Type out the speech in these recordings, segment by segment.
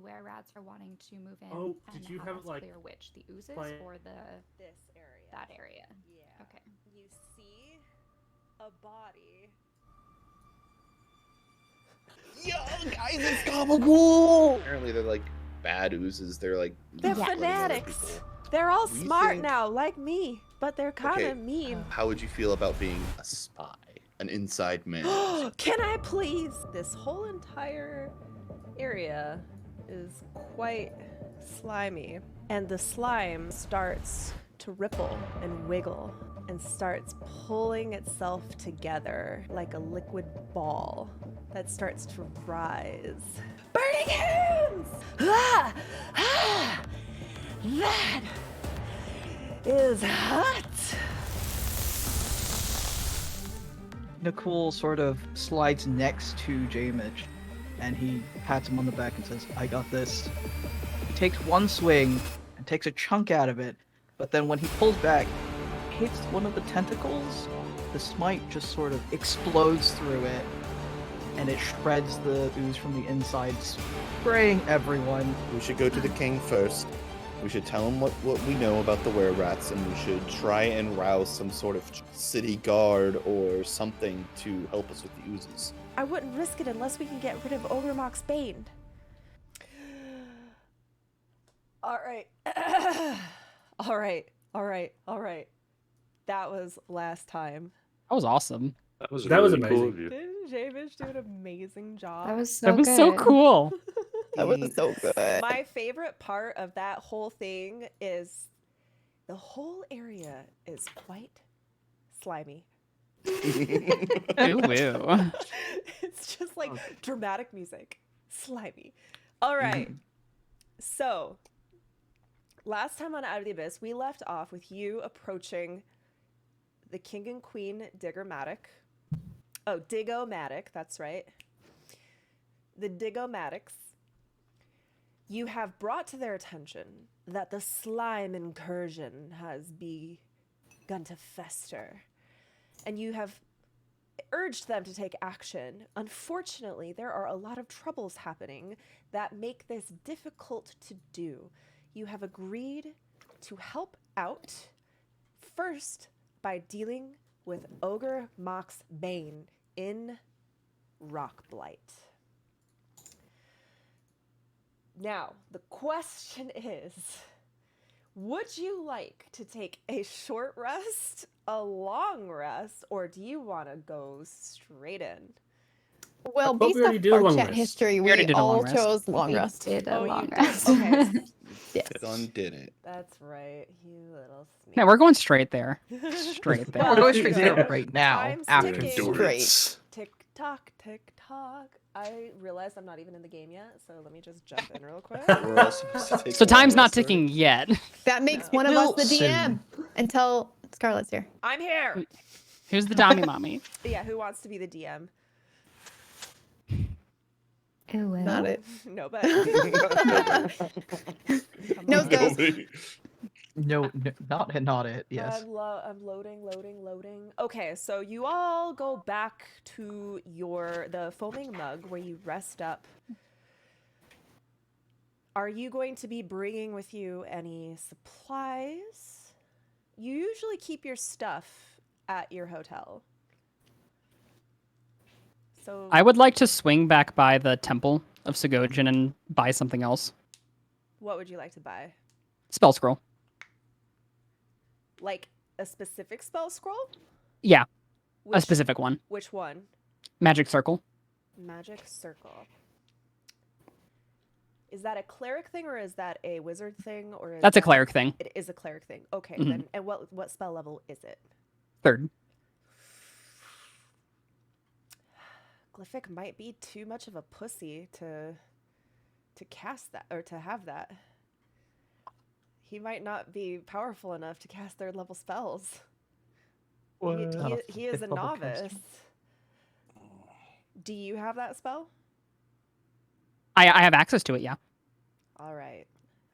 where rats are wanting to move in Oh, and did you have have us like clear which? The oozes plan? or the This area. that area? Yeah. Okay. You see a body. Yo, guys, it's gabagool! Apparently, they're like bad oozes. They're like They're hurting other fanatics. people. They're all We smart think- now, like me, but they're kind of Okay. mean. How would you feel about being a spy, an inside man? Can I please? This whole entire area is quite slimy, and the slime starts to ripple and wiggle and starts pulling itself together like a liquid ball that starts to rise. Burning hands! Ah! Ah! That is hot! Nicole sort of slides next to Jamage, and he pats him on the back and says, "I got this." He takes one swing and takes a chunk out of it, but then when he pulls back, hits one of the tentacles. The smite just sort of explodes through it, and it shreds the ooze from the inside, spraying everyone. We should go to the king first. We should tell him what we know about the were-rats, and we should try and rouse some sort of city guard or something to help us with the oozes. I wouldn't risk it unless we can get rid of Ogremok's Bane. All right. All right. That was last time. That was awesome. That was That was really cool amazing. of you. Didn't Javish do an amazing job? That was so That was good. so cool. That was so good. My favorite part of that whole thing is the whole area is quite slimy. Ooh, woo. It's just like dramatic music. Slimy. All right. So, last time on Out of the Abyss, we left off with you approaching the King and Queen Diggermatic. Oh, Digomatic, that's right. The Digomatics. You have brought to their attention that the slime incursion has begun to fester, and you have urged them to take action. Unfortunately, there are a lot of troubles happening that make this difficult to do. You have agreed to help out first by dealing with Ogre Mox Bane in Rockblight. Now, the question is, would you like to take a short rest, a long rest, or do you want to go straight in? Well, thought based we off already did a our long chat rest. history, We already we did a long all rest. chose long We rest. did a Oh, you long did? rest. Okay. Yes. Done did it. That's right, you little snake. No, we're going straight there. Straight there. Well, We're going straight Yeah. there right now, Time's after ticking. this. Endurance. Tick tock, tick tock. I realize I'm not even in the game yet, so let me just jump in real quick. We're all supposed to take So a time's long not rest already? ticking yet. That makes No. one of us the Wilson. DM until Scarlett's here. I'm here. Here's the Dami mommy. Yeah, who wants to be the DM? It will. Not it. No, but Nose goes. No, not it. Yes. I'm loading. Okay, so you all go back to the foaming mug where you rest up. Are you going to be bringing with you any supplies? You usually keep your stuff at your hotel. So I would like to swing back by the Temple of Sigojin and buy something else. what would you like to buy? Spell scroll. Like a specific spell scroll? Yeah, a Which- specific one. Which one? Magic circle. Magic circle. Is that a cleric thing or is that a wizard thing or is That's a that- clearic thing. It is a cleric thing. Okay, Mhm. then and what spell level is it? Third. Glyphic might be too much of a pussy to cast that or to have that. He might not be powerful enough to cast third level spells. He is a Fifth level caster. novice. Do you have that spell? I have access to it, yeah. All right.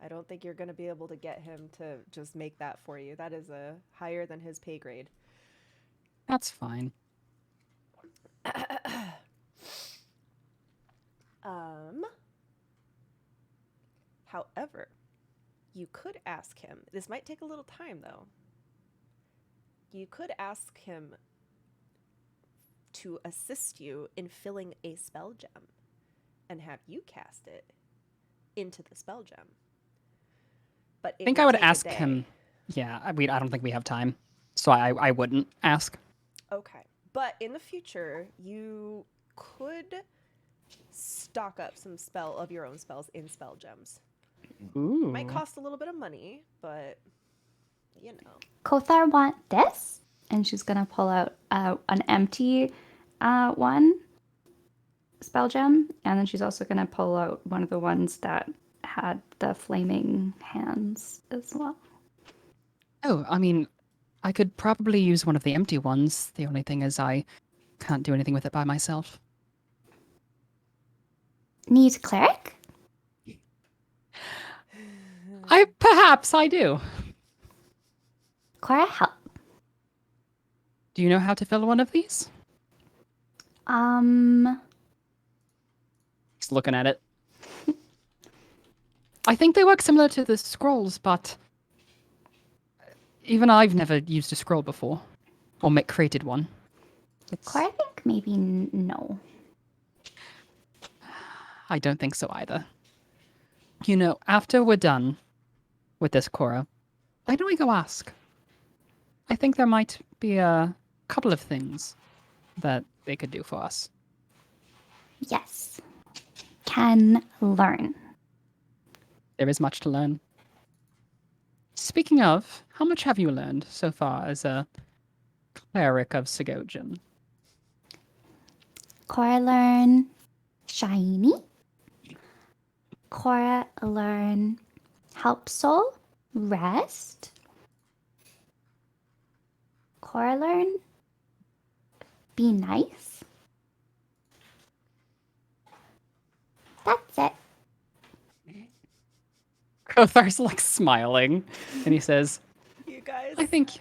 I don't think you're going to be able to get him to just make that for you. That is a higher than his pay grade. That's fine. Um However, you could ask him, this might take a little time though. You could ask him to assist you in filling a spell gem and have you cast it into the spell gem. But I think I would ask him. Yeah, I don't think we have time, so I wouldn't ask. Okay. But in the future, you could stock up some of your own spells in spell gems. Ooh. Might cost a little bit of money, but you know. Kothar want this? And she's gonna pull out an empty one spell gem, and then she's also gonna pull out one of the ones that had the flaming hands as well. Oh, I mean, I could probably use one of the empty ones. The only thing is I can't do anything with it by myself. Need cleric? Perhaps I do. Cora, help. Do you know how to fill one of these? He's looking at it. I think they work similar to the scrolls, but even I've never used a scroll before, or created one. Cora, I think maybe no. I don't think so either. You know, after we're done with this, Cora, why don't we go ask? I think there might be a couple of things that they could do for us. Yes. Can learn. There is much to learn. Speaking of, how much have you learned so far as a cleric of Sigojin? Cora learn shiny. Cora learn help soul, rest. Cora learn be nice. That's it. Kothar's like smiling, and he says, You guys I think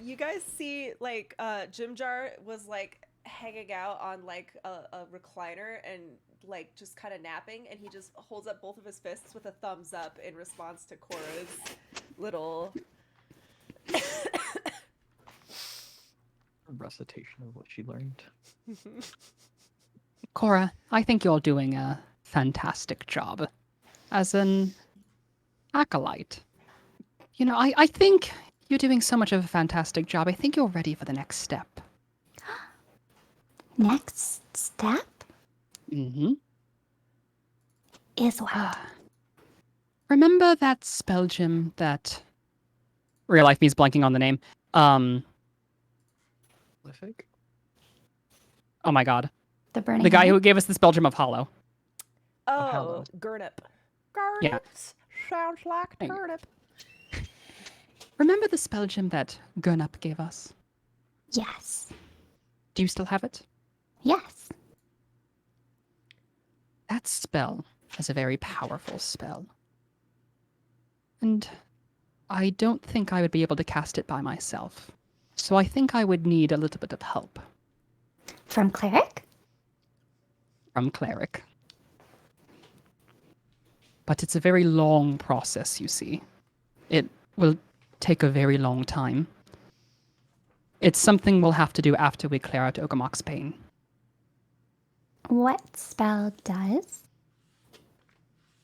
you guys see like Jim Jar was like hanging out on like a recliner and like just kind of napping, and he just holds up both of his fists with a thumbs up in response to Cora's little Recitation of what she learned. Cora, I think you're doing a fantastic job as an acolyte. You know, I think you're doing so much of a fantastic job. I think you're ready for the next step. Next step Mm-hmm. is what? Remember that spell gem that real life me's blanking on the name. Prolific? Oh my god. The burning The guy hand? who gave us the spell gem of Hollow. Oh, hello. Gurnip. Yeah. Garnips sounds like Thank you. turnip. Remember the spell gem that Gurnup gave us? Yes. Do you still have it? Yes. That spell is a very powerful spell. And I don't think I would be able to cast it by myself. So I think I would need a little bit of help From cleric? from Cleric. But it's a very long process, you see. It will take a very long time. It's something we'll have to do after we clear out Ogamok's pain. What spell does?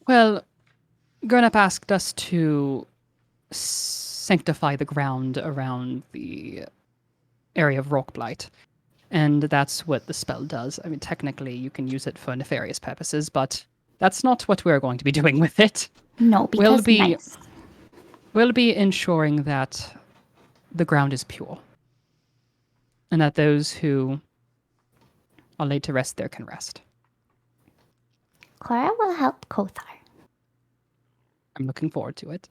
Well, Gurnup asked us to sanctify the ground around the area of Rockblight. And that's what the spell does. I mean, technically, you can use it for nefarious purposes, but that's not what we're going to be doing with it. No, because be- nice. We'll be ensuring that the ground is pure. And that those who are laid to rest there can rest. Clara will help Kothar. I'm looking forward to it.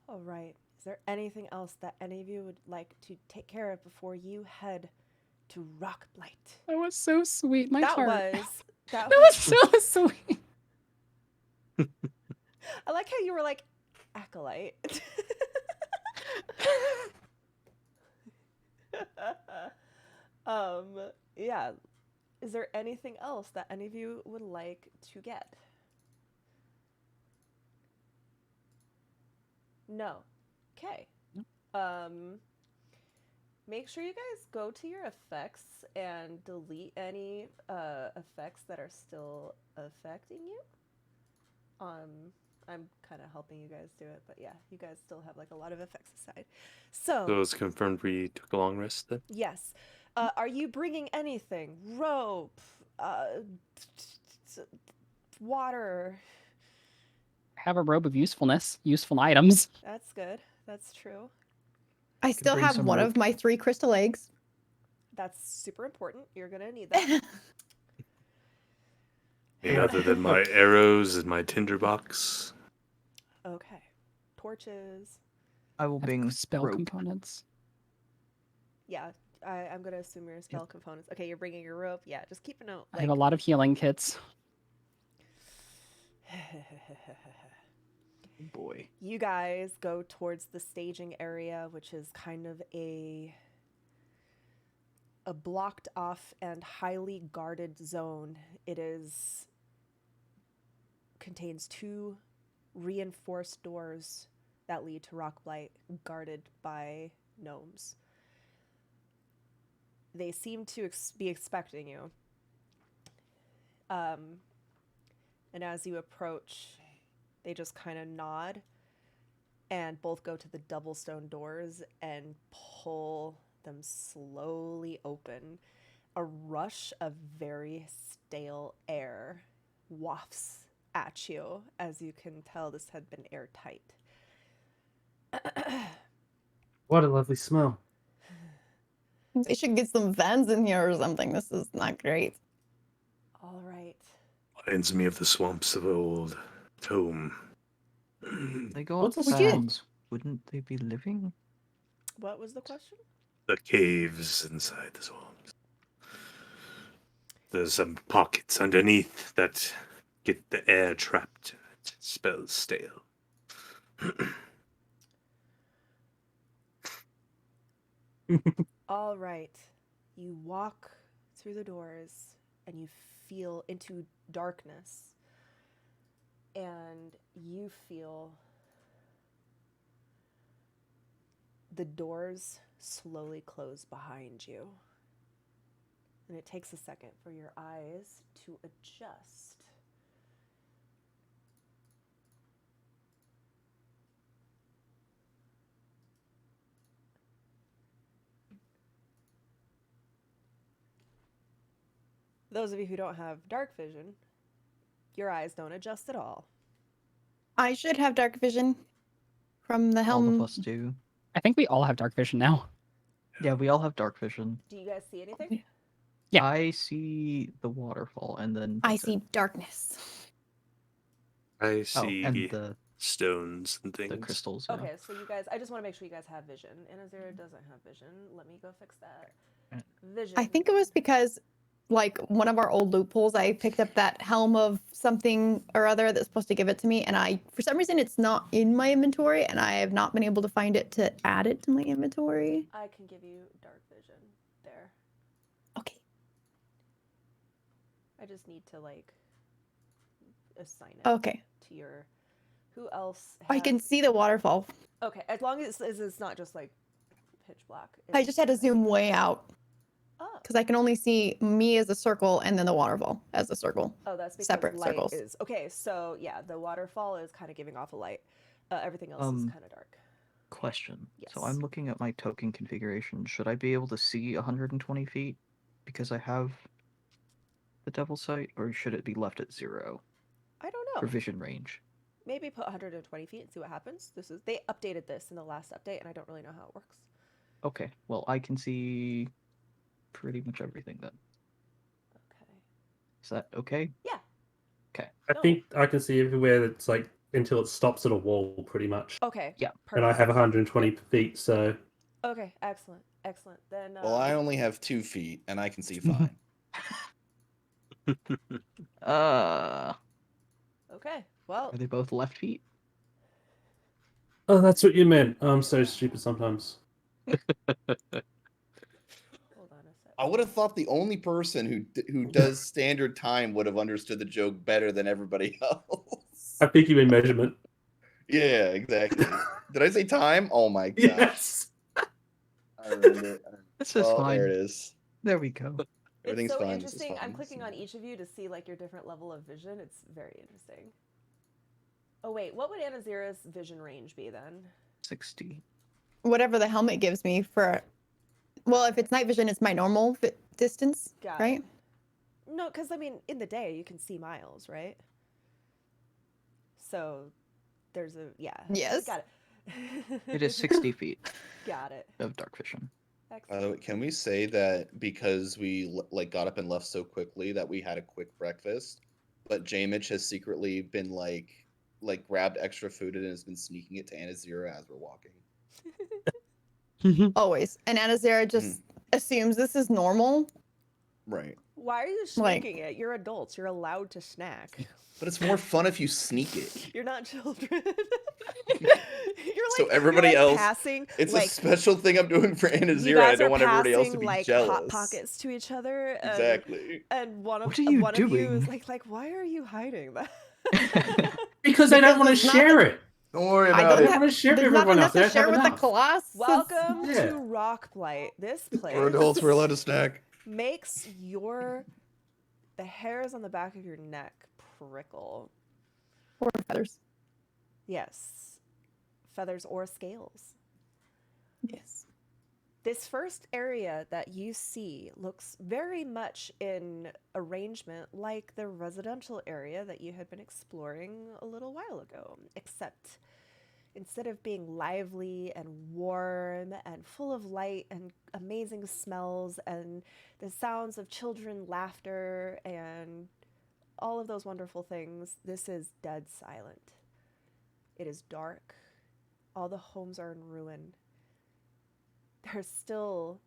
All right. Is there anything else that any of you would like to take care of before you head to Rockblight? That was so sweet. My That heart. was That was so sweet. I like how you were like acolyte. Yeah. Is there anything else that any of you would like to get? No. Okay. Make sure you guys go to your effects and delete any effects that are still affecting you. I'm kind of helping you guys do it, but yeah, you guys still have like a lot of effects aside. So So, it's confirmed we took a long rest then? yes. Are you bringing anything? Rope, water. Have a robe of usefulness, useful items. That's good. That's true. I still bring have some one rope. of my 3 crystal eggs. That's super important. You're gonna need that. Other than my arrows and my tinderbox. Okay. Torches. I will Have bring spell rope. components. Yeah, I'm gonna assume your spell components. Okay, you're bringing your rope. Yeah, just keep a note. I have a lot of healing kits. Boy. You guys go towards the staging area, which is kind of a blocked off and highly guarded zone. It contains 2 reinforced doors that lead to Rockblight, guarded by gnomes. They seem to be expecting you. And as you approach, they just kind of nod and both go to the double stone doors and pull them slowly open. A rush of very stale air wafts at you. As you can tell, this had been airtight. What a lovely smell. They should get some fans in here or something. This is not great. All right. Reminds me of the swamps of old. Tome. They go What's up the fans. Wouldn't they be living? What was the question? The caves inside the swamps. There's some pockets underneath that get the air trapped. It smells stale. All right. You walk through the doors and you feel into darkness. And you feel the doors slowly close behind you. And it takes a second for your eyes to adjust. Those of you who don't have dark vision, your eyes don't adjust at all. I should have dark vision from the All helm. of us do. I think we all have dark vision now. Yeah, we all have dark vision. Do you guys see anything? Yeah. I see the waterfall, and then I that's it. see darkness. I Oh, see and the stones and things. crystals. Yeah. Okay, so you guys, I just want to make sure you guys have vision. Anazira doesn't have vision. Let me go fix that. Vision. I think it was because, like, one of our old loopholes, I picked up that helm of something or other that's supposed to give it to me, and for some reason, it's not in my inventory, and I have not been able to find it to add it to my inventory. I can give you dark vision there. Okay. I just need to like assign it Okay. to your. Who else? I can has- see the waterfall. Okay, as long as it's not just like pitch black. I just had to zoom way out Oh, because I can only see me as a circle and then the waterfall as a circle. oh, that's because separate light circles. is okay. So yeah, the waterfall is kind of giving off a light. Everything else is kind of dark. Question. So Yes. I'm looking at my token configuration. Should I be able to see 120 feet because I have the devil sight, or should it be left at 0 I don't for know. vision range? Maybe put 120 feet and see what happens. They updated this in the last update, and I don't really know how it works. Okay, well, I can see pretty much everything then. Okay. Is that okay? Yeah. Okay. I No. think I can see everywhere that's like until it stops at a wall, pretty much. Okay. Yeah. And I have perfect. 120 feet, so Okay, excellent, excellent. Then. Well, I only have 2 feet, and I can see fine. Okay. Well. Are they both left feet? oh, that's what you meant. I'm so stupid sometimes. Hold on a sec. I would have thought the only person who does standard time would have understood the joke better than everybody else. I think you mean measurement. Yeah, exactly. Did I say time? Oh my god. Yes. I ruined it. This is Oh, fine. there it is. There we go. Everything's it's so fine. This is interesting. I'm fine. clicking on each of you to see like your different level of vision. It's very interesting. Oh wait, what would Anazira's vision range be then? 60. Whatever the helmet gives me for. Well, if it's night vision, it's my normal distance, Got right? it. No, because I mean, in the day you can see miles, right? So there's a Yes. Got it. It is 60 feet Got it. of dark vision. Excellent. Can we say that because we like got up and left so quickly that we had a quick breakfast, but Jamich has secretly been like grabbed extra food and has been sneaking it to Anazira as we're walking. Always. And Anazira just assumes this is normal. Right. Why are you Like- sneaking it? You're adults. You're allowed to snack. But it's more fun if you sneak it. You're not children. you're like, So everybody you're, like, else- passing. It's like, a special thing I'm doing for you Anazira. I guys don't are want everybody else to passing, be like jealous. hot pockets to each other. And, Exactly. And one of What are you one of you is doing? like, why are you hiding that? Because I don't want to it's not share it. Don't worry I about don't it. have. I'm gonna share There's with not everyone enough else. I to share have with the enough. class. Welcome Yeah. to Rockblight. This place We're adults. We're allowed to snack. makes the hairs on the back of your neck prickle. Or feathers. Yes, feathers or scales. Yes. This first area that you see looks very much in arrangement like the residential area that you had been exploring a little while ago, except instead of being lively and warm and full of light and amazing smells and the sounds of children laughter and all of those wonderful things, this is dead silent. It is dark. All the homes are in ruin. There's still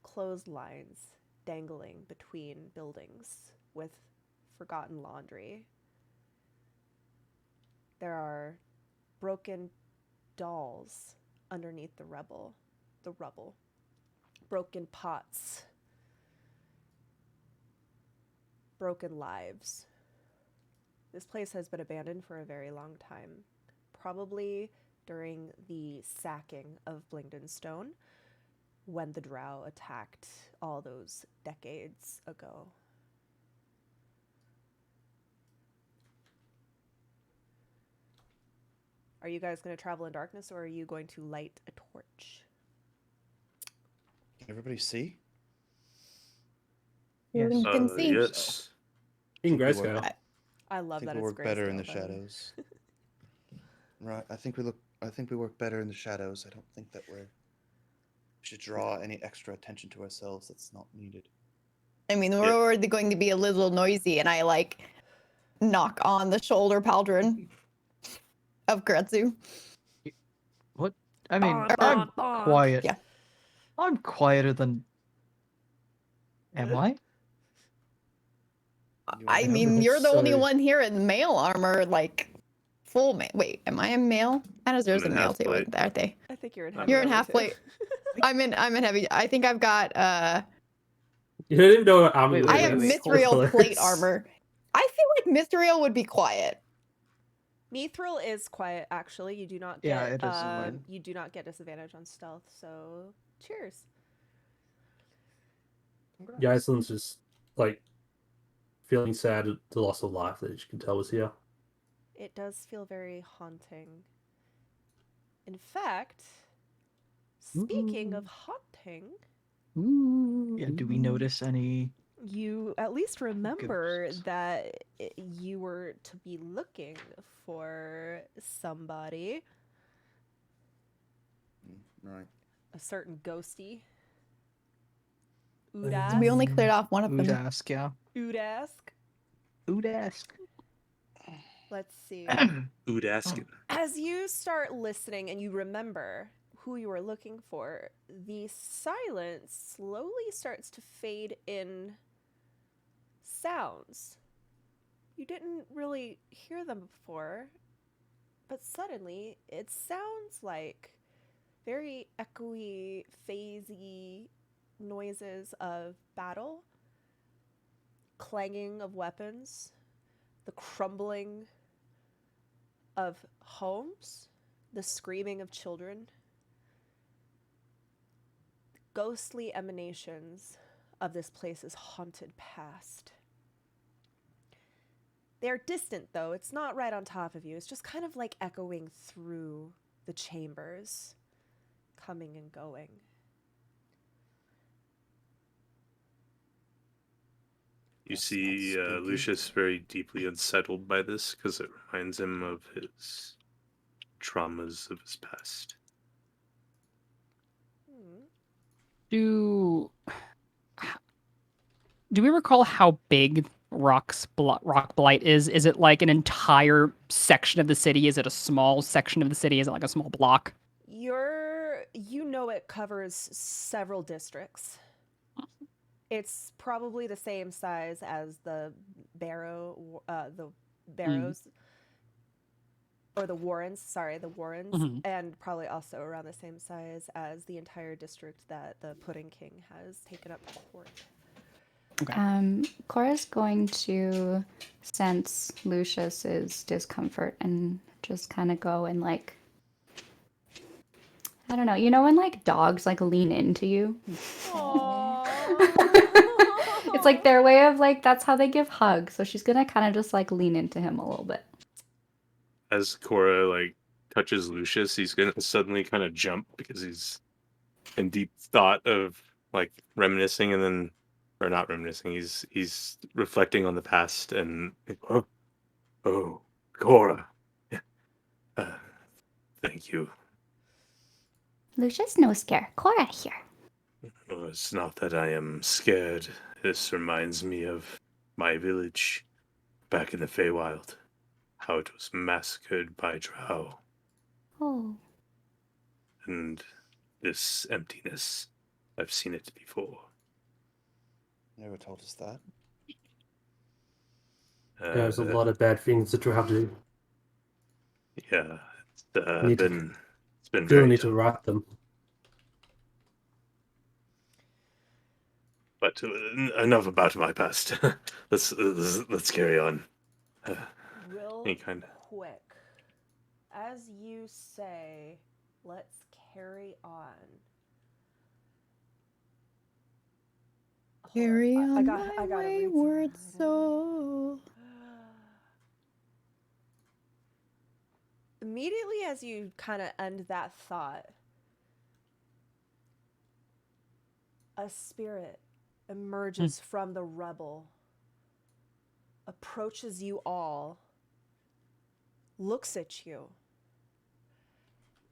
clotheslines dangling between buildings with forgotten laundry. There are broken dolls underneath the rubble. Broken pots. Broken lives. This place has been abandoned for a very long time, probably during the sacking of Blingden Stone, when the Drow attacked all those decades ago. Are you guys going to travel in darkness, or are you going to light a torch? Can everybody see? Yes. You can see. Yes. In Think we grayscale. work- I I love think that we it's work better in grayscale, the by way. shadows. Right. I think we work better in the shadows. I don't think that we should draw any extra attention to ourselves that's not needed. I mean, we're Yeah. already going to be a little noisy, and I like knock on the shoulder pauldron of Kretsu. What? I mean, Bonk, I'm bonk, bonk. quiet. Yeah. I'm quieter than. Am I? You I are- mean, you're the only Sorry. one here in male armor, like full male. Wait, am I a male? Anazira's I'm a in male half too, plate. aren't they? I think you're in I'm heavy You're in armor, half too. plate. I'm in heavy. I think I've got You don't even know what armor Wait, I wait, have wait. mithril plate armor. I feel like mithril would be quiet. Mithril is quiet, actually. You do not get Yeah, it is quiet. you do not get disadvantage on stealth, so cheers. Yeah, Iceland's just like feeling sad at the loss of life that you can tell was here. It does feel very haunting. In fact, speaking of haunting, Yeah. Do we notice any? you at least remember Ghosts. that you were to be looking for somebody, Right. a certain ghosty. We Udask. only cleared off one of them. Udask, yeah. Udask. Udask. Let's see. Who'd ask it? As you start listening and you remember who you were looking for, the silence slowly starts to fade in sounds. You didn't really hear them before, but suddenly it sounds like very echoey, phasey noises of battle, clanging of weapons, the crumbling of homes, the screaming of children, ghostly emanations of this place's haunted past. They're distant, though. It's not right on top of you. It's just kind of like echoing through the chambers, coming and going. You That see sounds spooky. Lucius very deeply unsettled by this because it reminds him of his traumas of his past. Do we recall how big Rock Blight is? Is it like an entire section of the city? Is it a small section of the city? Is it like a small block? You know it covers several districts. It's probably the same size as the Barrows, or the Warrens. Sorry, the Warrens, Mhm. and probably also around the same size as the entire district that the Pudding King has taken up court. Cora's going to sense Lucius's discomfort and just kind of go and like, I don't know. You know when like dogs like lean into you? It's like their way of like that's how they give hugs. So she's gonna kind of just like lean into him a little bit. As Cora like touches Lucius, he's gonna suddenly kind of jump because he's in deep thought of like reminiscing, and then, or not reminiscing. He's reflecting on the past, and oh, Cora, thank you. Lucius, no scare. Cora here. Oh, it's not that I am scared. This reminds me of my village back in the Feywild. How it was massacred by Drow. Oh, And this emptiness. I've seen it before. Never told us that. There's a lot of bad things that you have to do. Yeah, Need to- it's been You very need to tough. write them. But enough about my past. let's carry on. Real Any kind of. quick, as you say, let's carry on. Hold Carry I on gotta my read some- wayward soul. Immediately as you kind of end that thought, a spirit emerges from the rubble, approaches you all, looks at you.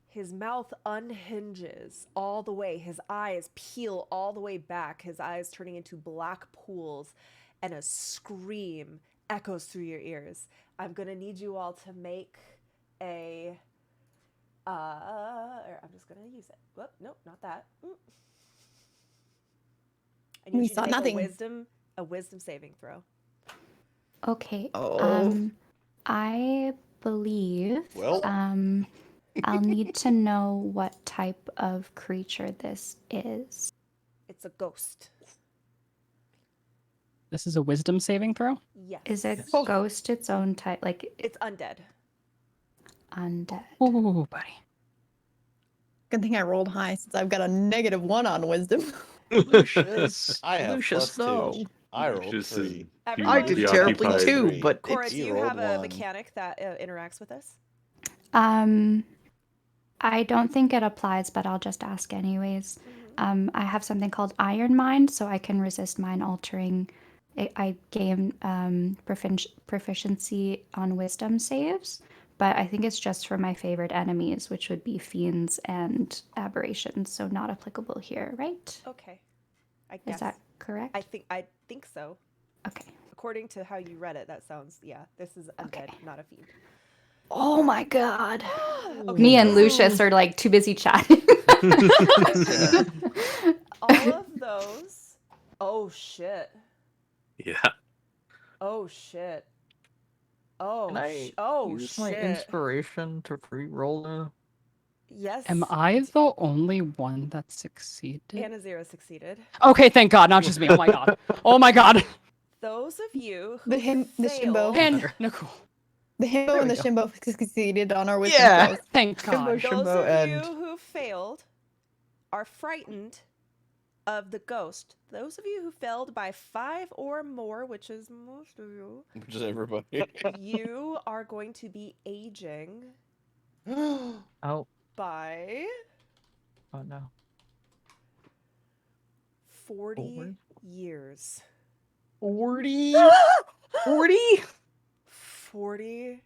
His mouth unhinges all the way. His eyes peel all the way back, his eyes turning into black pools, and a scream echoes through your ears. I'm going to need you all to make a... I'm just going to use it. Whoop, nope, not that. I need We you to saw make nothing. a wisdom saving throw. okay. Oh. I believe. Well. I'll need to know what type of creature this is. It's a ghost. This is a wisdom saving throw? Yes. Is a Oh. ghost its own type, like It's undead. undead? Oh, buddy. Good thing I rolled high since I've got a -1 on wisdom. Lucius. I have Lucius, +2. no. I rolled Lucius is 3. Everyone- I did Be terribly occupied. too, but Cora, it's do He you rolled have a 1. mechanic that interacts with us? I don't think it applies, but I'll just ask anyways. I have something called Iron Mind, so I can resist mind altering. I gain proficiency on wisdom saves, but I think it's just for my favorite enemies, which would be fiends and aberrations, so not applicable here, right? Okay. I guess. Is that correct? I think so. Okay. According to how you read it, that sounds, yeah, this is undead, Okay. not a fiend. Oh my god. Okay, Me and so Lucius are like too busy chatting. all of those. Oh shit. Yeah. Oh shit. Oh Can I oh use my shit. inspiration to re-roll a... Yes. Am I the only one that succeeded? Anna Zero succeeded. Okay, thank God, not just me. Oh my God. Oh my God. Those of you who The failed, Shimbo. And Nicole. The himbo There and we the go. shimbo succeeded on our wisdom Yeah. throws. Thank Shimbo, God. Shimbo, Those of and you who failed are frightened of the ghost. Those of you who failed by 5 or more, which is most of you, Which is everybody. you are going to be aging oh by no. 40 Forward. years. 40? 40? 40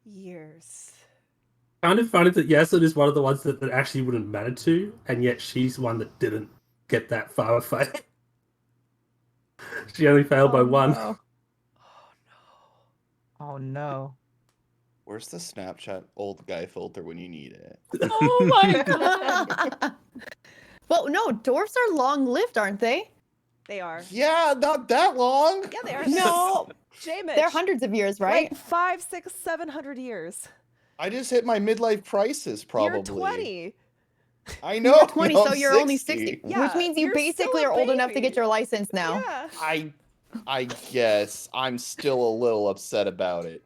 years. Kind of funny that Yasmin is one of the ones that actually wouldn't matter to, and yet she's one that didn't get that far with fail. She only failed by 1. No. Oh Oh no. Where's the Snapchat old guy filter when you need it? Oh my God. Well, no, dwarfs are long-lived, aren't they? no. They are. Yeah, not that long. Yeah, they are. No, Jamin. they're hundreds of years, right? Like 500, 600, 700 years. I just hit my midlife crisis, probably. You're 20. I know. You're 20, no, so I'm you're only 60, Yeah, which means you you're still basically a are old enough to baby. get your license now. Yeah. I guess I'm still a little upset about it.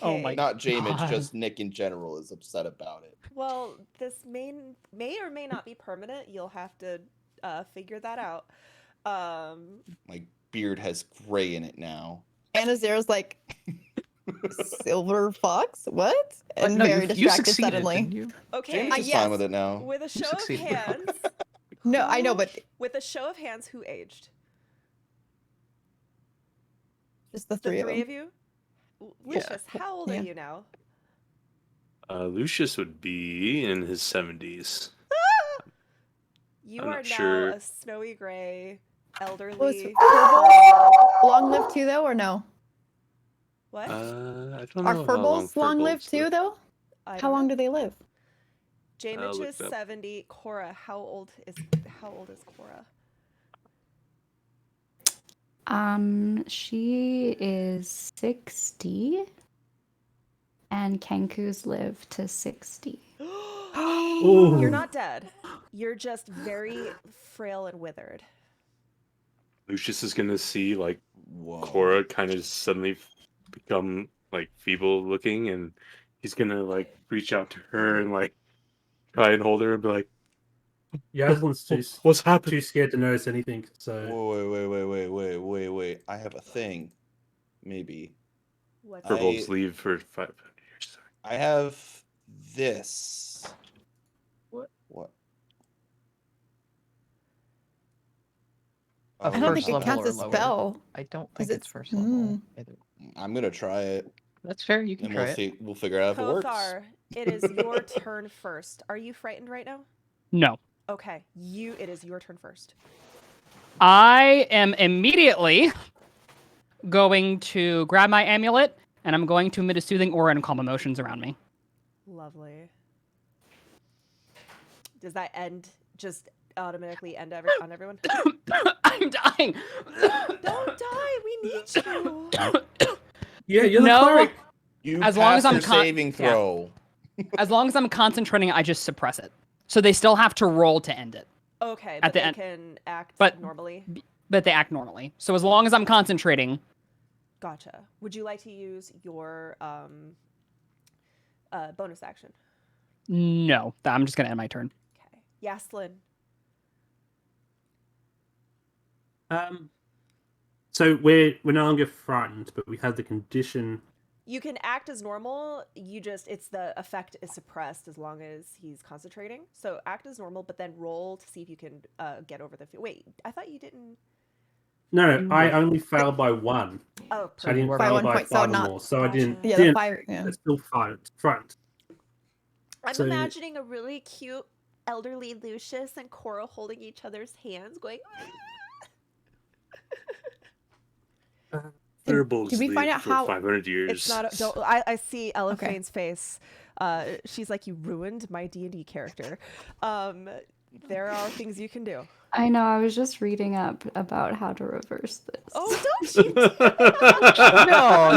Oh my Okay. Not Jamage, God. just Nick in general is upset about it. Well, this may or may not be permanent. You'll have to figure that out. My beard has gray in it now. Anna Zero's like, silver fox? What? But And no, very you distracted succeeded, suddenly. didn't you? Okay. James is yes. fine with it now. With a You show of succeeded. hands. No, I know, who- but with a show of hands, who aged? just the The three three of of them. you. Lucius, how old Yeah. are you now? Lucius would be in his 70s. You I'm are not now sure. a snowy gray, elderly. Was Furballs long-lived too, though, or no? What? I don't Are know how long Furballs long-lived Furballs too, live. though? I How don't long know. do they live? Jamich look is it up. 70. Cora, how old is Cora? She is 60, and Kenku's live to 60. Ooh. You're not dead. You're just very frail and withered. Lucius is gonna see like Whoa. Cora kind of suddenly become like feeble looking, and he's gonna like reach out to her and like try and hold her and be like, Yaslin's "What's too happening?" scared to notice anything, so Wait. I have a thing. Maybe. What's Furbolgs leave for 500 years. I have this. What? What? A I don't first think it level counts or as lower. spell. I don't Is think it- it's first level. either. I'm gonna try it, That's fair. You can and try it. we'll figure out if it works. Kothar, it is your turn first. Are you frightened right now? No. Okay, it is your turn first. I am immediately going to grab my amulet and I'm going to emit a soothing aura and calm emotions around me. Lovely. Does that just automatically end on everyone? I'm dying. Don't die. We need you. yeah, you're the No. cleric. You As long as passed I'm your con- saving yeah. throw. As long as I'm concentrating, I just suppress it. So they still have to roll to end it, Okay, At but the they end- can act but- normally. but they act normally. So as long as I'm concentrating, Gotcha. Would you like to use your bonus action? no, I'm just gonna end my turn. Okay. Yaslin. So we're no longer frightened, but we have the condition. You can act as normal. It's the effect is suppressed as long as he's concentrating. So act as normal, but then roll to see if you can get over the. Wait, I thought you didn't. No, I only failed by 1. Oh, I perfect. didn't By fail 1 by point, so 5 or not- more, so I didn't. Gotcha. Yeah, the didn't fire. Yeah. It's still frightened. I'm So- imagining a really cute elderly Lucius and Cora holding each other's hands, going. Furbolgs Did we find live out for how- 500 years. It's not. I see Eliphane's face. She's like, you ruined my D&D character. There are things you can do. I know. I was just reading up about how to reverse this. Oh, don't cheat. No,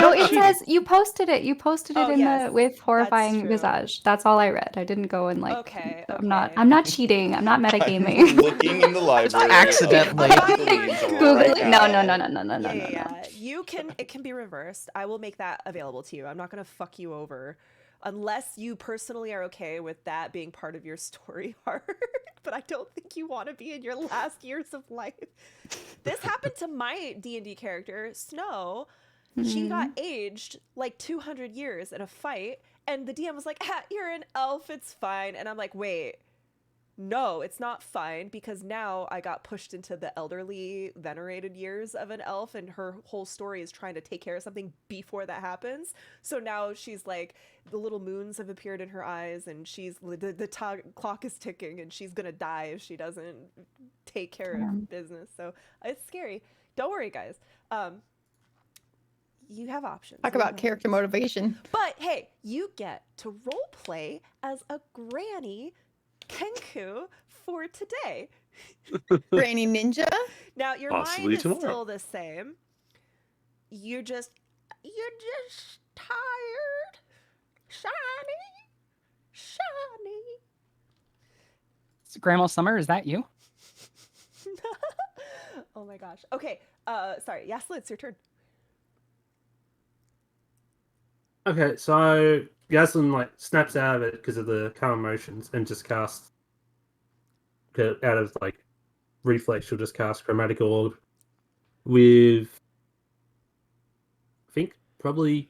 No, that's it cheating. says you posted it. You posted it Oh, in yes, the with horrifying true. visage. That's all I read. I didn't go and like. Okay, I'm not. okay. I'm not cheating. I'm not I'm metagaming. looking in the library. Accidentally. of Google Magdalene's Google right it. No, now. no. Yeah. You can. It can be reversed. I will make that available to you. I'm not gonna fuck you over, unless you personally are okay with that being part of your story arc. But I don't think you want to be in your last years of life. This happened to my D&D character, Snow. She got aged like 200 years in a fight, and the DM was like, "You're an elf. It's fine." And I'm like, "Wait. No, it's not fine, because now I got pushed into the elderly, venerated years of an elf, and her whole story is trying to take care of something before that happens. So now she's like, the little moons have appeared in her eyes, and the clock is ticking, and she's gonna die if she doesn't take care of business. So it's scary. Don't worry, guys. You have options. Talk You about have character options. motivation. But hey, you get to role play as a granny Kenku for today. Granny Ninja. Now your Possibly mind is tomorrow. still the same. You're just tired, shiny. Grandma Summer, is that you? Oh my gosh. Okay. Sorry. Yasla, it's your turn. Okay, so Yaslin like snaps out of it because of the calm emotions and just casts out of like reflex. She'll just cast Chromatic Orb with, I think, probably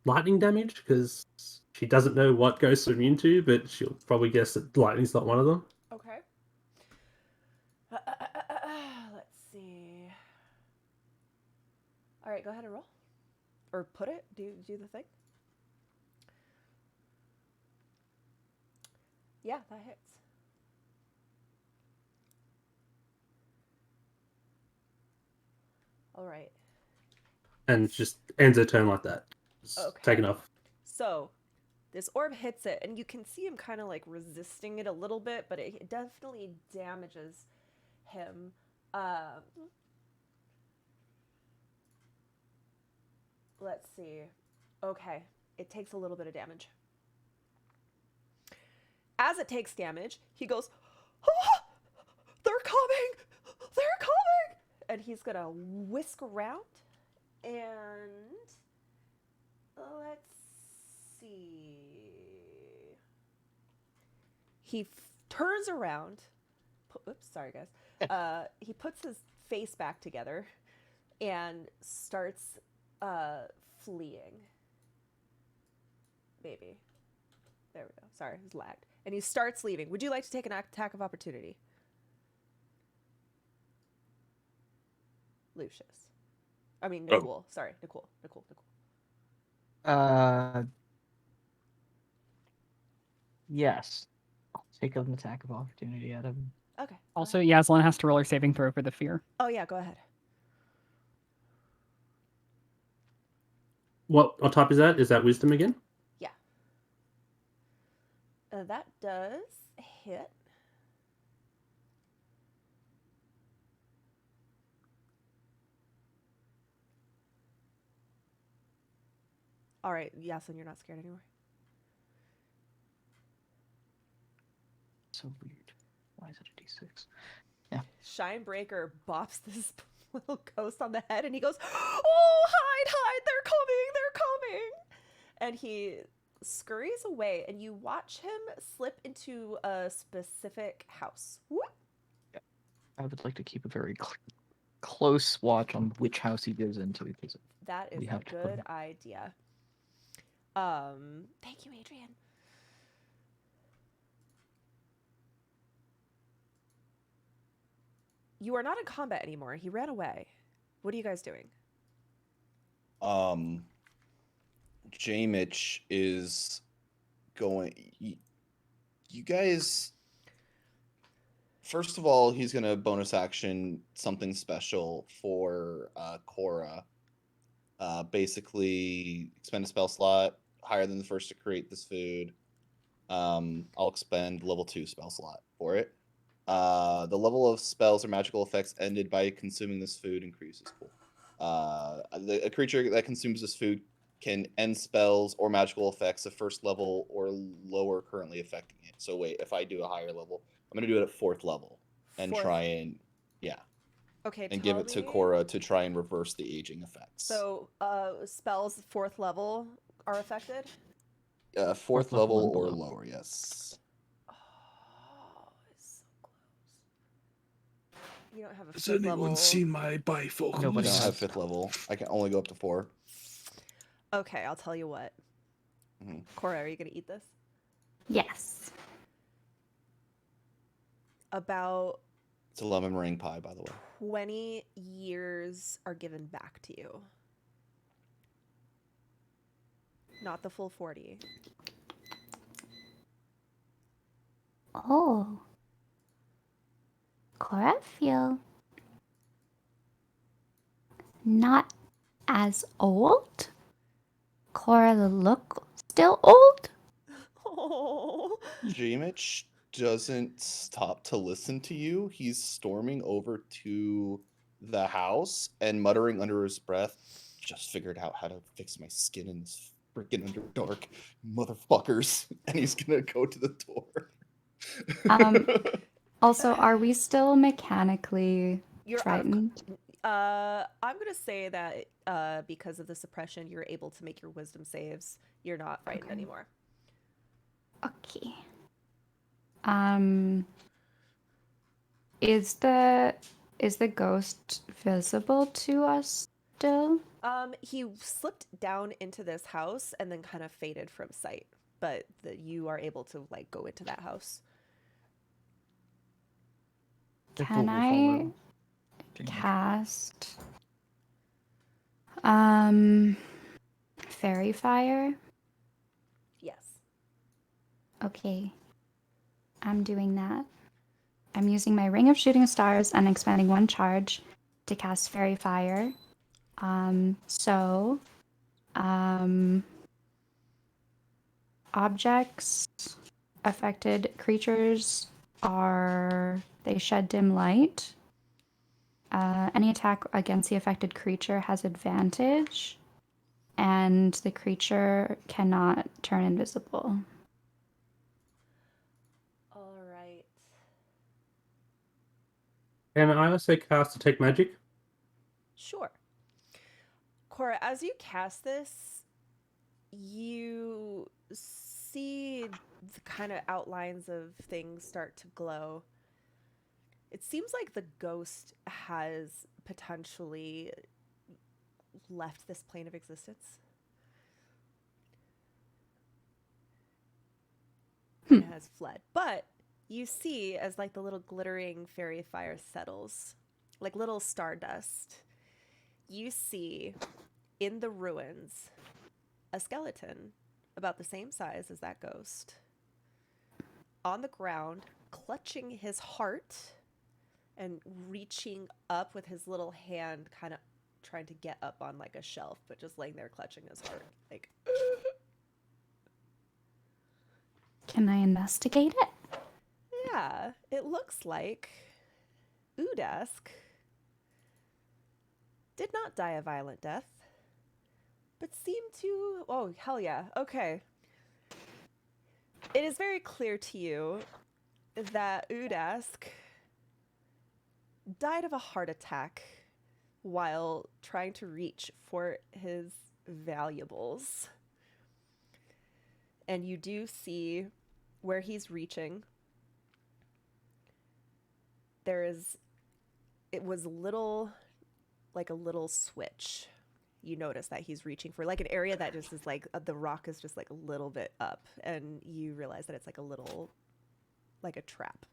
lightning damage, because she doesn't know what ghosts are immune to, but she'll probably guess that lightning's not one of them. Okay. Let's see. All right, go ahead and roll. Or put it. Do the thing. Yeah, that hits. All right. And just ends her turn like that. Just Okay. taken off. So this orb hits it, and you can see him kind of like resisting it a little bit, but it definitely damages him. Let's see. Okay, it takes a little bit of damage. As it takes damage, he goes, "Ah, they're coming! They're coming!" And he's gonna whisk around, and let's see. He turns around. Oops, sorry guys. He puts his face back together and starts fleeing. Maybe. There we go. Sorry, it was lagged. And he starts leaving. Would you like to take an attack of opportunity? Lucius. I mean, Nicole. Sorry, Nicole. Yes. I'll take an attack of opportunity out of him. Okay. go Also, ahead. Yaslin has to roll her saving throw for the fear. Oh, yeah, go ahead. What type is that? Is that wisdom again? Yeah. That does hit. All right, Yasin, you're not scared anymore. So weird. Why is it a D6? Shinebreaker bops this little ghost on the head, and he goes, "Oh, hide, they're coming!" And he scurries away, and you watch him slip into a specific house. Whoop. I would like to keep a very close watch on which house he goes into, because That is We a have to put good him- idea. Thank you, Adrian. You are not in combat anymore. He ran away. What are you guys doing? J-Mitch is going. You guys. First of all, he's gonna bonus action something special for Cora. Basically, expend a spell slot higher than the first to create this food. I'll expend level 2 spell slot for it. The level of spells or magical effects ended by consuming this food increases. Cool. A creature that consumes this food can end spells or magical effects of first level or lower currently affecting it. So wait, if I do a higher level, I'm gonna do it at 4th level and Fourth. try and Okay, and give tell it to me- Cora to try and reverse the aging effects. So, spells 4th level are affected? 4th Fourth level level and or below. lower, yes. Oh, it's so close. You don't have a 5th level. my bifocals? Nobody I don't have has. 5th level. I can only go up to 4. Okay, I'll tell you what. Mhm. Cora, are you gonna eat this? Yes. About It's a lemon meringue pie, by the way. 20 years are given back to you. Not the full 40. Oh. Cora feel not as old. Cora look still old. Oh. Jamich doesn't stop to listen to you. He's storming over to the house and muttering under his breath, just figured out how to fix my skin in this freaking Underdark, motherfuckers. And he's gonna go to the door. Also, are we still mechanically You're out of frightened? I'm gonna say that because of the suppression, you're able to make your wisdom saves. You're not frightened Okay. anymore. Okay. Is the ghost visible to us still? He slipped down into this house and then kind of faded from sight, but you are able to like go into that house. Can We'll I follow Jamich. cast fairy fire? Yes. Okay. I'm doing that. I'm using my Ring of Shooting Stars and expanding one charge to cast fairy fire. Objects, affected creatures they shed dim light. Any attack against the affected creature has advantage, and the creature cannot turn invisible. All right. Can I also cast Detect Magic? Sure. Cora, as you cast this, you see the kind of outlines of things start to glow. It seems like the ghost has potentially left this plane of existence. And has fled. But you see as like the little glittering fairy fire settles, like little stardust, you see in the ruins a skeleton about the same size as that ghost on the ground, clutching his heart and reaching up with his little hand, kind of trying to get up on like a shelf, but just laying there clutching his heart. Like, Can I investigate it? yeah, it looks like Udask did not die a violent death, but seemed to. Oh, hell yeah. Okay. It is very clear to you that Udask died of a heart attack while trying to reach for his valuables. And you do see where he's reaching. It was like a little switch. You notice that he's reaching for like an area that just is like the rock is just like a little bit up, and you realize that it's like a trap,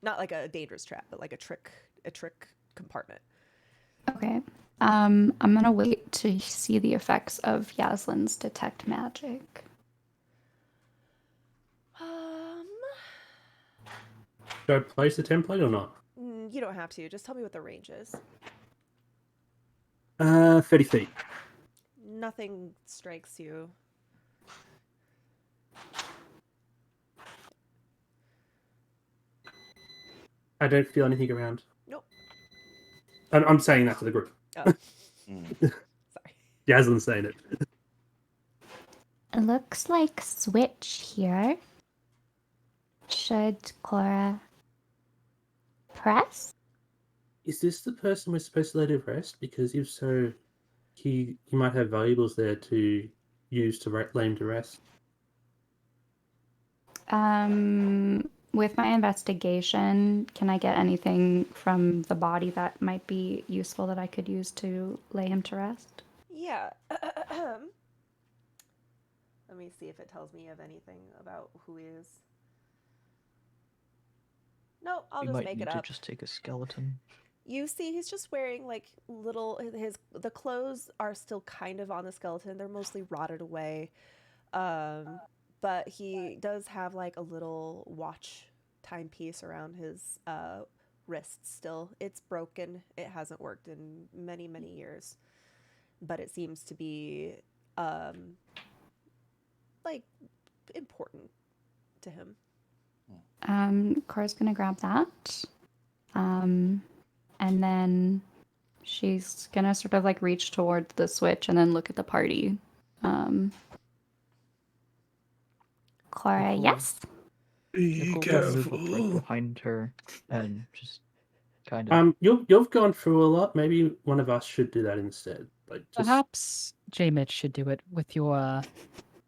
not like a dangerous trap, but like a trick compartment. Okay. I'm gonna wait to see the effects of Yaslin's detect magic. Do I place the template or not? You don't have to. Just tell me what the range is. 30 feet. Nothing strikes you. I don't feel anything around. Nope. I'm saying that to the group. Oh, Mm. sorry. Yaslyn's saying it. It looks like switch here. Should Cora press? Is this the person we're supposed to let him rest? Because if so, he might have valuables there to use to lay him to rest. With my investigation, can I get anything from the body that might be useful that I could use to lay him to rest? Yeah. Let me see if it tells me of anything about who he is. No, I'll We just might make need it to up. just take a skeleton. You see, he's just wearing like the clothes are still kind of on the skeleton. They're mostly rotted away, but he does have like a little watch timepiece around his wrist. Still, it's broken. It hasn't worked in many years, but it seems to be like important to him. Cora's gonna grab that. And then she's gonna sort of like reach towards the switch and then look at the party. Cora, Nicole. yes? Nicole will move up right behind her and just kind of. You've gone through a lot. Maybe one of us should do that instead. Like just Perhaps J-Mitch should do it with your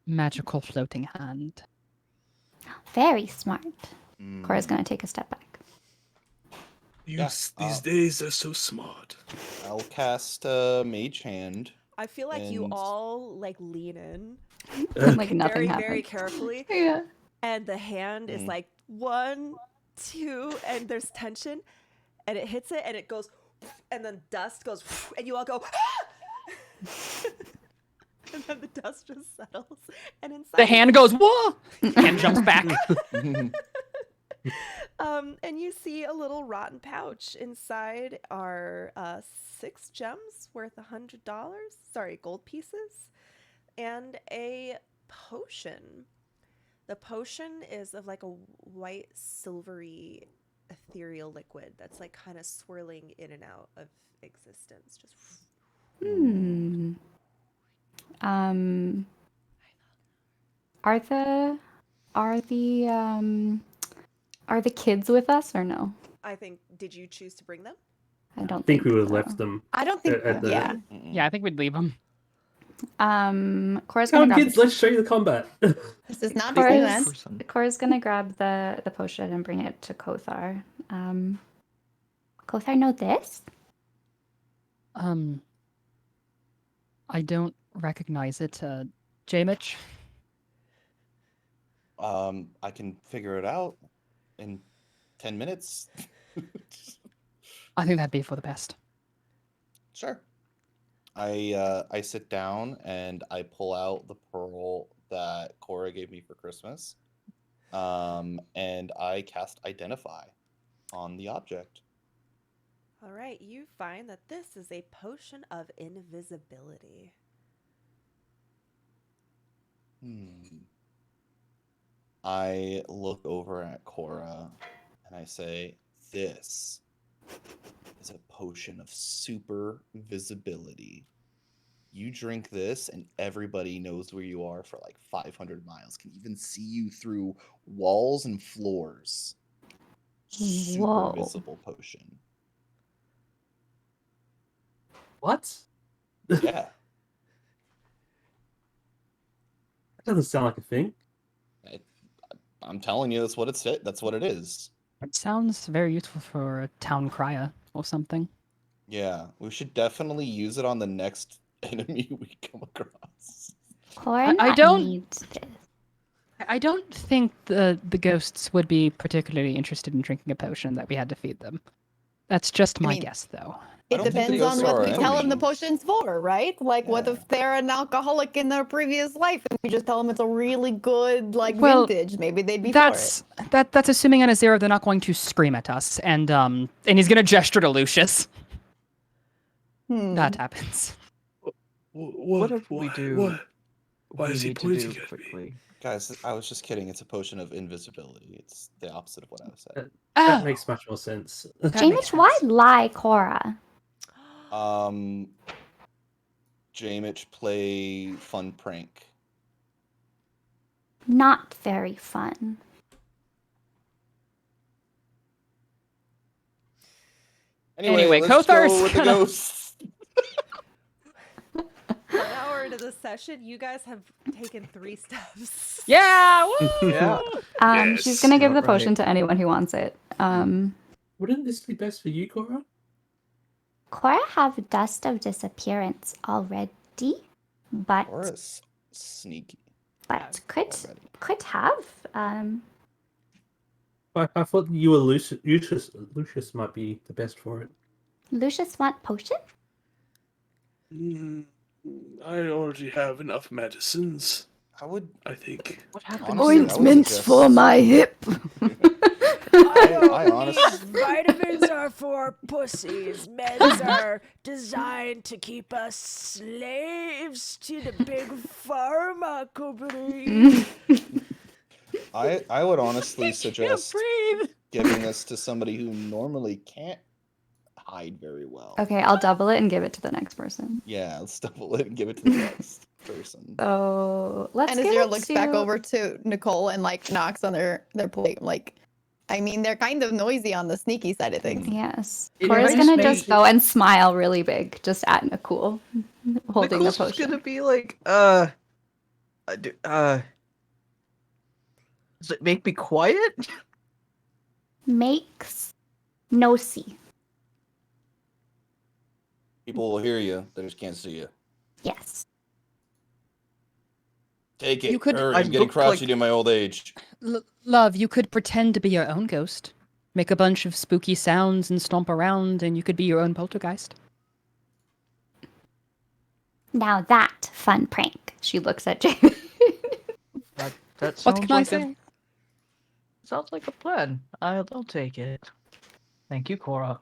magical floating hand. Very smart. Mm. Cora's gonna take a step back. These Yeah, days are so smart. I'll cast Mage Hand. I feel like you And- all like lean in Like nothing very happens. carefully, Yeah. and the hand is Mm. like 1, 2, and there's tension, and it hits it, and it goes, and then dust goes, and you all go, "Ah!" And then the dust just settles, and inside The hand goes, whoa! And jumps back. and you see a little rotten pouch. Inside are 6 gems worth $100. Sorry, gold pieces, and a potion. The potion is of like a white, silvery, ethereal liquid that's like kind of swirling in and out of existence. Just Hmm. Are the kids with us or no? I think. Did you choose to bring them? I don't I think we would have so. left them. I don't think. At the- Yeah. Yeah, I think we'd leave him. Cora's Come gonna on, grab kids, let's show you the combat. This is not Cora's- Disneyland. Person. Cora's gonna grab the potion and bring it to Kothar. Kothar know this? I don't recognize it. J-Mitch? I can figure it out in 10 minutes. I think that'd be for the best. Sure. I sit down and I pull out the pearl that Cora gave me for Christmas. And I cast Identify on the object. All right, you find that this is a potion of invisibility. I look over at Cora and I say, "This is a potion of super visibility. You drink this, and everybody knows where you are for like 500 miles. Can even see you through walls and floors. Super Whoa. visible potion. What? Yeah. That doesn't sound like a thing. I'm telling you, that's what it is. It sounds very useful for a town crier or something. Yeah, we should definitely use it on the next enemy we come across. Cora I not don't- needs this. I don't think the ghosts would be particularly interested in drinking a potion that we had to feed them. That's just my mean, guess, though. I It don't think the depends on ghosts what are we our tell them the enemy. potion's for, right? Like, what Yeah. if they're an alcoholic in their previous life and we just tell them it's a really good, like, Well, vintage? Maybe they'd be That's assuming on a zero they're not going to scream at us, and he's gonna gesture to Lucius. for it. That happens. Whatever we do- Why you is he need to pointing do at me? quickly. Guys, I was just kidding. It's a potion of invisibility. It's the opposite of what I was saying. That Oh, makes much more sense. that makes Jamich, why sense. lie, Cora? Jamich play fun prank. Not very fun. Anyway, let's go Kothar's with the gonna- ghosts. 1 hour into the session, you guys have taken 3 steps. Yeah. Woo! Yeah. She's Yes. gonna give the Outright. potion to anyone who wants it. Wouldn't this be best for you, Cora? Cora have Dust of Disappearance already, but Horace sneaky. could already. have. I thought you were Lucius. Lucius might be the best for it. Lucius want potion? I already have enough medicines, I would I think. What happened? Honestly, I would Ointments suggest- for my hip. I honestly Vitamins are for pussies. Meds are designed to keep us slaves to the big pharma company. I would honestly suggest giving this to somebody who normally can't hide very well. Okay, I'll double it and give it to the next person. Yeah, let's double it and give it to the next person. So let's And give Azira it looks to... back over to Nicole and like knocks on their plate. Like, I mean, they're kind of noisy on the sneaky side of things. Yes. It Cora's makes gonna me- just go and smile really big, just at Nicole, holding Nicole's the just potion. gonna be like, does it make me quiet? Makes no see. People will hear you, they just can't see you. Yes. Take it. You could- Hurry, I I'm getting look crouchy like- in my old age. Love, you could pretend to be your own ghost. Make a bunch of spooky sounds and stomp around, and you could be your own poltergeist. Now that fun prank. She looks at Jamie. That sounds What can I like say? sounds like a plan. I'll take it. Thank you, Cora.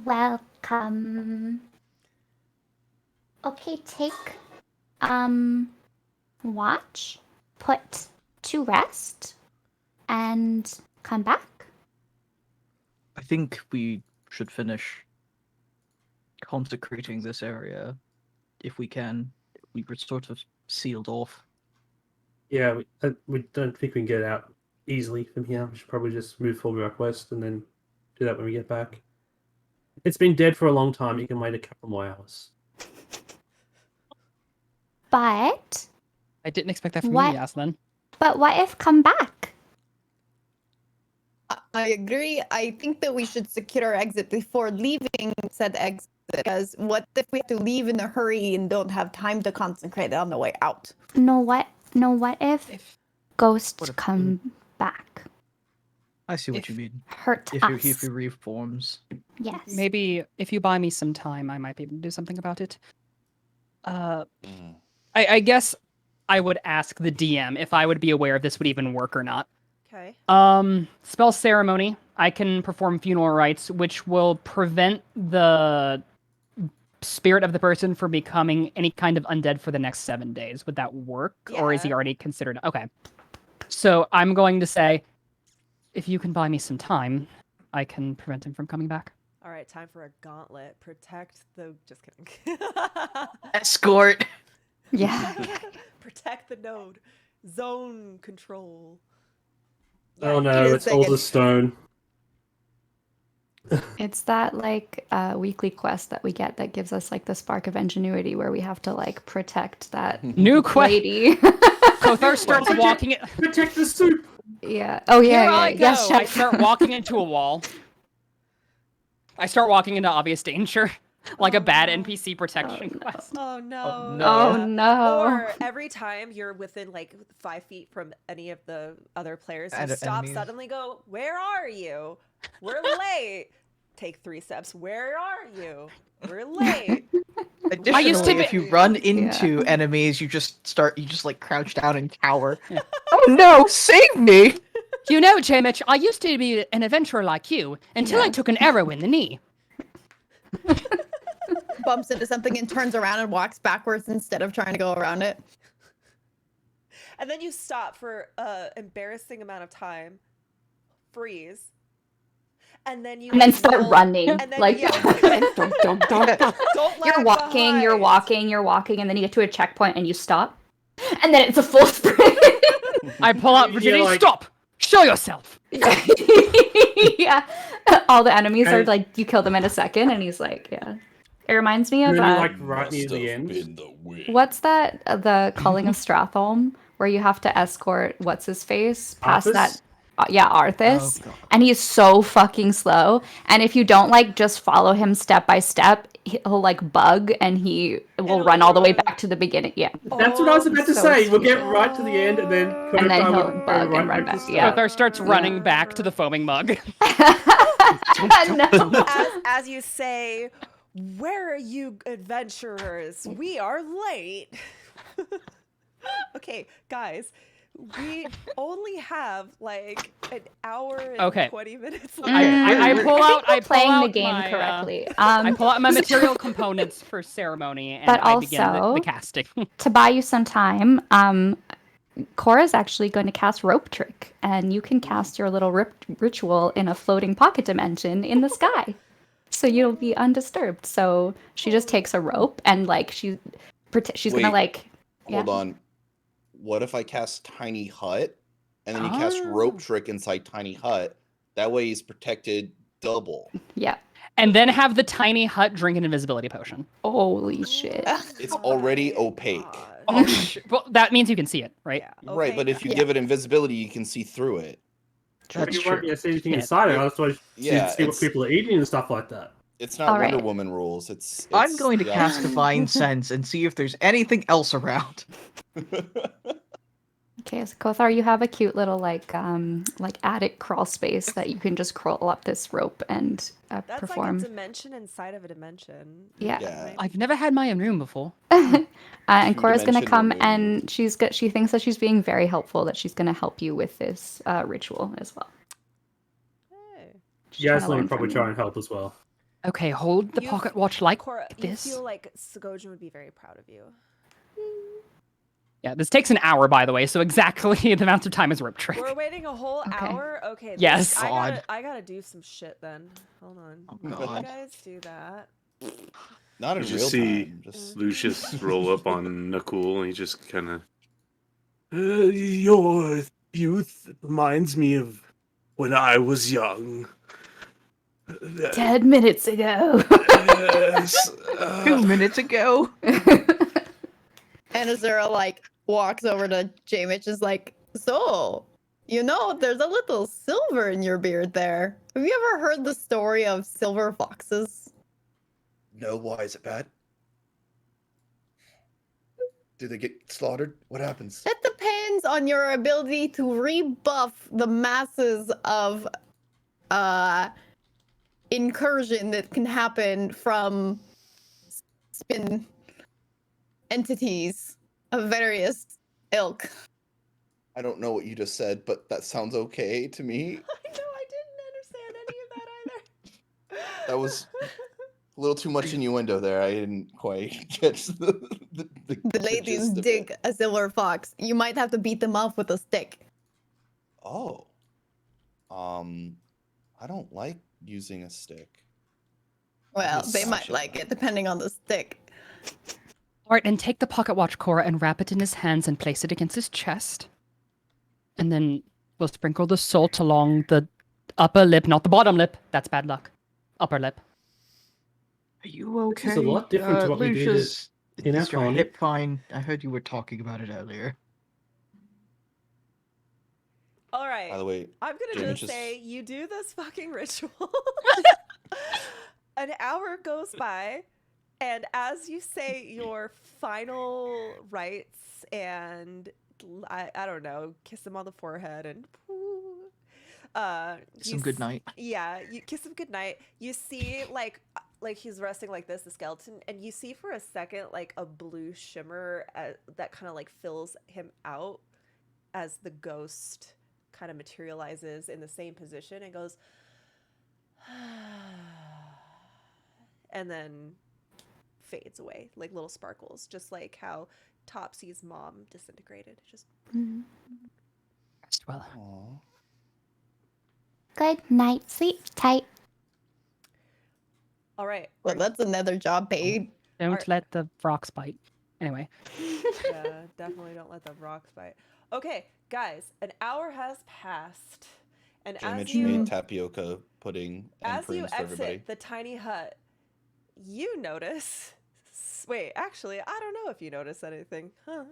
Welcome. Okay, take watch, put to rest, and come back. I think we should finish consecrating this area if we can. We were sort of sealed off. Yeah, we don't think we can get out easily from here. We should probably just move forward our quest and then do that when we get back. It's been dead for a long time. You can wait a couple more hours. But I didn't expect that from What? you, Yaslin. what if come back? I agree. I think that we should secure our exit before leaving said exit. Because what if we have to leave in a hurry and don't have time to consecrate it on the way out? No, what if If ghosts What if- come back? I see what If- you mean. Hurt If us. he reforms. Yes. maybe if you buy me some time, I might be able to do something about it. Mm. I guess I would ask the DM if I would be aware if this would even work or not. Okay. Spell ceremony. I can perform funeral rites, which will prevent the spirit of the person from becoming any kind of undead for the next 7 days. Would that work? Or is he Yeah. already considered? Okay. So I'm going to say, if you can buy me some time, I can prevent him from coming back. All right, time for a gauntlet. Protect the. Just kidding. Escort. Yeah. Protect the node. Zone control. Oh Give no, it a it's all the second. stone. It's that like weekly quest that we get that gives us like the spark of ingenuity where we have to like protect that New quest. lady. Kothar starts Protect- walking it. Protect the soup. Yeah. Oh yeah. Here yeah. I go. Yes, I chef. start walking into a wall. I start walking into obvious danger, like a bad NPC protection quest. Oh no. no. Oh Yeah. no. Or every time you're within like 5 feet from any of the other players, you And stop enemies. suddenly, go, "Where are you? We're late." Take 3 steps. Where are you? We're late. Additionally, used to if be- you run into enemies, you just like crouch down and cower. Yeah. Oh no, save me! You know, Jamich, I used to be an adventurer like you until I took an arrow in the knee. Bumps into something and turns around and walks backwards instead of trying to go around it. And then you stop for a embarrassing amount of time, freeze, and then you And then start roll- running. and then Like don't you're lag walking, you're behind. walking, you're walking, and then you get to a checkpoint and you stop. And then it's a full sprint. I pull out Yeah, Virginia. like- Stop! Show yourself. Yeah. All the enemies are And- like, you kill them in a second, and he's like, yeah. It reminds me And of then you like right Must near the have end. been the wind. what's that? The Calling of Stratholme, where you have to escort what's his face past Arthas? that. Yeah, Arthas. Oh, God. And he's so fucking slow. And if you don't like just follow him step by step, he'll like bug and he will It'll run all the way run. back to the beginning. Yeah. That's what I was about to so say. We'll get stupid. right to the end, and then And then Kothar he'll would go bug and run to the back, yeah. start. Kothar starts running back to the foaming mug. No. As you say, where are you adventurers? We are late. Okay, guys, we only have like an hour and Okay. 20 minutes Mm, left. I pull think out. we're I pull playing out the game my, correctly. I pull out my material components for ceremony, and But I begin also- the casting. To buy you some time, Cora's actually going to cast Rope Trick, and you can cast your little ritual in a floating pocket dimension in the sky. So you'll be undisturbed. So she just takes a rope and like she's gonna Wait, like Hold yeah. on. What if I cast Tiny Hut and then you cast Rope Oh. Trick inside Tiny Hut? That way he's protected double. Yeah. And then have the tiny hut drink an invisibility potion. Holy shit. It's already My opaque. God. Oh, well, that means you can see it, right? Yeah, Right, but okay, if you Yeah. give it invisibility, you can see through it. That's You won't true. be able to see anything Yeah. inside it. That's why you Yeah, see what it's- people are eating and stuff like that. It's not All Wonder right. Woman rules. It's I'm going to the cast opposite. Divine Sense and see if there's anything else around. Okay, so Kothar, you have a cute little like attic crawl space that you can just crawl up this rope and That's perform. like a dimension inside of a dimension. Yeah. Yeah. I've never had my own room before. And Cora's gonna Two-dimension come room. and she thinks that she's being very helpful, that she's gonna help you with this ritual as well. Hey. She's trying to Yaslin learn would probably from try you. and help as well. Okay, hold the You pocket f- watch like Cora, this. you feel like Sogojin would be very proud of you. Yeah, this takes an hour, by the way, so exactly the amount of time is rope trick. We're waiting a whole Okay. hour? Okay. Yes. God. I gotta do some shit then. Hold on. Oh, You God. guys do that. Not in You real just see time. Just Lucius roll up on Nakul, and he just kind of. Your youth reminds me of when I was young. 10 minutes ago. Yes, 2 minutes ago. And Azura like walks over to J-Mitch is like, so, you know, there's a little silver in your beard there. Have you ever heard the story of silver foxes? no, why is it bad? Do they get slaughtered? What happens? That depends on your ability to rebuff the masses of incursion that can happen from spin entities of various ilk. I don't know what you just said, but that sounds okay to me. I know, I didn't understand any of that either. That was a little too much innuendo there. I didn't quite catch the The ladies gist of it. dig a silver fox. You might have to beat them off with a stick. Oh. I don't like using a stick. Well, Yes. they might like it depending on the stick. All right, and take the pocket watch, Cora, and wrap it in his hands and place it against his chest. And then we'll sprinkle the salt along the upper lip, not the bottom lip. That's bad luck. Upper lip. Are you okay? This is a lot different to what we did Lucius? in our Is your colony. hip fine? I heard you were talking about it earlier. All right. By the way, I'm gonna Jamie just just- say you do this fucking ritual. An hour goes by, and as you say your final rites and I don't know, kiss him on the forehead and Some good night. Yeah, you kiss him goodnight. You see like he's resting like this, the skeleton, and you see for a second like a blue shimmer that kind of like fills him out as the ghost kind of materializes in the same position and goes and then fades away like little sparkles, just like how Topsy's mom disintegrated. Just Mhm. Rest well. Aw. Good night. Sleep tight. all right. Well, that's another job paid. Don't Alright. let the rocks bite. Anyway, Yeah, definitely don't let the rocks bite. Okay, guys, an hour has passed, and as Jamich you made tapioca pudding and as you prunes for everybody. exit the tiny hut, you notice. Wait, actually, I don't know if you notice anything. Huh?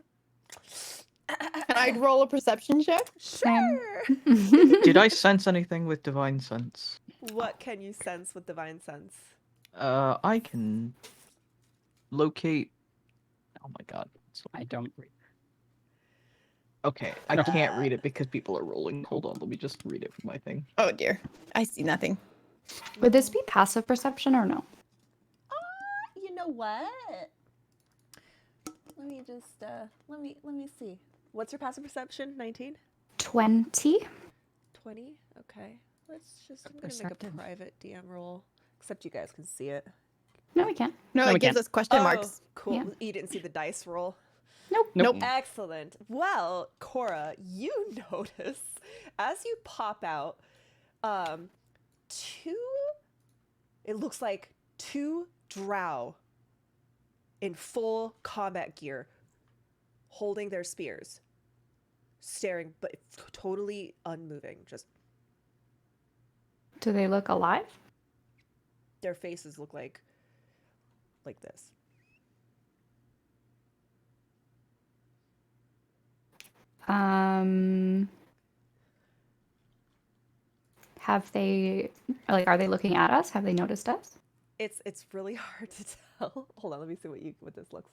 Can I roll a perception check? Same. Sure. Did I sense anything with divine sense? What can you sense with divine sense? I can locate. Oh my god. I don't read. Okay, I can't read it because people are rolling. Hold on, let me just read it from my thing. Oh dear, I see nothing. Would this be passive perception or no? You know what? Let me just let me see. What's your passive perception? 19? 20. 20? Okay. Let's just I'm gonna Perceptive. make a private DM roll. Except you guys can see it. No, we can't. No, No, we it gives can't. us question marks. Cool. Yeah. You didn't see the dice roll. Nope. Nope. Excellent. Well, Cora, you notice as you pop out, two. It looks like two drow in full combat gear, holding their spears, staring, but totally unmoving. Just Do they look alive? their faces look like this. Have they, like, are they looking at us? Have they noticed us? It's really hard to tell. Hold on, let me see what this looks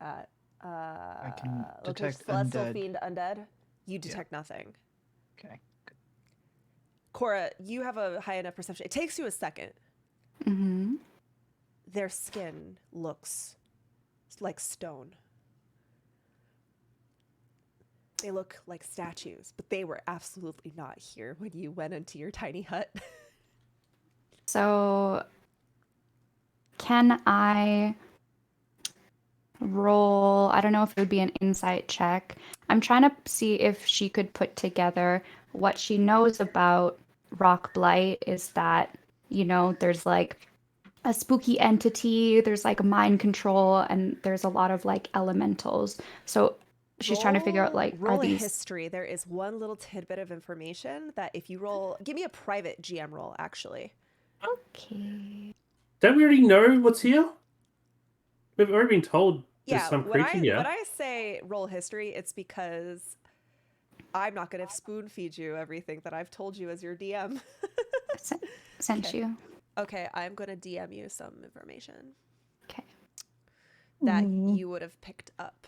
at. can look, detect Celestial undead. Fiend undead. You detect nothing. Okay. Cora, you have a high enough perception. It takes you a second. Mm-hmm. Their skin looks like stone. They look like statues, but they were absolutely not here when you went into your tiny hut. So, can I roll? I don't know if it would be an insight check. I'm trying to see if she could put together what she knows about Rock Blight is that, there's like a spooky entity, there's like mind control, and there's a lot of like elementals. So, she's trying to figure out like, roll are a these. history. There is one little tidbit of information that if you roll, give me a private GM roll, actually. Okay. Don't we already know what's here? We've already been told there's Yeah, some when creature here. when I say roll history, it's because I'm not going to spoon feed you everything that I've told you as your DM. Sent Okay. you. Okay, I'm going to DM you some information Okay. that Mm. you would have picked up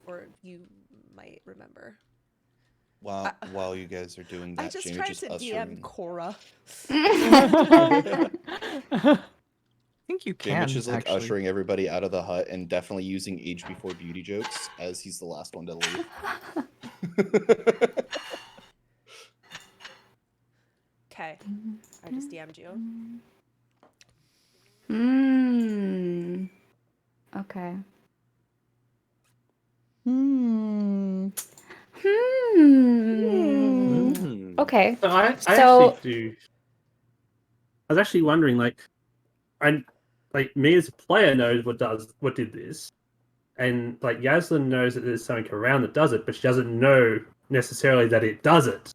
or you might remember. While you guys are doing that, I just Jamie tried just to DM ushering. Cora. I think you can Jamich is like actually. ushering everybody out of the hut and definitely using age before beauty jokes as he's the last one to leave. Okay, I just DM'd you. Okay. Hmm. Okay. So I So- actually do. I was actually wondering, like me as a player knows what did this, and like Yaslin knows that there's something around that does it, but she doesn't know necessarily that it does it.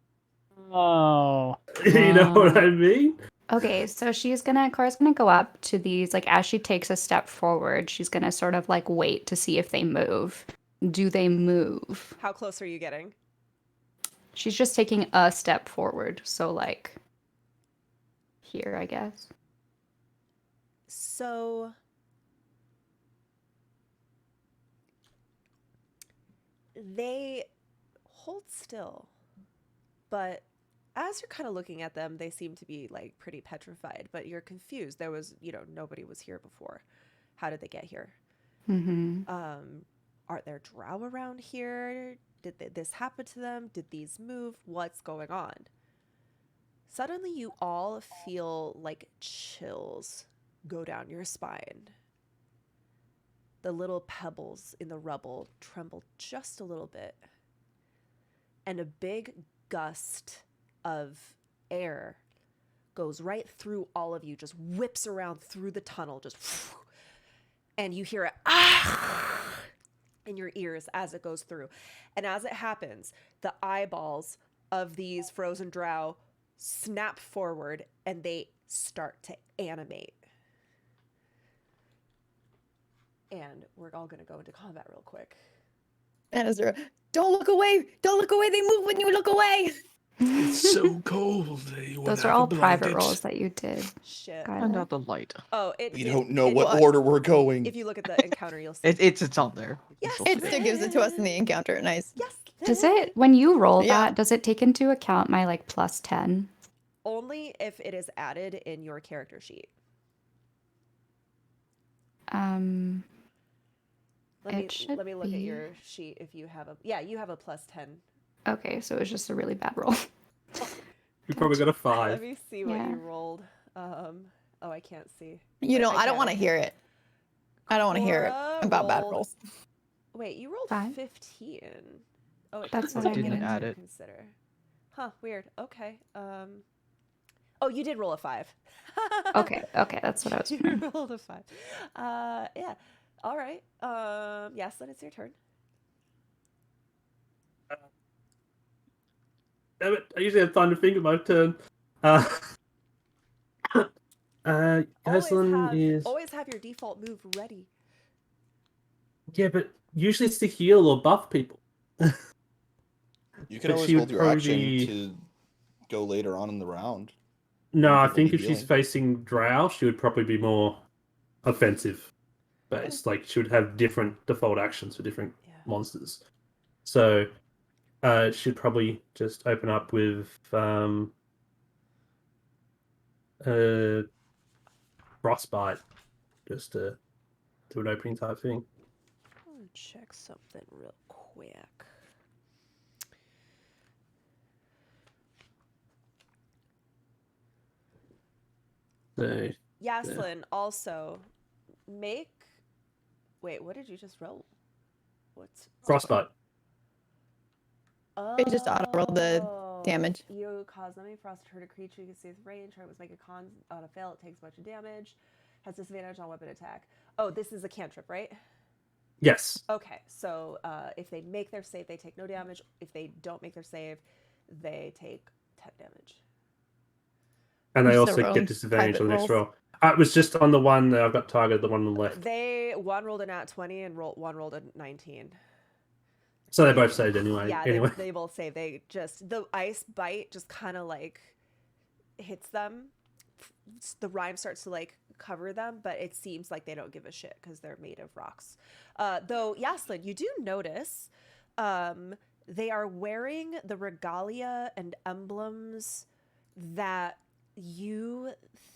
Oh. You know what I mean? Okay, so Cora's gonna go up to these, like, as she takes a step forward, she's gonna sort of like wait to see if they move. Do they move? How close are you getting? She's just taking a step forward, so like here, I guess. So they hold still, but as you're kind of looking at them, they seem to be like pretty petrified, but you're confused. There was, nobody was here before. How did they get here? Mm-hmm. Are there drow around here? Did this happen to them? Did these move? What's going on? Suddenly you all feel like chills go down your spine. the little pebbles in the rubble tremble just a little bit. And a big gust of air goes right through all of you, just whips around through the tunnel, just and you hear it in your ears as it goes through. And as it happens, the eyeballs of these frozen drow snap forward and they start to animate. And we're all going to go into combat real quick. And Azura, don't look away! Don't look away! They move when you look away! It's so cold. Those are all private rolls that you did. Shit. Turn Skylar. out the light. Oh, We don't know what order we're going. If you look at the encounter, you'll see. It's on there. Yes, It still gives it to us in the encounter. Nice. Yes. Does it, when you roll Yeah. that, does it take into account my like plus 10? Only if it is added in your character sheet. Let It should me look at be. your sheet if you have a you have a plus 10. Okay, so it was just a really bad roll. You probably got a Let 5. me see what Yeah. you rolled. Oh, I can't see. You Wait, know, I I don't can. want to hear it. I don't want to hear it Cora about bad rolled- rolls. Wait, you rolled 5? 15. Oh, it That's doesn't what I take it mean. into Add it. Consider. Huh, weird. Okay. Oh, you did roll a 5. Okay, that's what I was You wondering. rolled a 5. Yeah. All right. Yes, then it's your turn. Damn it, I usually have time to think of my turn. Aslan is... Always have your default move ready. Yeah, but usually it's to heal or buff people. You can But always she would hold your probably action be- to go later on in the round. No, I People think need if she's healing. facing Drow, she would probably be more offensive based. Like, she would have different default actions for different Yeah. monsters. So, she'd probably just open up with Frostbite, just to do an opening type thing. I'm gonna check something real quick. So, Yaslin, also make. Wait, what did you just roll? What's Frostbite. It just auto-rolled the damage. You cause enemy frost to hurt a creature. You can see its range. Target must make a con on a fail. It takes a bunch of damage. Has disadvantage on weapon attack. Oh, this is a cantrip, right? Yes. Okay, so if they make their save, they take no damage. If they don't make their save, they take 10 damage. And they Just also their get own disadvantage private on the next rolls. roll. It was just on the one that I've got targeted, the one on the left. One rolled a nat 20 and one rolled a 19. So they both saved anyway. Yeah, anyway. they both save. They just, the ice bite just kind of like hits them. The rime starts to like cover them, but it seems like they don't give a shit because they're made of rocks. Though, Yaslin, you do notice they are wearing the regalia and emblems that you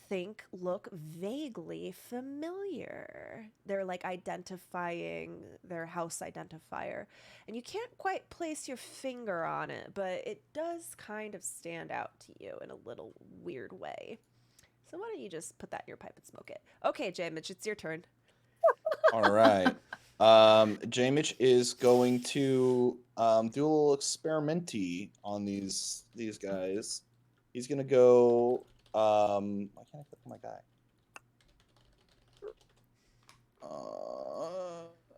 think look vaguely familiar. They're like identifying their house identifier, and you can't quite place your finger on it, but it does kind of stand out to you in a little weird way. So why don't you just put that in your pipe and smoke it? Okay, J-Mitch, it's your turn. All right. J-Mitch is going to do a little experimenty on these guys. He's gonna go. Why can't I click on my guy?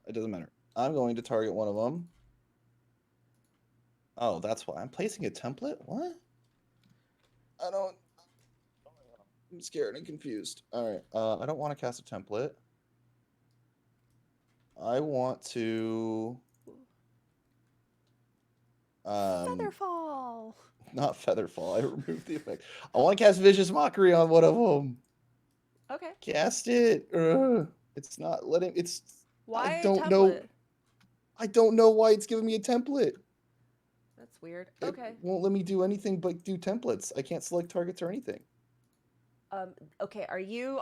It doesn't matter. I'm going to target one of them. Oh, that's why I'm placing a template. What? I don't. I'm scared and confused. All right. I don't want to cast a template. I want to. Featherfall. Not Featherfall. I removed the effect. I want to cast Vicious Mockery on one of them. Okay. Cast it. It's not letting. It's. Why I a don't know. template? I don't know why it's giving me a template. That's weird. It Okay. won't let me do anything but do templates. I can't select targets or anything. Okay, are you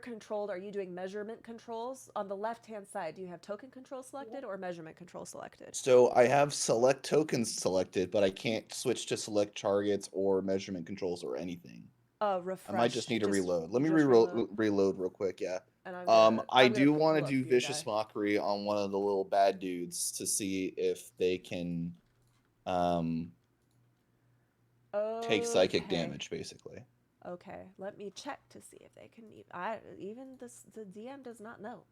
controlled? Are you doing measurement controls? On the left-hand side, do you have token control selected or measurement control selected? So I have select tokens selected, but I can't switch to select targets or measurement controls or anything. refresh. I might just need to reload. Let me just reload real quick. Yeah. And I'm I gonna do pull want to up do your vicious die. mockery on one of the little bad dudes to see if they can take psychic Okay. damage, basically. Okay, let me check to see if they can. Even the DM does not know.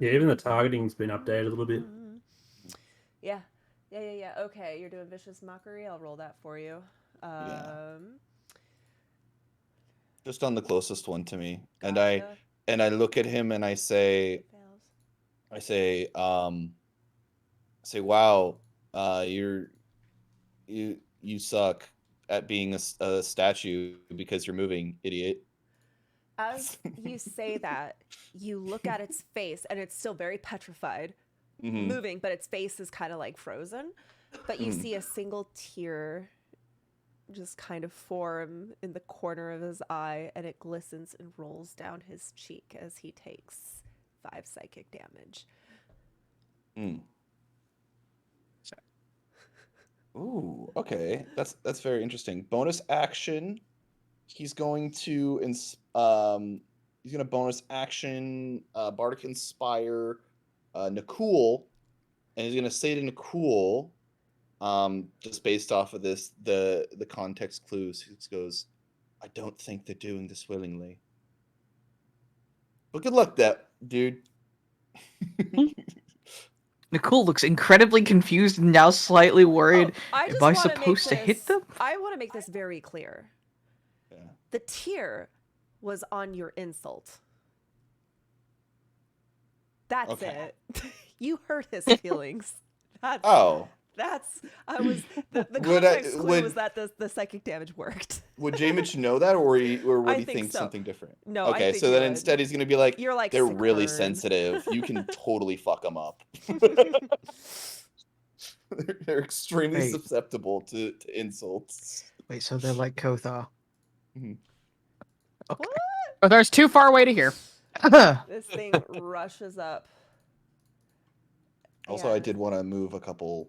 Yeah, even the targeting's been updated a little bit. Yeah. Okay, you're doing vicious mockery. I'll roll that for you. Just on the closest one to me, Gotcha. and I look at him and I say, Fails. wow, you suck at being a statue because you're moving, idiot. As you say that, you look at its face, and it's still very petrified, moving, but its face is kind of like frozen. But you see a single tear just kind of form in the corner of his eye, and it glistens and rolls down his cheek as he takes 5 psychic damage. Ooh, okay. That's very interesting. Bonus action. He's going to bonus action Bardic Inspire Nakul, and he's gonna say to Nakul, just based off of this, the context clues, he goes, I don't think they're doing this willingly. But good luck, that dude. Nicole looks incredibly confused and now slightly worried. I Am just I wanna make supposed to hit this- them? I want to make this very clear. Yeah. The tear was on your insult. That's Okay. it. You hurt his feelings. That's I was the context clue was that the psychic damage worked. Would Jamich know that, or would I he think think so. something different? No, I Okay, think so he then would. instead he's gonna be like, You're like they're sick really burn." sensitive. You can totally fuck them up. They're extremely Wait. susceptible to insults. Wait, so they're like Kothar. Mhm. Okay. Oh, there's too far away to hear. This thing rushes up. Also, I and- did want to move a couple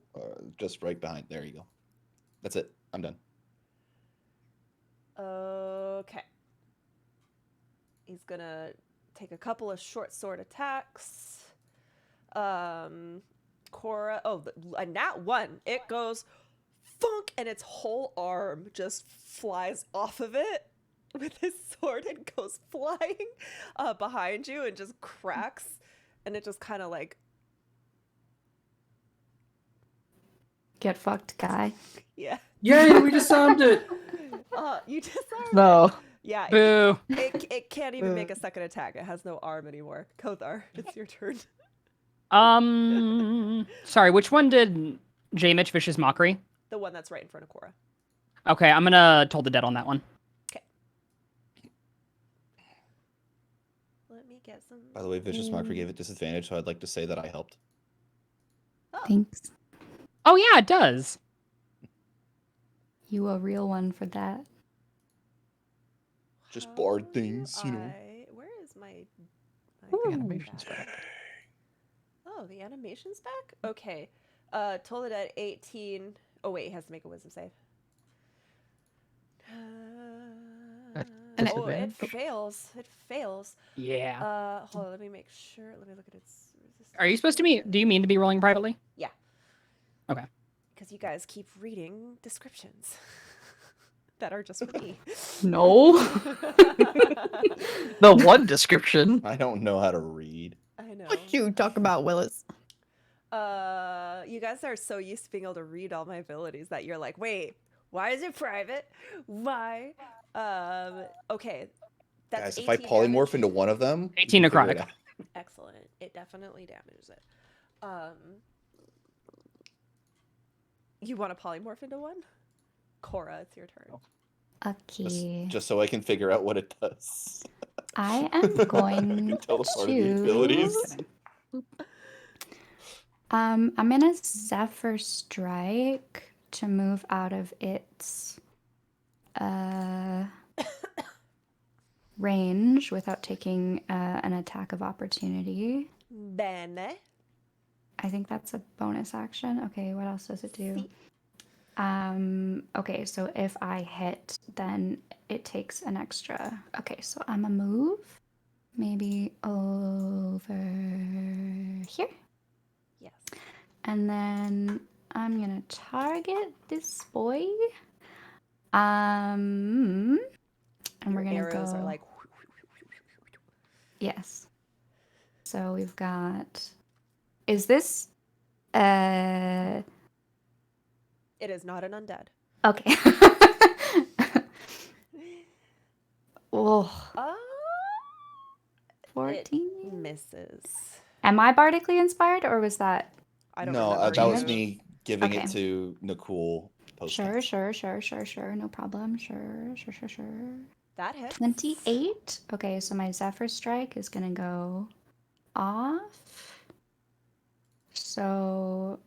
just right behind. There you go. That's it. I'm done. Okay. He's gonna take a couple of short sword attacks. Cora, a nat 1. It goes funk, and its whole arm just flies off of it with his sword and goes flying behind you and just cracks, and it just kind of like Get fucked, guy. yeah. Yay, we disarmed it! You disarmed it. No. Yeah. Boo. It can't even make a second attack. It has no arm anymore. Kothar, it's your turn. Sorry, which one did J-Mitch Vicious Mockery? The one that's right in front of Cora. Okay, I'm gonna Toll the Dead on that one. Let me get some. By the way, Vicious Mockery gave it disadvantage, so I'd like to say that I helped. Oh, Thanks. Oh yeah, it does. You a real one for that. Just bard things, you know. Where is my The animation's back. Oh, the animation's back? Okay. Told it at 18. Oh wait, he has to make a wisdom save. That's Oh, it disadvantage? fails. It fails. Yeah. Hold on, let me make sure. Let me look at its resistance. Are you supposed to be? Do you mean to be rolling privately? Yeah. Okay. Because you guys keep reading descriptions that are just for me. No. The one description. I don't know how to read. I know. What you talk about, Willis? You guys are so used to being able to read all my abilities that you're like, wait, why is it private? Why? Okay. That's Guys, if I 18 polymorph damage. into one of them, 18 we can figure it necrotic. out. Excellent. It definitely damages it. You want to polymorph into one? Cora, it's your turn. Okay. Just so I can figure out what it does. I am I going can tell the part of the to. abilities. I'm gonna Zephyr Strike to move out of its range without taking an attack of opportunity. Bene. I think that's a bonus action. Okay, what else does it do? See? Okay, so if I hit, then it takes an extra. Okay, so I'm a move. Maybe over here. Yes. And then I'm gonna target this boy. And we're Your gonna arrows go. are like. Yes. So we've got. Is this? Uh. It is not an undead. Okay. Oh, Uh, 14. it misses. Am I bardically inspired, or was that? I don't No, remember. that was you. me giving Okay. it to Nicole. Sure. No problem. Sure. That hits. 28. Okay, so my Zephyr Strike is gonna go off. So,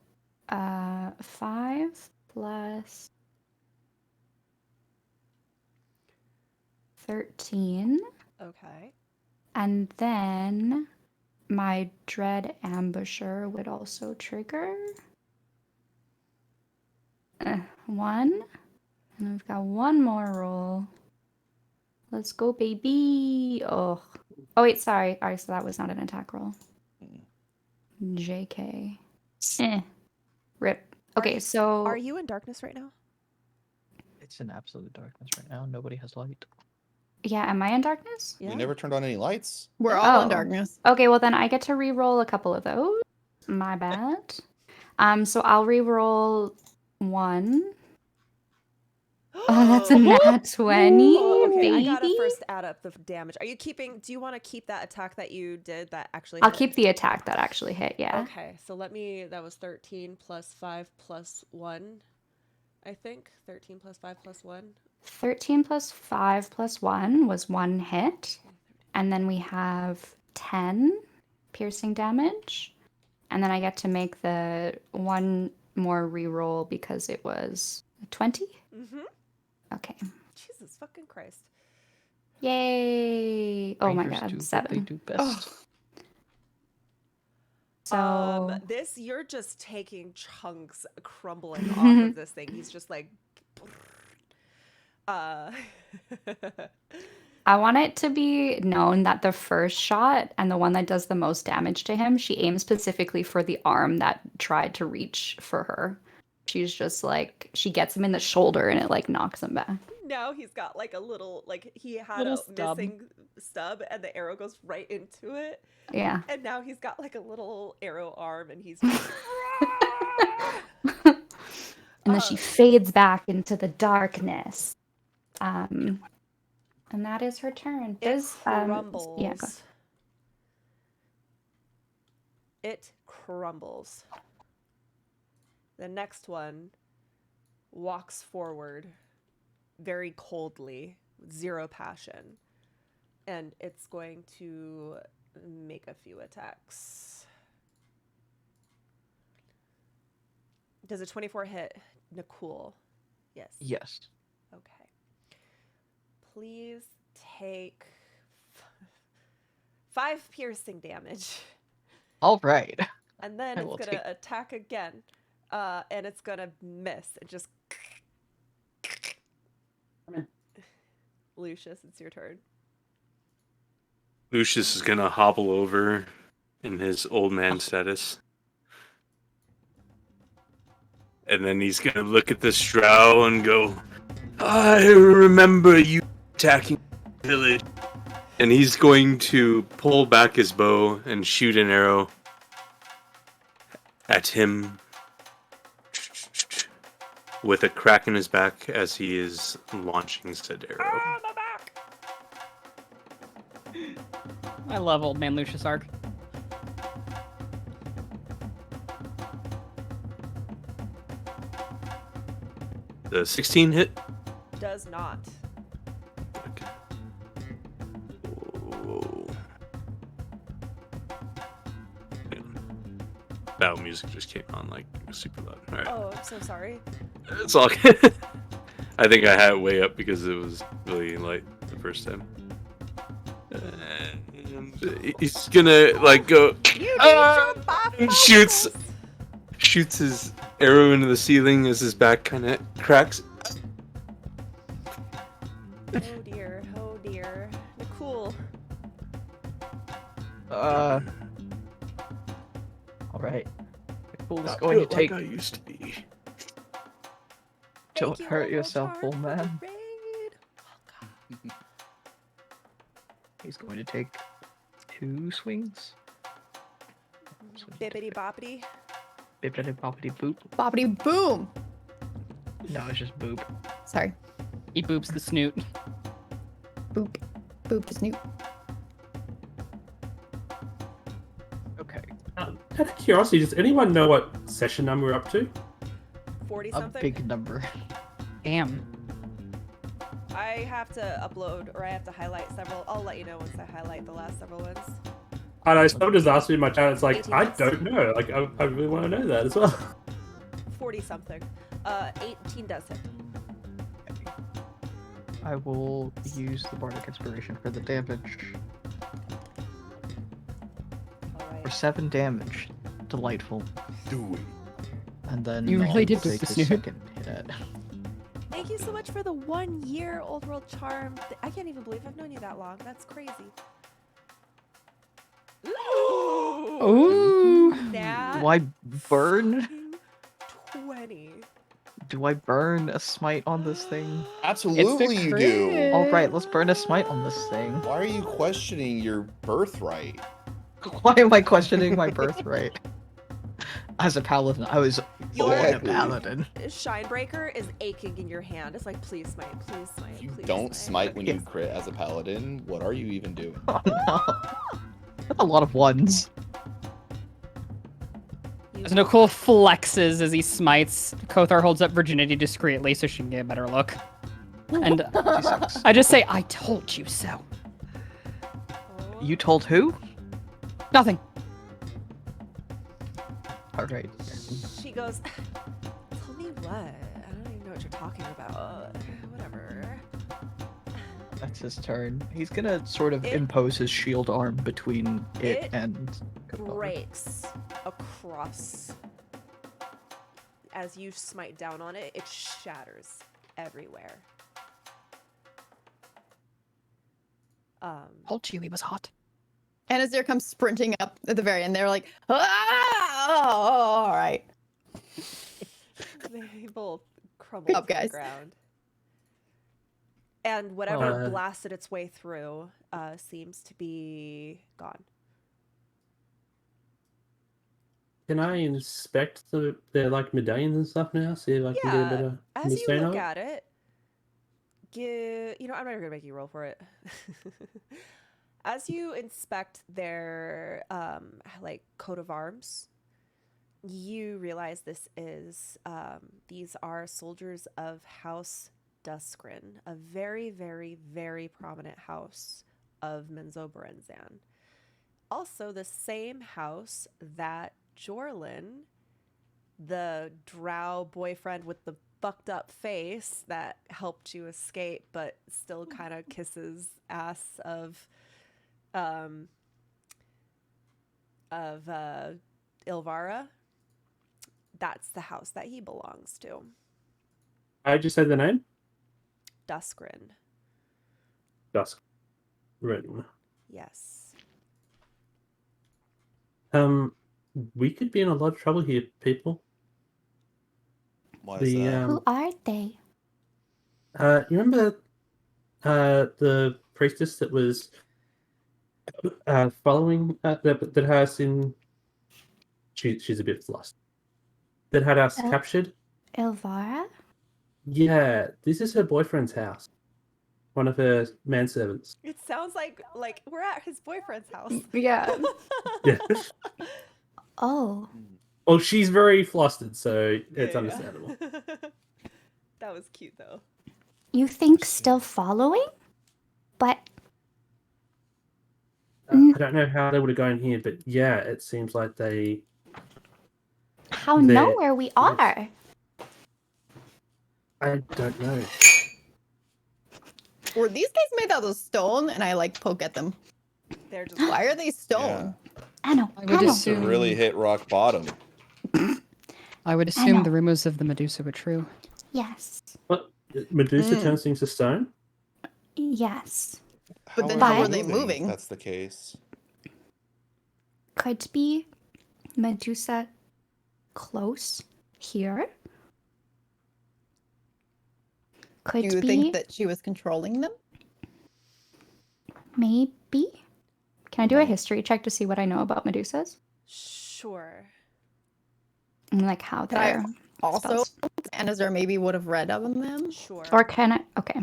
5 plus 13, Okay. and then my Dread Ambusher would also trigger. 1, and we've got one more roll. Let's go, baby. Oh wait, sorry. All right, so that was not an attack roll. JK. Rip. Okay, so Are you in darkness right now? It's in absolute darkness right now. Nobody has light. yeah, am I in darkness? Yeah. We never turned on any lights. We're all in Oh. darkness. Okay, well then I get to re-roll a couple of those. My bad. So I'll re-roll 1. Oh, that's a nat 20, Oh, okay, baby. I gotta first add up the damage. Are you keeping? Do you want to keep that attack that you did that actually? I'll hit? keep the attack that actually hit, yeah. Okay, so let me. That was 13 plus 5 plus 1. I think 13 plus 5 plus 1. 13 plus 5 plus 1 was 1 hit. And then we have 10 piercing damage. And then I get to make the 1 more re-roll because it was 20. Mm-hmm. Okay. Jesus fucking Christ. Yay! Oh my Rangers god, do what they 7. do best. So This you're just taking chunks crumbling off of this thing. He's just like. I want it to be known that the first shot and the one that does the most damage to him, she aims specifically for the arm that tried to reach for her. She's just like, she gets him in the shoulder and it like knocks him back. Now he's got like a little, like he had Little a stub. missing stub and the arrow goes right into it. Yeah. And now he's got like a little arrow arm and he's just. And then she fades back into the darkness. And that is her turn. It Does crumbles. yeah, go. It crumbles. The next one walks forward very coldly, with 0 passion. And it's going to make a few attacks. Does a 24 hit Nicole? Yes. Yes. Okay. Please take 5 piercing damage. All right. And then I it's will going take- to attack again. And it's going to miss. It just. Lucius, it's your turn. Lucius is gonna hobble over in his old man status. And then he's gonna look at the Drow and go, I remember you attacking the village. And he's going to pull back his bow and shoot an arrow at him with a crack in his back as he is launching said arrow. my back! I love old man Lucius Arc. The 16 hit. Does not. Okay. Whoa. Hang on. Battle music just came on like super loud. All right. Oh, I'm so sorry. It's all good. I think I had it way up because it was really light the first time. And he's gonna like go You need your buff shoots bubbles. shoots his arrow into the ceiling as his back kind of cracks. Oh dear. Oh dear. Cool. All right. Nicole's Not going to built take. like I used to be. Don't Thank you, hurt Overall yourself, Charm, old for the man. raid. Oh, God. He's going to take 2 swings. Bibbity boppity. Bippity boppity boop. Boppity boom. No, it's just boop. Sorry. He boops the snoot. Boop. Boop to snoot. Okay. Out of curiosity, does anyone know what session number we're up to? 40 A something. big number. Damn. I have to upload or I have to highlight several. I'll let you know once I highlight the last several ones. I know someone just asked me in my chat. It's like 18 I months. don't know. Like I really want to know that as well. 40 something. 18 does hit. I will use the Bardic Inspiration for the damage. All For right. 7 damage. Delightful. Do it. And then You really I'll did boop take the the snoot. second hit. Thank you so much for the 1 year Old World Charm. I can't even believe I've known you that long. That's crazy. Ooh. Ooh. Nat Do I burn? fucking 20. Do I burn a smite on this thing? Absolutely, you do. All right, let's burn a smite on this thing. Why are you questioning your birthright? Why am I questioning my birthright? As a paladin, I was Your born a Exactly. paladin. Shinebreaker is aching in your hand. It's like, please smite, please smite, If you please don't smite when you crit as a paladin, what are you even doing? Oh no. That's a lot of ones. You- As Nicole flexes as he smites, Kothar holds up Virginity discreetly so she can get a better look. And D6. I just say, I told you so. Oh. You told who? Nothing. Alright. She goes, tell me what? I don't even know what you're talking about. Whatever. That's his turn. He's gonna sort of It- impose his shield arm between it It and Cathar. Breaks across. As you smite down on it, it shatters everywhere. Told you he was hot. Anazir comes sprinting up at the very end. They're like, ah! Oh, all right. They both crumble Up, to the guys. ground. And whatever Uh, blasted its way through seems to be gone. Can I inspect their like medallions and stuff now? See if I can get Yeah, a better As you understanding look of it? at it, I'm not gonna make you roll for it. As you inspect their like coat of arms, you realize these are soldiers of House Duskrin, a very, very, very prominent house of Menzoberranzan. Also, the same house that Jorlin, the drow boyfriend with the fucked up face that helped you escape but still kind of kisses ass of Ilvara, that's the house that he belongs to. I just said the name. Duskrin. Dusk. Written. Yes. We could be in a lot of trouble here, people. Why is that? Who are they? You remember the priestess that was following that had us in? She's a bit flustered. That had us Oh. captured. Ilvara? Yeah, this is her boyfriend's house. One of her manservants. It sounds like we're at his boyfriend's house. Yeah. Yeah. Oh. Well, she's very flustered, so it's Yeah. understandable. That was cute though. You think still following? But I don't know how they would have gone here, but yeah, it seems like they. how They- know where we are? I don't know. Were these guys made out of stone? And I like poke at them. They're just Why are they stone? Anno, I would Anno. assume- To really hit rock bottom. I would I assume know. the rumors of the Medusa were true. Yes. What? Medusa Mm. turns things to stone? Yes. But then how are they they if moving? that's the case. Could be Medusa close here. Could Do you be think that she was controlling them? maybe. Can I do a No. history check to see what I know about Medusas? Sure. And like how Can I they're also, spells. and as there maybe would have read of them? Sure. Or can I okay.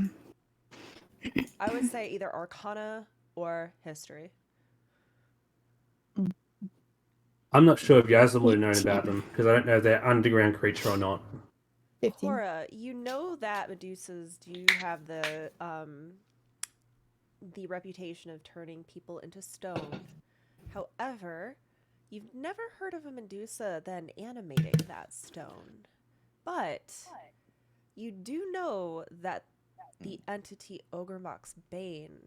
I would say either Arcana or History. I'm not sure if Yasmin would have known about them because I don't know if they're underground creature or not. 15. Cora, you know that Medusas do have the reputation of turning people into stone. However, you've never heard of a Medusa then animating that stone. But you do know that the entity Ogremok's Bane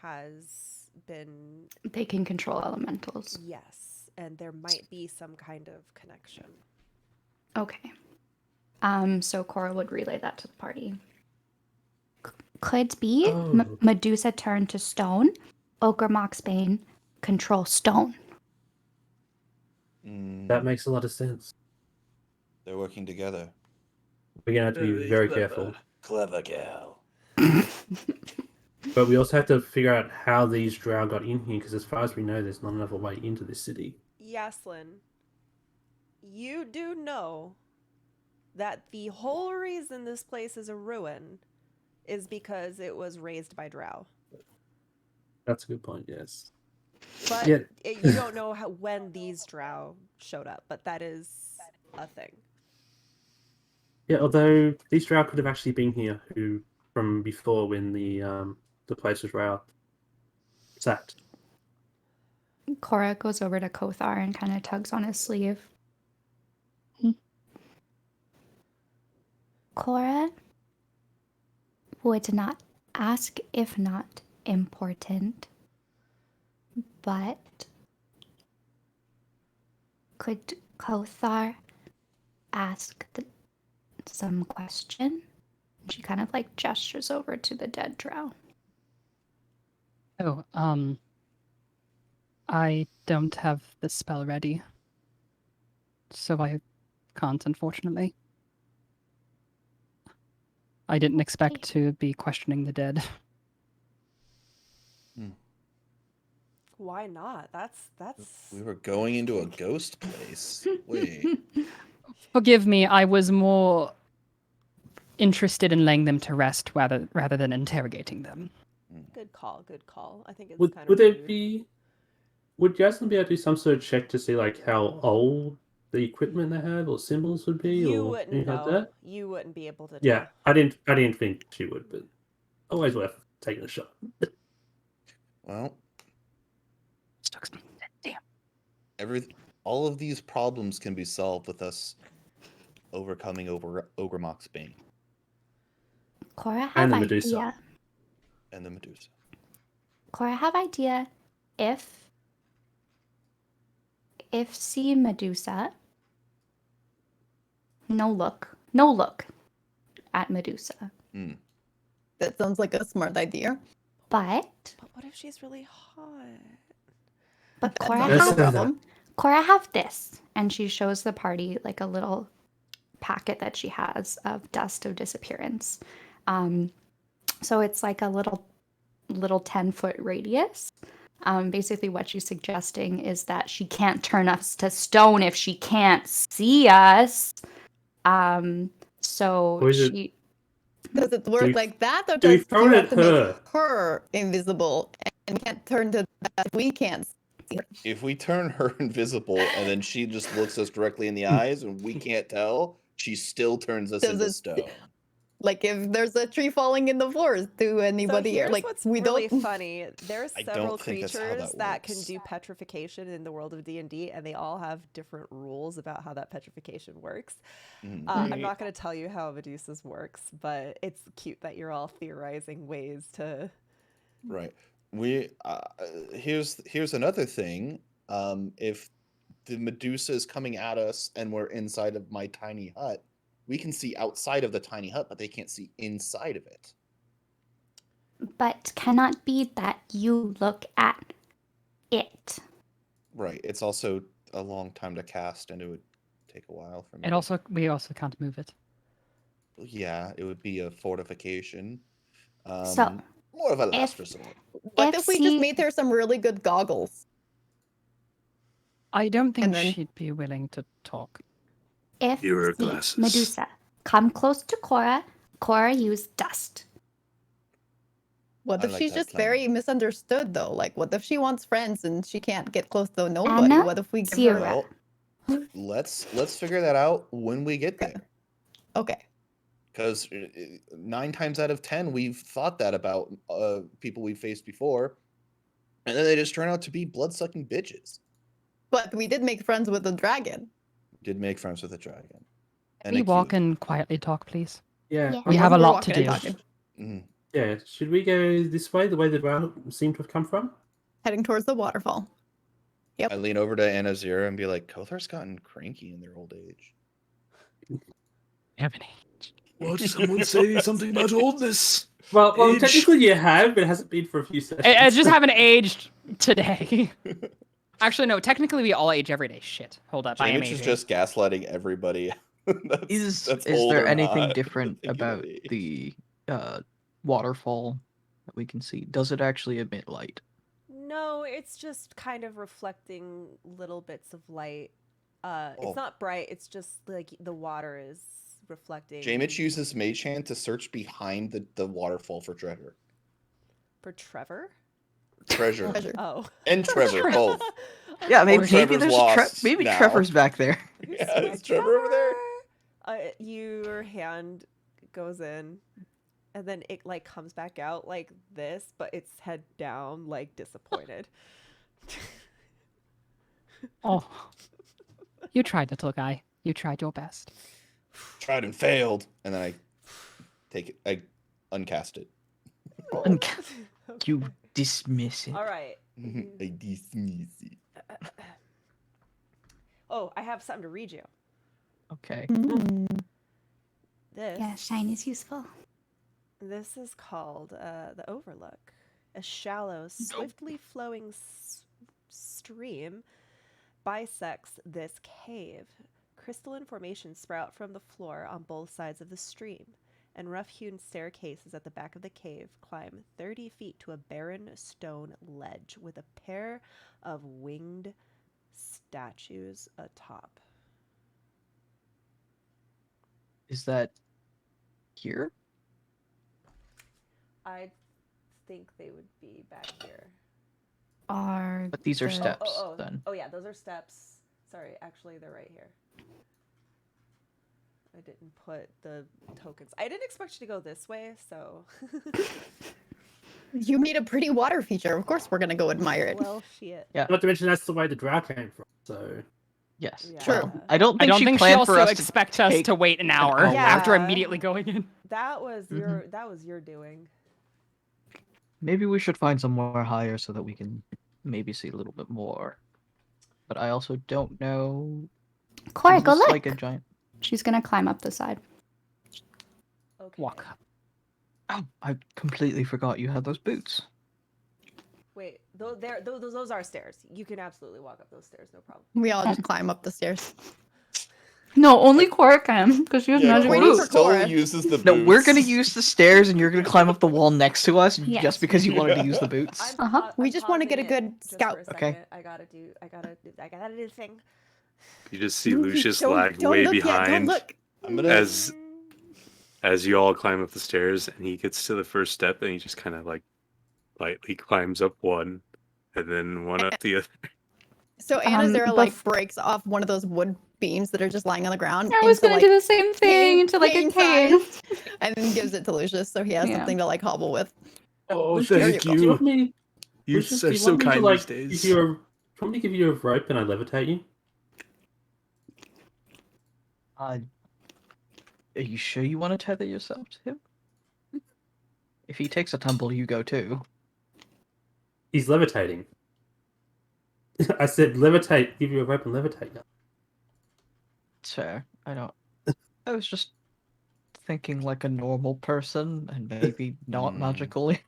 has been, They can control elementals. yes, and there might be some kind of connection. Okay. So Cora would relay that to the party. Could be Oh. Medusa turned to stone. Ogremok's Bane control stone. That makes a lot of sense. They're working together. We're gonna have to be very careful. Clever gal. But we also have to figure out how these drow got in here, because as far as we know, there's not another way into this city. Yaslin, you do know that the whole reason this place is a ruin is because it was raised by drow. That's a good point, yes. But Yeah. you don't know when these drow showed up, but that is a thing. Yeah, although these drow could have actually been here from before when the place was sacked. Cora goes over to Kothar and kind of tugs on his sleeve. Cora would not ask if not important, but could Kothar ask some question? She kind of like gestures over to the dead drow. Oh, I don't have the spell ready. So I can't, unfortunately. I didn't expect to be questioning the dead. Why not? That's We were going into a ghost place. Wait. Forgive me, I was more interested in laying them to rest rather than interrogating them. good call. Good call. I think it's Would kind would of there rude. be? Would Jasmine be able to do some sort of check to see like how old the equipment they have or symbols would be, You or wouldn't anything like know. that? You wouldn't be able to Yeah, tell. I didn't think she would, but always worth taking a shot. Well, Damn. all of these problems can be solved with us overcoming Ogremok's Bane Cora have And the Medusa. idea. and the Medusa. Cora have idea if see Medusa. No look at Medusa. That sounds like a smart idea. But But what if she's really hot? But That's Cora not That's a have not- problem. Cora have this, and she shows the party like a little packet that she has of dust of disappearance. So it's like a little 10-foot radius. Basically, what she's suggesting is that she can't turn us to stone if she can't see us. So Or is it- she Does it work we- like that, or do we does throw you it have at to make her? her invisible and we can't turn to that? We can't. If we turn her invisible and then she just looks us directly in the eyes and we can't tell, she still turns us Does into it- stone. Like if there's a tree falling in the forest, do anybody so here's like what's we really don't? funny. There's I don't several think that's how creatures that that can works. do petrification in the world of D&D, and they all have different rules about how that petrification works. Mhm. I'm not going to tell you how Medusa's works, but it's cute that you're all theorizing ways to. Right. We here's another thing. If the Medusa is coming at us and we're inside of my tiny hut, we can see outside of the tiny hut, but they can't see inside of it. But cannot be that you look at it. Right. It's also a long time to cast, and it would take a while for me. We also can't move it. Yeah, it would be a fortification. So, More of a last if- resort. What If if we she- just made her some really good goggles? I don't think And then- she'd be willing to talk. If Here are the glasses. Medusa come close to Cora, Cora use dust. What I if like she's that just plan. very misunderstood though? Like, what if she wants friends and she can't get close to nobody? Anna, What if we give zero. her? Well, let's figure that out when we get there. Okay. Because 9 times out of 10, we've thought that about people we've faced before, and then they just turn out to be blood-sucking bitches. But we did make friends with the dragon. Did make friends with a dragon. We a walk cube. and quietly talk, please. Yeah. Yeah. We have a We're lot to walking and do. talking, Mhm. Yeah. Should we go this way, the way the ground seemed to have come from? heading towards the waterfall. Yep. I lean over to Anazira and be like, Kothar's gotten cranky in their old age. Ebony. What? Someone say something about oldness. Well, Age. technically you have, but it hasn't been for a few sessions. I just haven't aged today. Actually, no. Technically, we all age every day. Shit. Hold up. I am Jamich is aging. just gaslighting everybody. That's- Is that's old there or anything not. different Thinking of about age. the waterfall that we can see? Does it actually emit light? No, it's just kind of reflecting little bits of light. Oh. It's not bright. It's just like the water is reflecting. Jamich uses Mage Hand to search behind the waterfall for treasure. For Trevor. Treasure. Treasure. Oh. And Trevor, both. Yeah, maybe, Or maybe Trevor's there's lost maybe now. Trevor's back there. Who's Yeah, my is Trevor over there? Your hand goes in, and then it like comes back out like this, but it's head down, like disappointed. Oh. You tried, little guy. You tried your best. Tried and failed. And then I take it, I uncast it. You Okay. dismiss it. All right. I dismiss it. Oh, I have something to read you. Okay. This. Yeah, shine is useful. This is called the Overlook. A shallow, swiftly flowing stream bisects this cave. Crystalline formations sprout from the floor on both sides of the stream, and rough-hewn staircases at the back of the cave climb 30 feet to a barren stone ledge with a pair of winged statues atop. Is that here? I think they would be back here. Are But these are the- steps then. Oh yeah, those are steps. Sorry, actually they're right here. I didn't put the tokens. I didn't expect you to go this way, so You made a pretty water feature. Of course, we're gonna go admire it. well shit. Yeah. Not to mention that's the way the drow came from. So Yes. Yeah. True. Well, I don't I think don't she think she planned also for us expect to us take to wait an hour hour. after Yeah. immediately going in. That was your doing. Maybe we should find somewhere higher so that we can maybe see a little bit more. But I also don't know. Cora, Is go this look. like a giant. She's gonna climb up the side. Okay. Walk up. Oh, I completely forgot you had those boots. Wait, those are stairs. You can absolutely walk up those stairs, no problem. We all just climb up the stairs. No, only Cora can, because she has Yeah, magic Cora boots. for still Cora. uses the No, we're gonna boots. use the stairs, and you're gonna climb up the wall next to us Yes. just because you wanted to use the boots. Uh-huh. We just wanna get a pausing it good just for scout. a Okay. second. I gotta do the thing. You just see Lucius Don't- lag don't way look yet, don't behind look. I'm gonna as you all climb up the stairs, and he gets to the first step, and he just kind of like lightly climbs up one, and then one up the other. So Anna Zara bef- like breaks off one of those wood beams that are just lying on the ground. I was into, gonna like, do the same thing cane- into like a cane cave. size, and then gives it to Lucius so he has Yeah. something to like hobble with. Oh, Lucius, thank do you want me? You Lucius, are do so want me to, kind like, these give days. you a- do you want me to give you a rope and I levitate you? Are you sure you want to tether yourself to him? If he takes a tumble, you go too. He's levitating. I said levitate. Give you a rope and levitate. It's fair. I was just thinking like a normal person and maybe not Hmm. magically.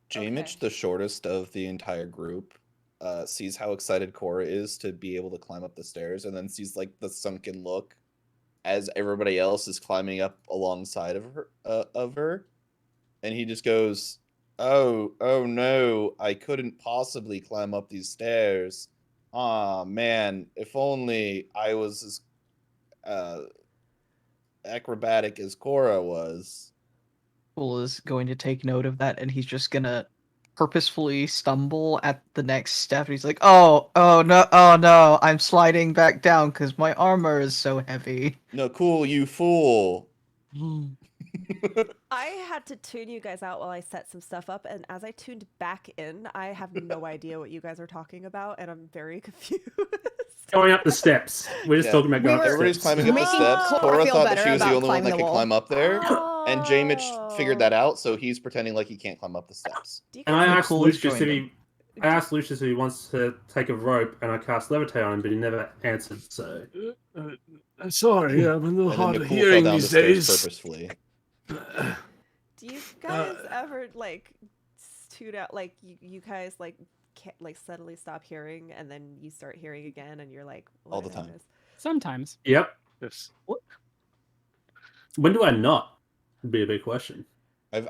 Jamich, Okay. the shortest of the entire group, sees how excited Cora is to be able to climb up the stairs, and then sees like the sunken look as everybody else is climbing up alongside of her, and he just goes, "Oh no! I couldn't possibly climb up these stairs. Ah man, if only I was as acrobatic as Cora was." Cool is going to take note of that, and he's just gonna purposefully stumble at the next step. He's like, oh no, I'm sliding back down because my armor is so heavy. No, cool, you fool. I had to tune you guys out while I set some stuff up, and as I tuned back in, I have no idea what you guys are talking about, and I'm very confused. Going up the steps. We're just Yeah. talking about We going were- up the Everybody's steps. climbing up the Making steps. Cora Cora feel thought that better she was the about only one that climbing could the climb up there, and Jamich figured Oh. that out, so he's pretending like he can't climb up the steps. Do you And I guys- asked Coolest Lucius if joined he, I asked Lucius if he wants to take a rope, and I cast levitate on him, but he never answered. So Sorry, I'm a little And then hard of Nicole fell hearing down the these stairs days. purposefully. Do you guys ever like tune out? Like you guys like can't like suddenly stop hearing, and then you start hearing again, and you're like, All the "What time. is-" Sometimes. yep. Yes. When do I not? Would be a big question.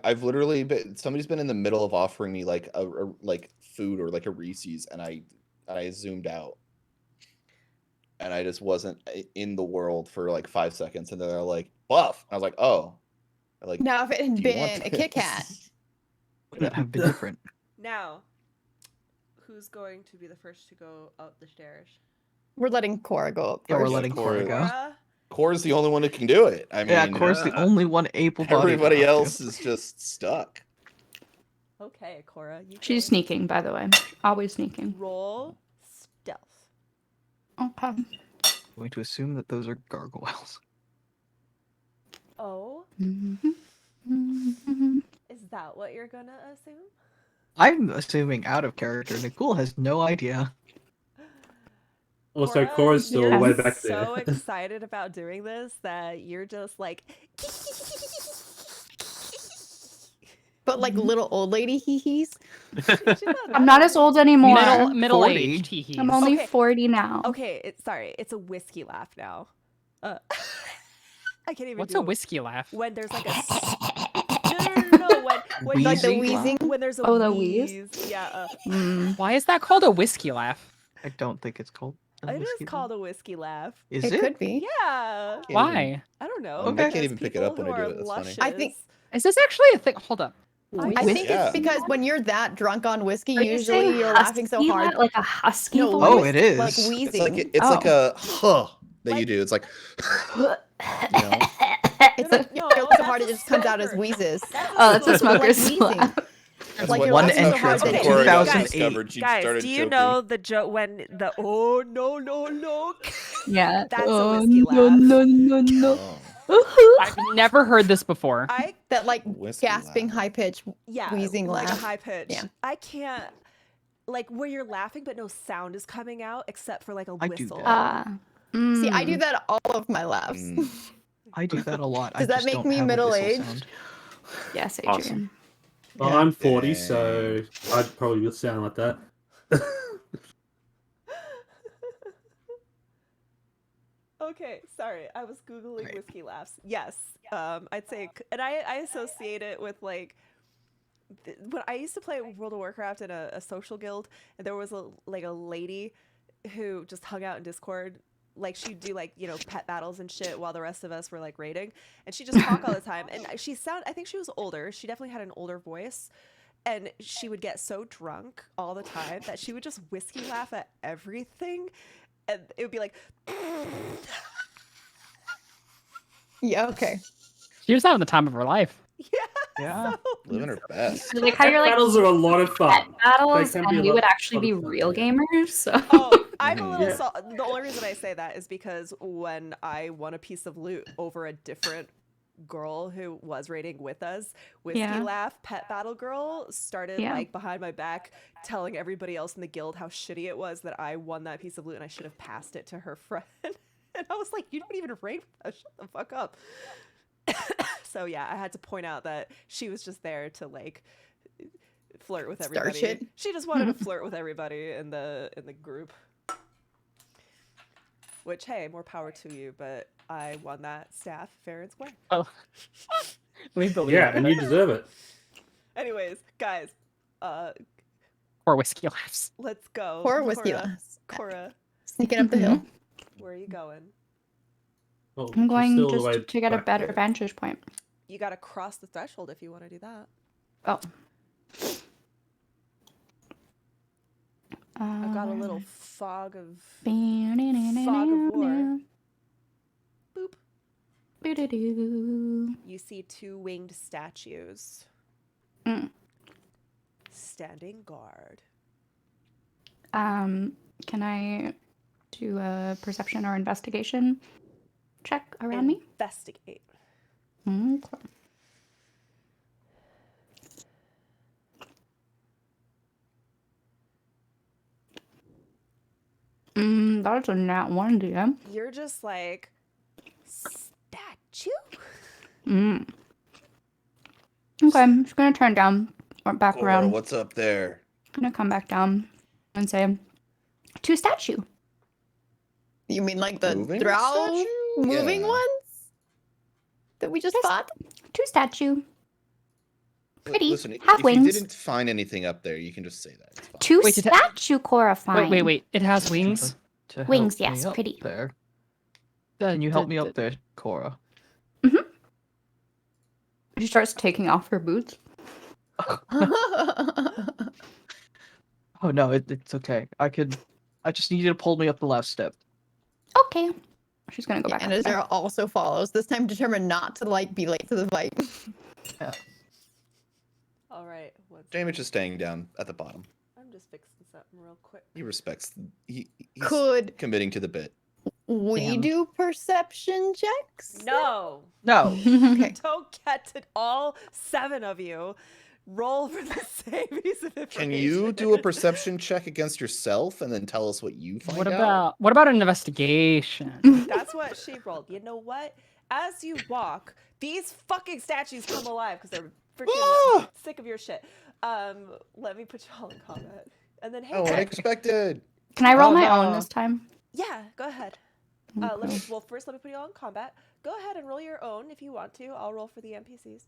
I've literally been, somebody's been in the middle of offering me like a like food or like a Reese's, and I zoomed out, and I just wasn't in the world for like 5 seconds, and then they're like buff, and I was like, oh, like Now, if it had "Do you want been a Kit Kat, this?" Would that have been different? Now, who's going to be the first to go up the stairs? we're letting Cora go up Yeah, we're first. letting Cora go. Cora? Cora's the only one who can do it. I mean, Yeah, Cora's the only one able-bodied. everybody enough to. else is just stuck. Okay, Cora. You She's go. sneaking, by the way. Always sneaking. Roll stealth. Okay. Going to assume that those are gargoyles. Oh, Mhm. is that what you're gonna assume? I'm assuming out of character. Nicole has no idea. Also, Cora, Cora's still you're way back there. so excited about doing this that you're just like. But like little old lady hee-hees. I'm not as old anymore. Middle 40. aged. Hee hee. I'm only Okay. 40 now. Okay, sorry, it's a whiskey laugh now. I can't even. What's do a whiskey laugh? When there's like a. No. When Like the Wheezing? wheezing. when there's a Oh, the wheeze. wheeze? Yeah. Mm. Why is that called a whiskey laugh? I don't think it's called. a It whiskey is called a whiskey laugh. Is It could be. Yeah. Can't even- Why? I don't know. I can't because even pick it up people when I who do are it, that's funny. luscious- I think- Is this actually a thing? Hold up. I think Yeah. it's because when you're that drunk on whiskey, Are you usually saying you're laughing so husky, hard. like a husky No, voice? Oh, it is. Like It's wheezing. like it's like a huh that you Like- do. It's like It's like No, you're so hard that's it a just comes out as smoker. wheezes. Oh, that's a Like smoker's wheezing. laugh. that's Like what- you're One laughing so entrance hard in that Cora got 2008. discovered. She Guys, started do you choking. know the joke when the oh no? Yeah. That's a Oh, whiskey no, laugh. no. Oh, Woohoo. I've never heard this before. I That like whiskey gasping laugh. high pitch. yeah, Wheezing like laugh. a high pitch. Yeah. I can't like where you're laughing but no sound is coming out except for like a I do whistle. that. See, I do mm. that all of my laughs. Mm. I do that a lot. I Does that just make don't me have a whistle middle-aged? sound. Yes, Awesome. Adrian. Well, Yeah. I'm 40, so I'd probably sound like that. Okay, sorry. I was googling Right. whiskey laughs. Yes, I'd say, and I associate it with like when I used to play World of Warcraft in a social guild, and there was a lady who just hung out in Discord. Like she'd do like pet battles and shit while the rest of us were like raiding, and she just talk all the time. And I think she was older. She definitely had an older voice. And she would get so drunk all the time that she would just whiskey laugh at everything. And it would be like, Yeah, okay. She was having the time of her life. yeah. Yeah. So, Living her best. Like how you're like Battles are a lot of pet fun. battles They can be and a we lot- would actually lot be of fun, real yeah. gamers, so oh, I'm a little. Yeah. The only reason I say that is because when I won a piece of loot over a different girl who was raiding with us, Whiskey Yeah. Laugh, Pet Battle Girl, started Yeah. like behind my back telling everybody else in the guild how shitty it was that I won that piece of loot and I should have passed it to her friend. And I was like, you don't even raid with us. Shut the fuck up. So yeah, I had to point out that she was just there to like flirt with Start everybody. shit. She just wanted to flirt with everybody in the group. Which, hey, more power to you, but I won that staff fair and square. Oh, we believe Yeah, in and it. you deserve it. Anyways, guys, Poor Whiskey Laughs. let's go. Poor Whiskey Cora, Lass. Cora, Sneaking up the hill. where are you going? Well, I'm she's going still the just way to get a back better there. vantage point. You gotta cross the threshold if you want to do that. Oh. I've got a little fog of Fog war. Boop. Boo-doo-doo. You see two winged statues Mm. standing guard. Can I do a perception or investigation check around me? Investigate. Okay. That's a nat 1, DM. You're just like statue. Mm. Okay, I'm just gonna turn down or back Cora, around. what's up there? Gonna come back down and say, to statue. You mean like the Moving drow statue? moving Yeah. ones that we just Yes. fought? To statue. Pretty. Listen, Have if wings. you didn't find anything up there, you can just say that. It's fine. To Wait, it ha- statue, Cora, fine. Wait. It has wings. To help Wings, me yes, up pretty. There. Can you help me up there, Cora? She starts taking off her boots. Oh no, it's okay. I just need you to pull me up the last step. Okay. She's gonna go back and up there. Azura also follows, this time determined not to like be late to the fight. All right. Jamich is staying down at the bottom. I'm just fixing something real quick. He respects. He's Could committing to the bit. we Damn. do perception checks? No. No. Okay. Don't get it. All 7 of you roll for the same piece of information. Can you do a perception check against yourself and then tell us what you find out? What about an investigation? That's what she rolled. You know what? As you walk, these fucking statues come alive because they're freaking Ah! sick of your shit. Let me put you all in combat. And then, hey, Oh, Greg. unexpected. Can I roll Oh, my own no. this time? Yeah, go ahead. First let me put you all in combat. Go ahead and roll your own if you want to. I'll roll for the NPCs.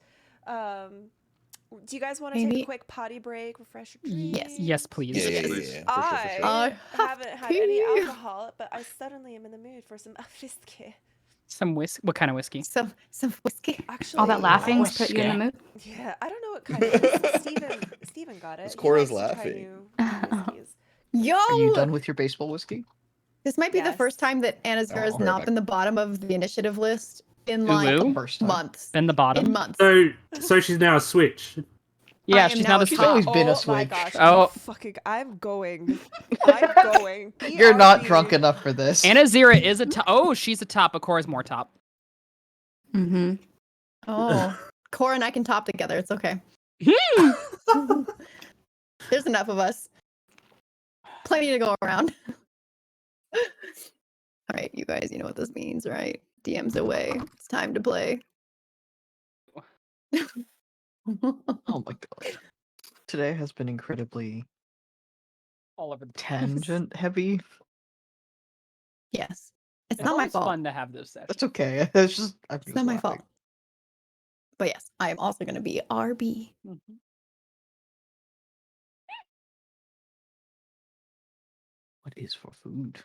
Do you guys want to take Maybe- a quick potty break, refresh your Yes. drinks? Yes, please. Yeah, yeah, yeah, Please. yeah, for sure, for sure. I sure. haven't had any Pee. alcohol, but I suddenly am in the mood for some whiskey. Some whiskey. What kind of whiskey? Some whiskey. Actually, All that laughing's Oh, put you in the mood? Yeah, I don't know what kind of whiskey. Steven got it. It's He Cora's likes to try laughing. new whiskeys. Yo! Are you done with your baseball whiskey? This might be the Yes. first time that Anazura has Oh, not perfect. been the bottom of the initiative list in Ooh, like ooh. First time. months. Then the bottom. In months. So she's now a switch. Yeah, am she's now now the a She's top. always been a Oh my switch. gosh! Oh. I'm going. I'm going. You're not BRB. drunk enough for this. Anna Zira is a top. Oh, she's a top, but Cora's more top. Mm-hmm. Oh. Cora and I can top together. It's okay. There's enough of us. Plenty to go around. All right, you guys, you know what this means, right? DM's away. It's time to play. Oh my god. Today has been incredibly All over the place. tangent heavy. Yes. It's It's not my always fault. fun to have those sessions. That's okay. It's just I'm It's just not my laughing. fault. But yes, I am also going to be RB. Mhm. What is for food?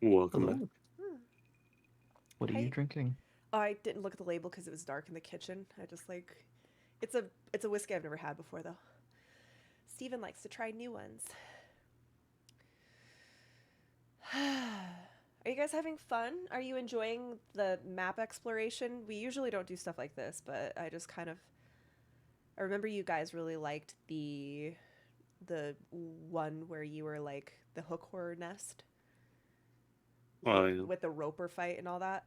Welcome Hello. back. What are Hi. you drinking? Oh, I didn't look at the label because it was dark in the kitchen. I just like, it's a whiskey I've never had before though. Steven likes to try new ones. Are you guys having fun? Are you enjoying the map exploration? We usually don't do stuff like this, but I just kind of, I remember you guys really liked the one where you were like the hook horror nest. Oh, yeah. With the roper fight and all that.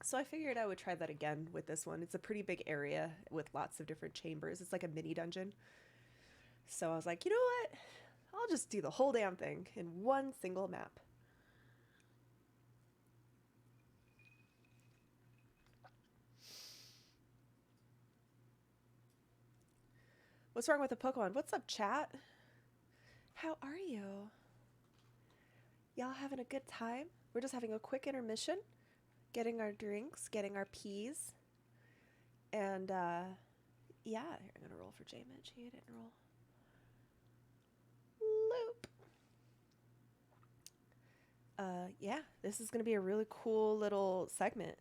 So I figured I would try that again with this one. It's a pretty big area with lots of different chambers. It's like a mini dungeon. So I was like, you know what? I'll just do the whole damn thing in one single map. What's wrong with the Pokemon? What's up, chat? How are you? Y'all having a good time? We're just having a quick intermission, getting our drinks, getting our peas. And, yeah, I'm gonna roll for J-Mitch. He didn't roll. Loop. Yeah, this is gonna be a really cool little segment.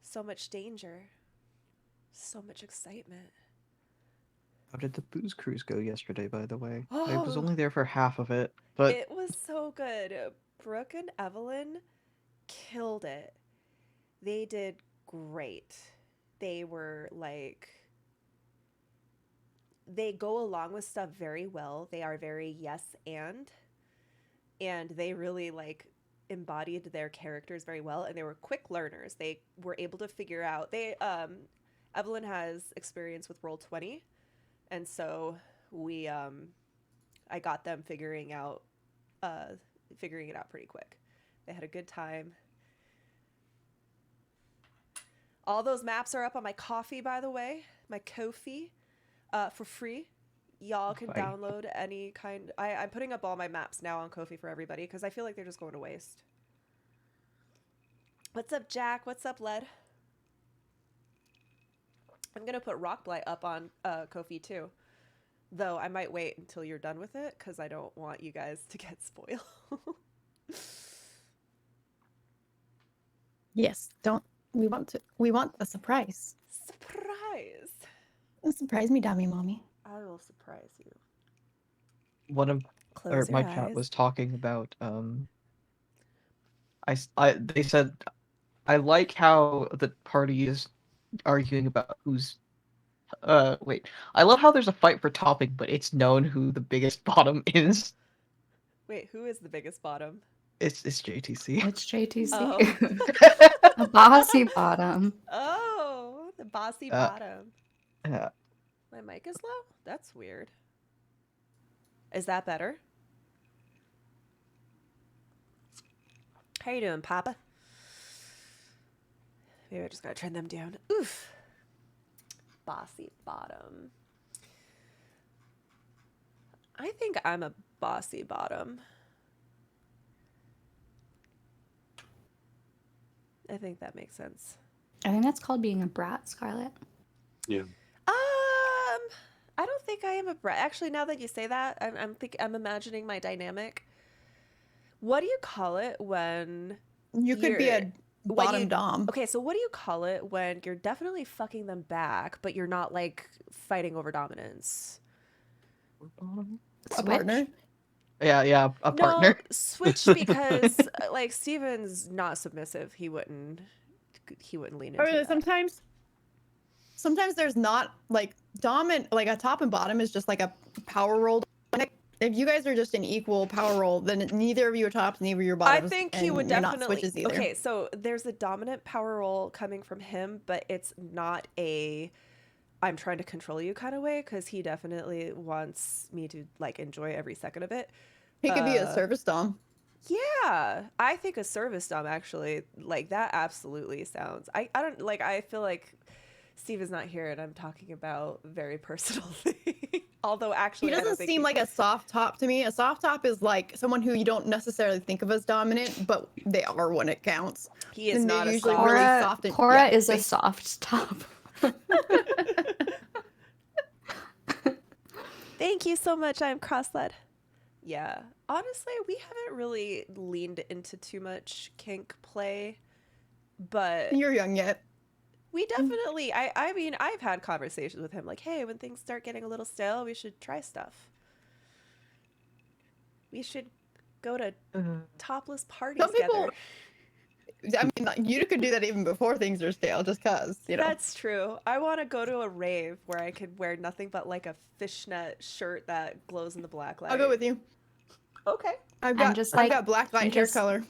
So much danger. So much excitement. How did the booze cruise go yesterday, by the way? I was Oh. only there for half of it, but It was so good. Brooke and Evelyn killed it. They did great. They were like, they go along with stuff very well. They are very yes and they really like embodied their characters very well, and they were quick learners. They were able to figure out, Evelyn has experience with Roll20, and so we I got them figuring it out pretty quick. They had a good time. All those maps are up on my Ko-fi, by the way, my Ko-fi, for free. Y'all can Ko-fi. download any kind. I'm putting up all my maps now on Ko-fi for everybody because I feel like they're just going to waste. What's up, Jack? What's up, Led? I'm gonna put Rockblight up on Ko-fi too, though I might wait until you're done with it because I don't want you guys to get spoiled. Yes, don't we want the surprise. Surprise! Surprise me, dummy mommy. I will surprise you. one of Close my your chat eyes. was talking about they said I like how the party is arguing about who's wait. I love how there's a fight for topping, but it's known who the biggest bottom is. Wait, who is the biggest bottom? It's JTC. It's JTC. Oh. A bossy bottom. Oh, the bossy Uh, bottom. Yeah. My mic is low? That's weird. Is that better? How you doing, Papa? Maybe I just gotta turn them down. Oof. Bossy bottom. I think I'm a bossy bottom. I think that makes sense. I think that's called being a brat, Scarlett. Yeah. I don't think I am a brat. Actually, now that you say that, I'm imagining my dynamic. What do you call it when You could be a when bottom you- dom. Okay, so what do you call it when you're definitely fucking them back, but you're not like fighting over dominance? A partner. Yeah, a partner. No, switch because like Steven's not submissive. He wouldn't lean into Or that. sometimes there's not like dom and like a top and bottom is just like a power roll. If you guys are just an equal power roll, then neither of you are tops, neither of you are I bottoms. think he and would you're not definitely. switches either. Okay, so there's a dominant power roll coming from him, but it's not a I'm trying to control you kind of way because he definitely wants me to like enjoy every second of it. He could be a Uh, service dom. Yeah, I think a service dom actually like that absolutely sounds. I don't like. I feel like Steve is not here, and I'm talking about very personal things. Although actually, He I don't doesn't think seem like a soft top to me. A soft top is like someone who you don't necessarily think of as dominant, but they are when it counts. he is and they're not a usually soft. really Cora, soft and- Cora yeah, is a they- soft top. Thank you so much. I'm cross-led. Yeah. Honestly, we haven't really leaned into too much kink play, but You're young yet. we definitely I mean, I've had conversations with him like, "Hey, when things start getting a little stale, we should try stuff. We should go to topless parties Some people- together." I mean, you could do that even before things are stale, just cause, you know. That's true. I want to go to a rave where I could wear nothing but like a fishnet shirt that glows in the black light. I'll go with you. Okay. I've And got just, I've like- got black light and hair just- color.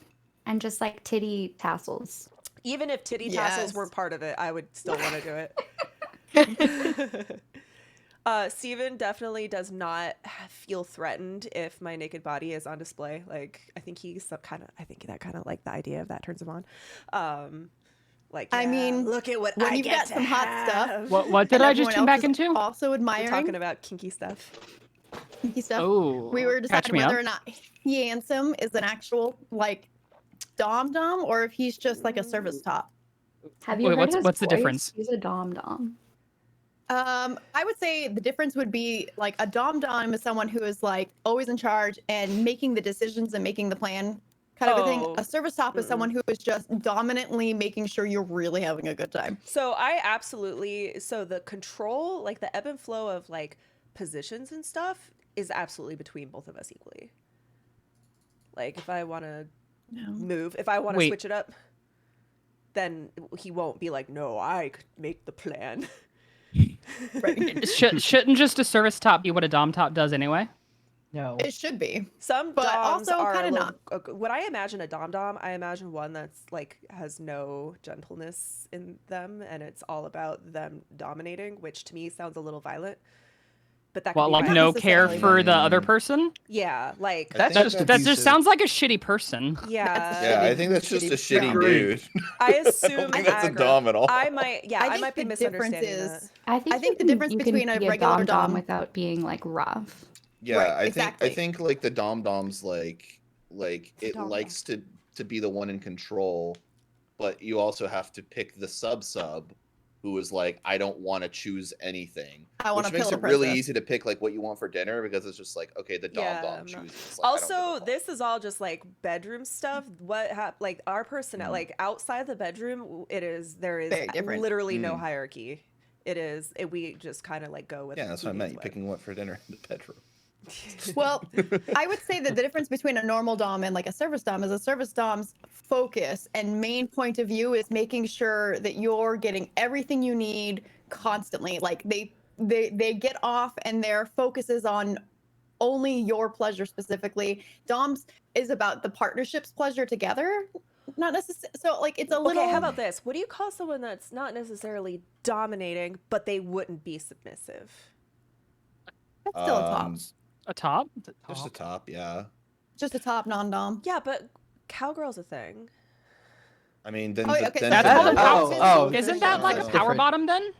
And just like titty tassels. Even if titty tassels Yes. weren't part of it, I would still want to do it. Steven definitely does not feel threatened if my naked body is on display. Like, I think he's some kind of, I think that kind of like the idea of that turns him on. Like, I yeah, mean, look at what when I you've get got to some hot stuff, have. What did and I just everyone tune back else is into? Also We're admiring talking about kinky stuff. kinky stuff. Oh, We were catch deciding me whether up. or not Handsome is an actual like dom or if he's just like a service top. Have you Wait, heard his what's the voice? difference? He's a dom. I would say the difference would be like a dom is someone who is like always in charge and making the decisions and making the plan kind of a thing. Oh. A service top is someone who is just dominantly making sure you're really having a good time. So so the control, like the ebb and flow of like positions and stuff is absolutely between both of us equally. Like if I want to move, if I want to Wait. switch it up, then he won't be like, no, I could make the plan. Right. Shouldn't just a service top be what a dom top does anyway? No. It should be. Some But doms also are a kinda little- When I imagine a dom, I imagine one that's like has no gentleness in them, and it's all about them dominating, which to me sounds a little violent. But that could Well, be like violent. no Not care necessarily. for the other Mm. person. Yeah, like That's think just That that's- just sounds like a shitty person. yeah. Yeah, I shitty- think that's just a shitty shitty Agreed. dude. I I assume don't think that's a aggro- dom at all. I might, yeah, I, think might be the difference misunderstanding is- that. I think, I think the you can- difference you can between a be regular dom dom- without being like rough. Yeah, Right, I exactly. think like the dom's like it Dom-dom. likes to be the one in control, but you also have to pick the sub who is like, I don't want to choose anything. I want Which a makes pillow it really princess. easy to pick like what you want for dinner because it's just like, okay, the Yeah, dom I'm not- chooses. It's like, I don't give a Also, fuck. this is all just like bedroom stuff. Like our personnel, Mm. like outside the bedroom, there is Very different. literally no Mm. hierarchy. We just kind of like go with. Yeah, that's who what I meant. needs You what. picking what for dinner in the bedroom. Well, I would say that the difference between a normal dom and like a service dom is a service dom's focus and main point of view is making sure that you're getting everything you need constantly. Like they get off and their focus is on only your pleasure specifically. Doms is about the partnership's pleasure together. Not necessarily. So like it's a little. Okay, how about this? What do you call someone that's not necessarily dominating, but they wouldn't be submissive? That's still a top. A top? Just a top, yeah. Just a top non-dom. Yeah, but cowgirl's a thing. I mean, then Oh, the- okay, then so That's the- called a Oh, power. oh, Isn't that like a that's power different. bottom then?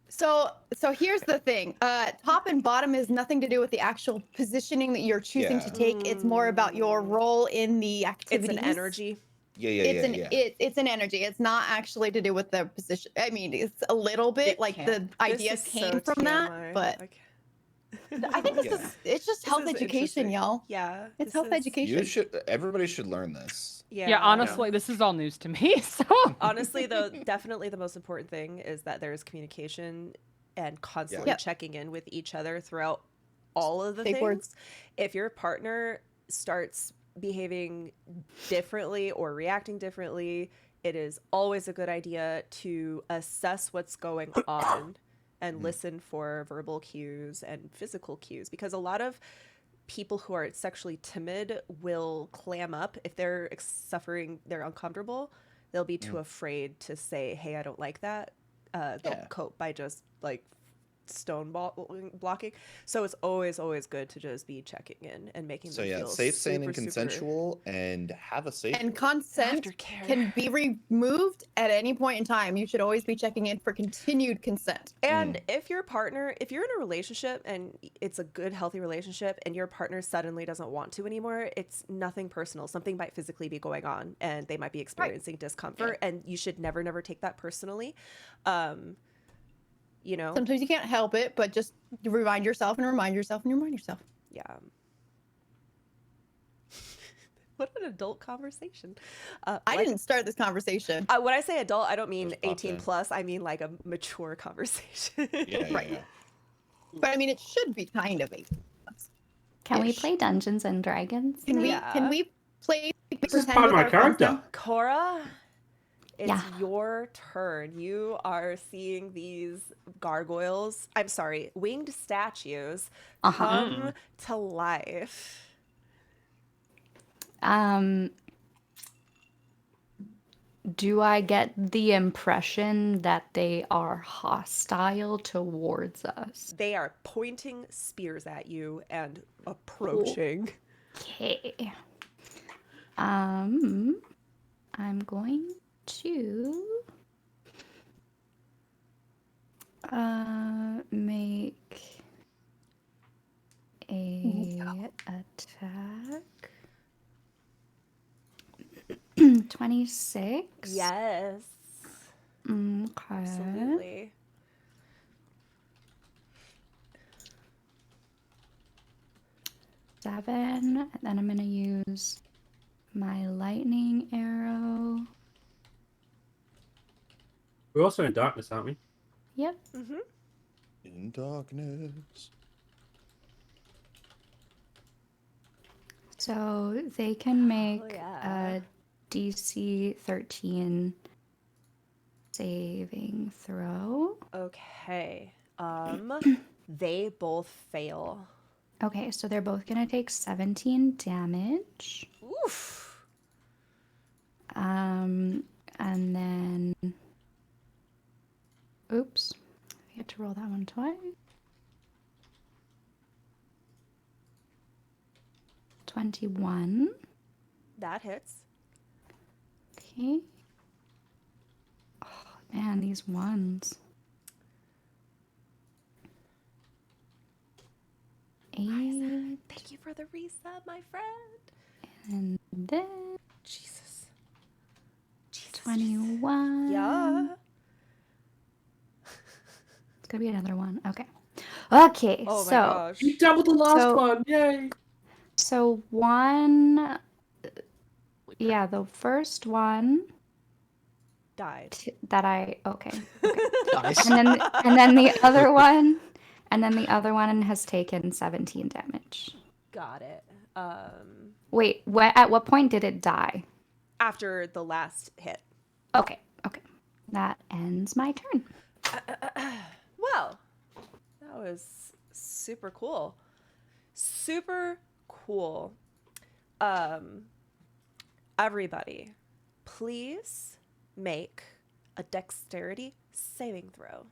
So here's the thing. Top and bottom is nothing to do with the actual positioning that you're choosing to Yeah. take. It's more about your role in the It's activity. an energy. Yeah, yeah, It's yeah, an yeah. it's an energy. It's not actually to do with the position. I mean, it's a little bit It like can. the This idea is came so from that, TMI. but Okay. I think this Yeah. is it's just This health is education, interesting. y'all. Yeah. It's this health is- education. You should. Everybody should learn this. Yeah, honestly, this is all news to me. So Honestly, though, definitely the most important thing is that there is communication and constantly Yep. checking in with each other throughout all of the Big things. words. If your partner starts behaving differently or reacting differently, it is always a good idea to assess what's going on and listen for verbal cues and physical cues, because a lot of people who are sexually timid will clam up if they're suffering, they're uncomfortable. They'll be too afraid to say, "Hey, I don't like that." They'll Yeah. cope by just like blocking. So it's always good to just be checking in and making So them yeah, feel safe, sane, and super, super consensual, and have a safe. And consent aftercare. can be removed at any point in time. You should always be checking in for continued consent. And if your partner, if you're in a relationship and it's a good, healthy relationship and your partner suddenly doesn't want to anymore, it's nothing personal. Something might physically be going on and they might be experiencing discomfort, and you should never take that personally. You know, Sometimes you can't help it, but just remind yourself and remind yourself and remind yourself. yeah. What an adult conversation. I Like, didn't start this conversation. when I say adult, I don't mean Just popped 18 in. plus. I mean like a mature conversation. Yeah, Right. yeah. But I mean, it should be kind of 18 plus. Can we Ish. play Dungeons and Dragons? Can we? Yeah. Can we play? This is pretend part of with my our friends character. now? Cora, it's Yeah. your turn. You are seeing these gargoyles. I'm sorry, winged statues Uh-huh. come to life. Do I get the impression that they are hostile towards us? They are pointing spears at you and approaching. Okay. I'm going to make a attack. 26. Yes, Okay. absolutely. Seven. And then I'm gonna use my lightning arrow. We're also in darkness, aren't we? Yep. Mm-hmm. In darkness. So they can make yeah. a DC 13 saving throw. Okay. They both fail. Okay, so they're both gonna take 17 damage. Oof. And then, oops, I get to roll that one twice. 21. That hits. Okay. Oh man, these ones. 8, Thank you for the resub, my friend. and then Jesus. 21. Yeah. It's gonna be another one. Okay. Okay, Oh my so gosh. You doubled the last So- one! Yay! so one, yeah, the first one Died. that I okay, Nice. and then the other one, and then the other one has taken 17 damage. Got it. Wait, at what point did it die? After the last hit. Okay, okay, that ends my turn. Well, that was super cool. Super cool. Everybody, please make a dexterity saving throw.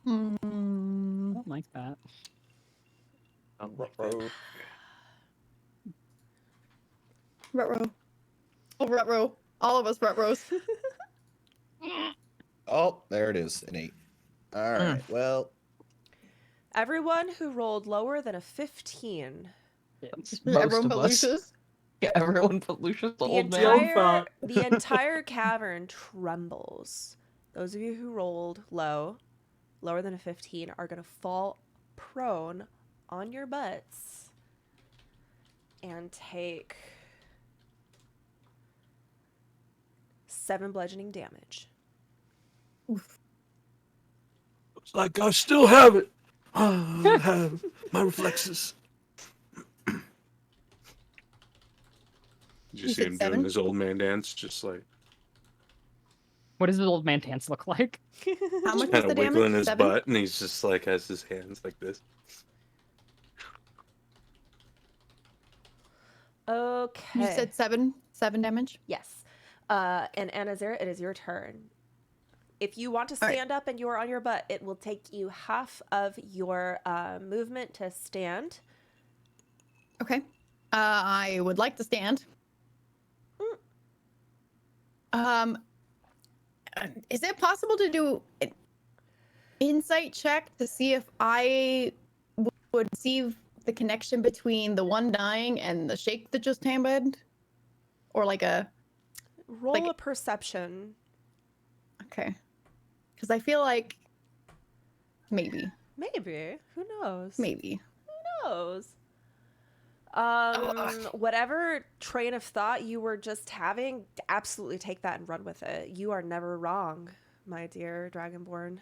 I don't like that. Rutro. Oh, Rutro. All of us Rutros. Oh, there it is. An 8. All right. Well, Everyone who rolled lower than a 15, Most Everyone of but us. Lucius. Yeah, everyone but Lucius, the the old man. Old entire fart. the entire cavern trembles. Those of you who rolled lower than a 15, are gonna fall prone on your butts and take 7 bludgeoning damage. Oof. It's like I still have it. I have my reflexes. Did you You see said him 7? doing his old man dance? Just like What does the old man dance look like? How much was kind the of wiggling damage? his 7? butt, and he's just like has his hands like this. Okay. You said 7 damage. Yes. And Anazir, it is your turn. If you want to All right. stand up and you are on your butt, it will take you half of your movement to stand. Okay. I would like to stand. Is it possible to do an insight check to see if I would see the connection between the one dying and the shake that just happened? Or like a... Roll Like- a perception. Okay. Because I feel like... Maybe. Maybe. Who knows? Maybe. Who knows? Whatever train of thought you were just having, absolutely take that and run with it. You are never wrong, my dear Dragonborn.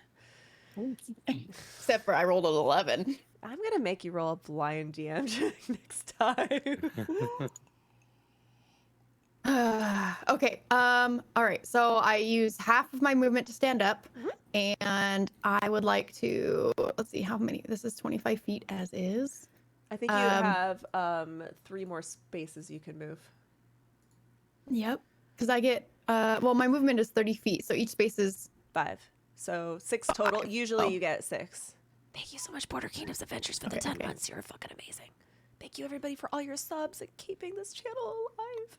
Except for I rolled an 11. I'm gonna make you roll a blind DM next time. Okay. All right. So I use half of my movement to stand up, and I would like to. Let's see how many. This is 25 feet as is. I think you have 3 more spaces you can move. Yep. Because I get. Well, my movement is 30 feet, so each space is 5. So 6 total. Usually Oh. you get 6. Thank you so much, Border Kingdoms Adventures, for the 10 months. You're fucking amazing. Thank you, everybody, for all your subs and keeping this channel alive.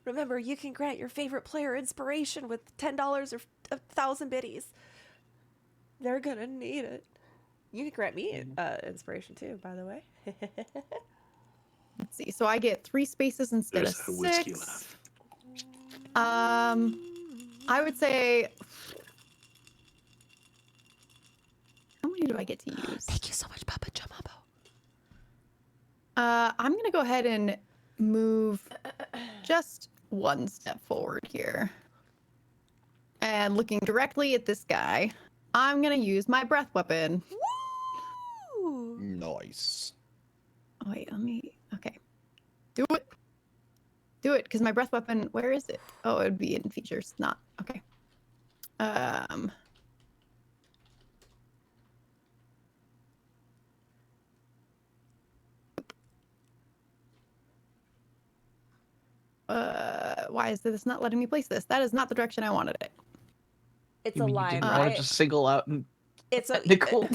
Remember, you can grant your favorite player inspiration with $10 or 1,000 biddies. They're gonna need it. You can grant me inspiration too, by the way. Let's see. So I get 3 spaces instead There's of a whiskey 6. laugh. I would say. How many do I get to use? Thank you so much, Papa Jamabo. I'm gonna go ahead and move just 1 step forward here. And looking directly at this guy, I'm gonna use my breath weapon. Woo! Nice. Oh, wait, let me. Okay. Do it. Do it, because my breath weapon. Where is it? Oh, it would be in features, not. Okay. Why is this not letting me place this? That is not the direction I wanted it. It's You a mean you line, didn't want right? to just single out and It's a Nicole.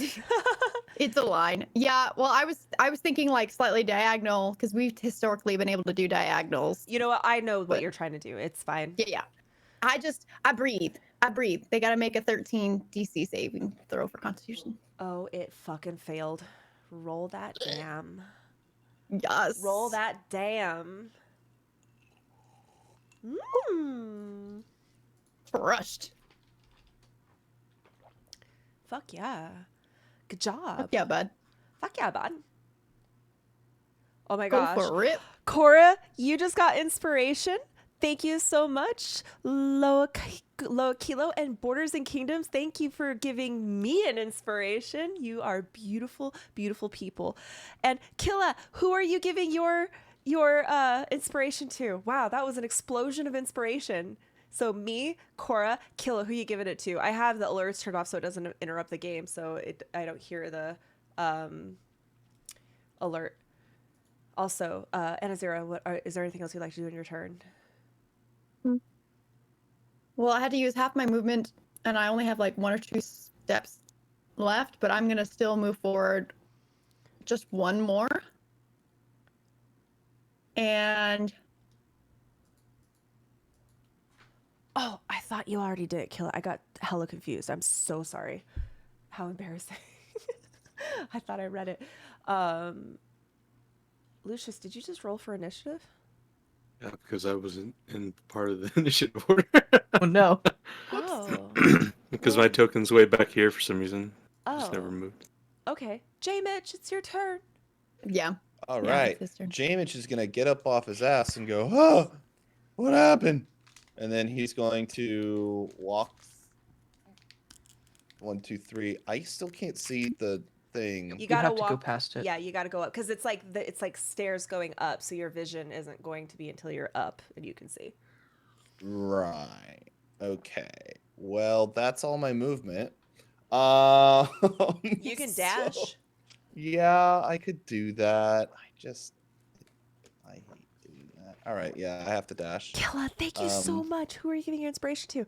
It's a line. Yeah, well, I was thinking like slightly diagonal because we've historically been able to do diagonals. You know what? I know what But- you're trying to do. It's fine. Yeah. I breathe. They gotta make a 13 DC saving throw for Constitution. Oh, it fucking failed. Roll that damn. Yes. Roll that damn. Mmm. Crushed. Fuck yeah. Good job. Fuck yeah, bud. Fuck yeah, bud. Oh my Go gosh. for it. Cora, you just got inspiration. Thank you so much. Loa Kilo and Borders and Kingdoms, thank you for giving me an inspiration. You are beautiful, beautiful people. And Killa, who are you giving your inspiration to? Wow, that was an explosion of inspiration. So me, Cora, Killa, who are you giving it to? I have the alerts turned off so it doesn't interrupt the game, so I don't hear the alert. Also, Anazira, is there anything else you'd like to do in your turn? Well, I had to use half my movement, and I only have like 1 or 2 steps left, but I'm gonna still move forward just 1 more. And Oh, I thought you already did kill it. I got hella confused. I'm so sorry. How embarrassing. I thought I read it. Lucius, did you just roll for initiative? Yeah, because I wasn't in part of the initiative order. Oh no. Oh. Because my token's way back here for some reason. Oh. Just never moved. Okay. J Mitch, it's your turn. yeah. All Yeah, right. it's his turn. Jamich is gonna get up off his ass and go, "Oh, what happened?" And then he's going to walk. 1, 2, 3. I still can't see the thing. You You gotta have to walk. go past it. Yeah, you gotta go up because it's like stairs going up, so your vision isn't going to be until you're up and you can see. Right. Okay. Well, that's all my movement. You can dash. so- yeah, I could do that. I hate doing that. All right. Yeah, I have to dash. Killa, thank you so much. Who are you giving your inspiration to?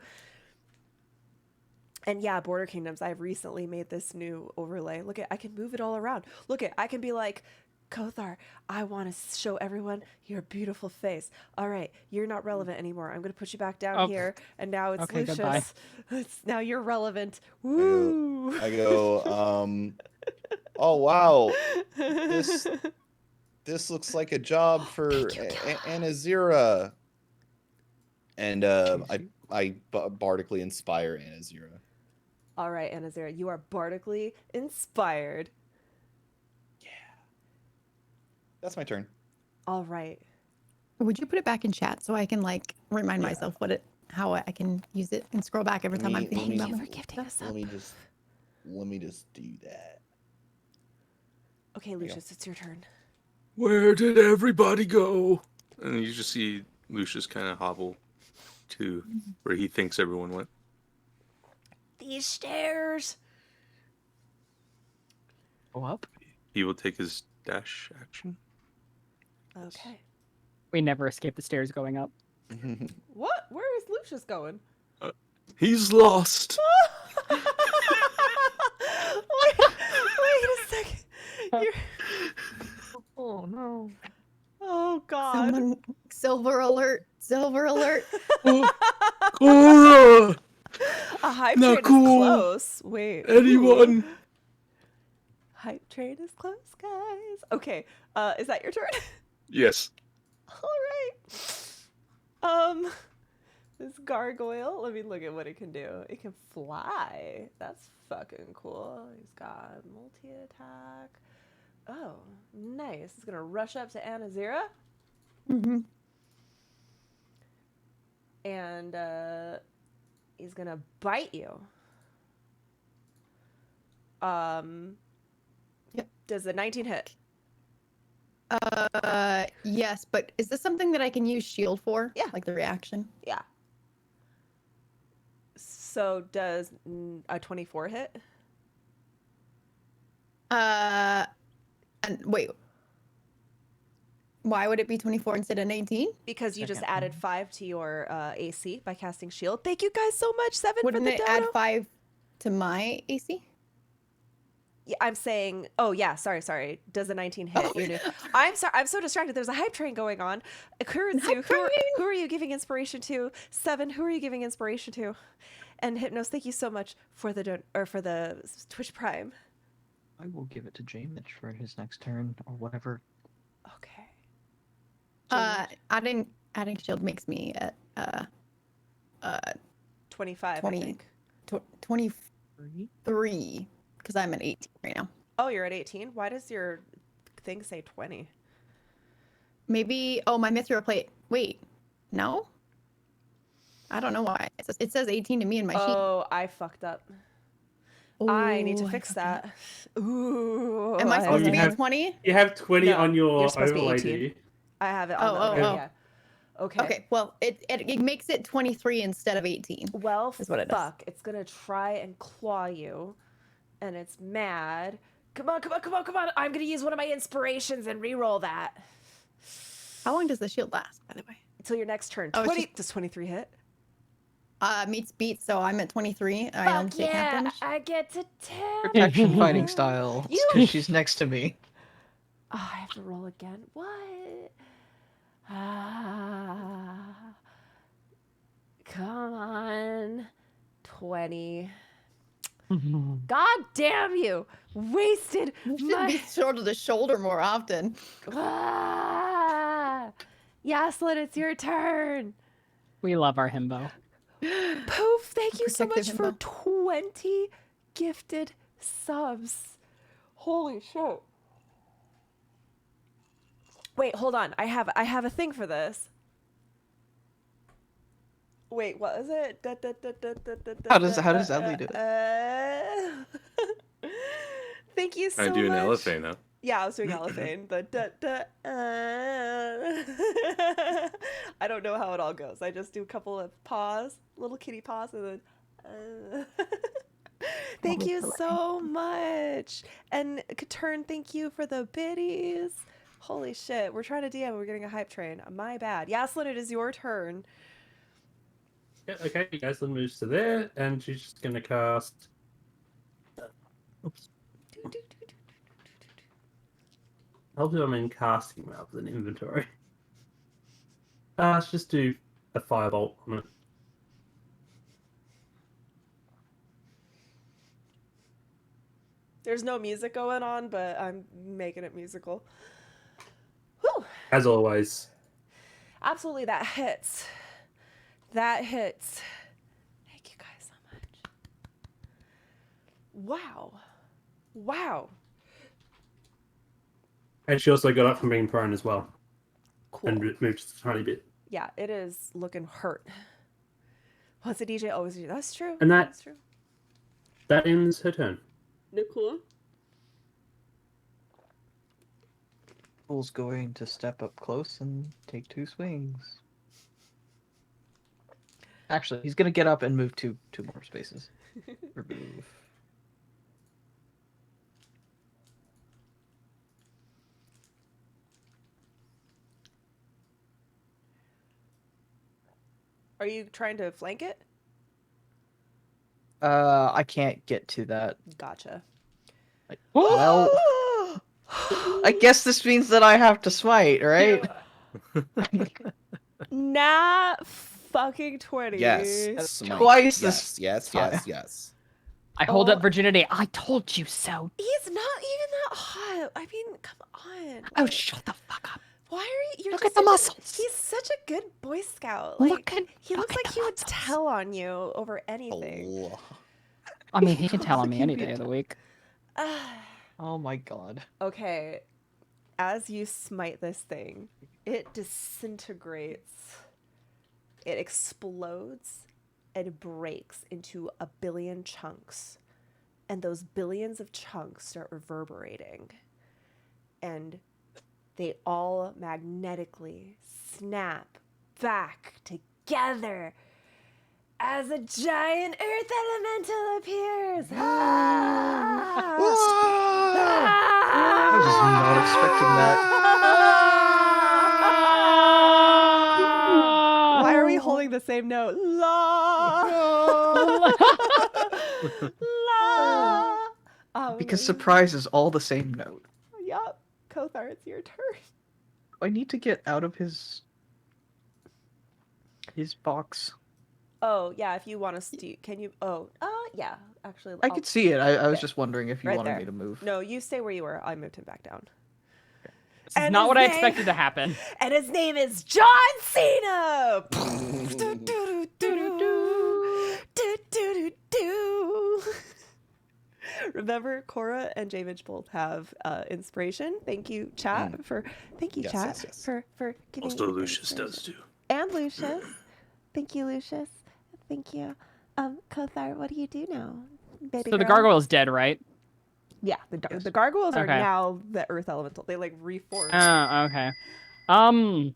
And yeah, Border Kingdoms, I've recently made this new overlay. Look at, I can move it all around. Look at, I can be like, Kothar, I want to show everyone your beautiful face. All right, you're not relevant anymore. I'm going to put you back down Oh. here. And now it's Okay, Lucius. goodbye. Now you're relevant. Woo! I go, oh, wow. This looks like a job for Anazira. And I bardically inspire Anazira. All right, Anazira, you are bardically inspired. That's my turn. All right. Would you put it back in chat so I can like remind myself how I can use it and scroll back every time I'm thinking about my stuff? Let me just do that. Okay, Lucius, it's your turn. Where did everybody go? And you just see Lucius kind of hobble to where he thinks everyone went. These stairs. Go up. He will take his dash action. Okay. We never escape the stairs going up. What? Where is Lucius going? He's lost. Wait a second. You're... Oh no. Oh God. Someone, silver alert! Silver alert! Cora! A hype Not train cool. is close. Wait. Anyone? Ooh. Hype train is close, guys. Okay. Is that your turn? Yes. All right. This gargoyle. Let me look at what it can do. It can fly. That's fucking cool. He's got multi-attack. Oh, nice. It's gonna rush up to Anazira. Mm-hmm. And he's gonna bite you. Yep. Does the 19 hit? Yes, but is this something that I can use shield for? Yeah. Like the reaction? Yeah. So does a 24 hit? And wait. Why would it be 24 instead of 19? Because you just Second. added 5 to your AC by casting shield. Thank you guys so much. 7 Wouldn't for the it dodo. add 5 to my AC? Yeah, I'm saying. Oh yeah, sorry. Does a 19 hit? Oh. You do. I'm sorry. I'm so distracted. There's a hype train going on. Kuritsu, Hype who are you giving inspiration to? 7. Who are you giving inspiration to? And Hypnos, thank you so much for the for the Twitch Prime. I will give it to J-Mitch for his next turn or whatever. Okay. Adding shield makes me at 25. 20. I think. 23 because I'm at 18 right now. Oh, you're at 18. Why does your thing say 20? Maybe my mithril plate. Wait, no. I don't know why. It says 18 to me in my sheet. Oh, I fucked up. I need to Ooh, fix fucked up. that. Ooh. Am I supposed you to be have- at 20? You have 20 No, on your you're supposed to be overlay, 18. do you? I have it on the Oh, other, oh. yeah. Okay. Okay, well, it makes it 23 instead of 18. Well, is what it does. fuck. It's gonna try and claw you, and it's mad. Come on. I'm gonna use one of my inspirations and re-roll that. How long does the shield last, by the way? Until your next turn. Oh, it's 20. Does 23 hit? Meets beat, so I'm at 23. I don't Fuck take half yeah! damage. I get to 10. Protection fighting style. You- Because she's next to me. Oh, I have to roll again. What? Ah. Come on. 20. God damn you! Wasted You should my. be shoulder to shoulder more often. Ah. Yaslin, it's your turn. We love our himbo. Poof, thank you so much Protective for himbo. 20 gifted subs. Holy shit. Wait, hold on. I have a thing for this. Wait, what is it? How does Ellie do it? Thank you so I much. do an elephant now. Yeah, I was doing elephant. I don't know how it all goes. I just do a couple of paws, little kitty paws, and then. Thank you so much. And Katern, thank you for the biddies. Holy shit, we're trying to DM. We're getting a hype train. My bad. Yaslin, it is your turn. Yeah, okay, Yaslin moves to there, and she's just going to cast... Oops. I'll do them in casting rather than inventory. Let's just do a firebolt on it. There's no music going on, but I'm making it musical. Whew. As always. Absolutely, that hits. That hits. Thank you guys so much. Wow. Wow. And she also got up from being prone as well. Cool. and move just a tiny bit. Yeah, it is looking hurt. What's a DJ always do? That's true. And That's true. that ends her turn. Nicole? Fool's going to step up close and take 2 swings. Actually, he's gonna get up and move two more spaces. Remove. Are you trying to flank it? I can't get to that. Gotcha. Well, I guess this means that I have to smite, right? Nah, fucking 20. Yes. Smite. Twice Yes. this Yes. time. Yes. Yes. I hold Oh. up virginity. I told you so. He's not even that hot. I mean, come on. Oh, Like, shut the fuck up. why are you? You're Look just at the such a- muscles. He's such a good Boy Scout. Look at he looks look like at he the would muscles. tell on you over anything. Oh. I mean, he can tell on Look me at any me. day of the week. Oh my god. Okay, as you smite this thing, it disintegrates. It explodes and breaks into a billion chunks. And those billions of chunks start reverberating. And they all magnetically snap back together as a giant earth elemental appears. Ah! I was not expecting that. Why are we holding the same note? La. La. Because surprise is all the same note. Yup. Kothar, it's your turn. I need to get out of his box. Oh, yeah, if you want us to, can you? Oh, yeah, actually. I I'll- could see it. I was yeah, just wondering if you right wanted there. me to move. No, you stay where you were. I moved him back down. This is And not his what I name- expected to happen. And his name is John Cena! Remember, Cora and Jamage both have inspiration. Thank you, chat, for Yes, chat yes, yes. for giving Also, me Lucius inspiration. does too. And Lucius. Thank you, Lucius. Thank you. Kothar, what do you do now? Baby So the girl? gargoyle's dead, right? Yeah, Yes. the gargoyles are Okay. now the earth elemental. They like reformed. Oh, okay.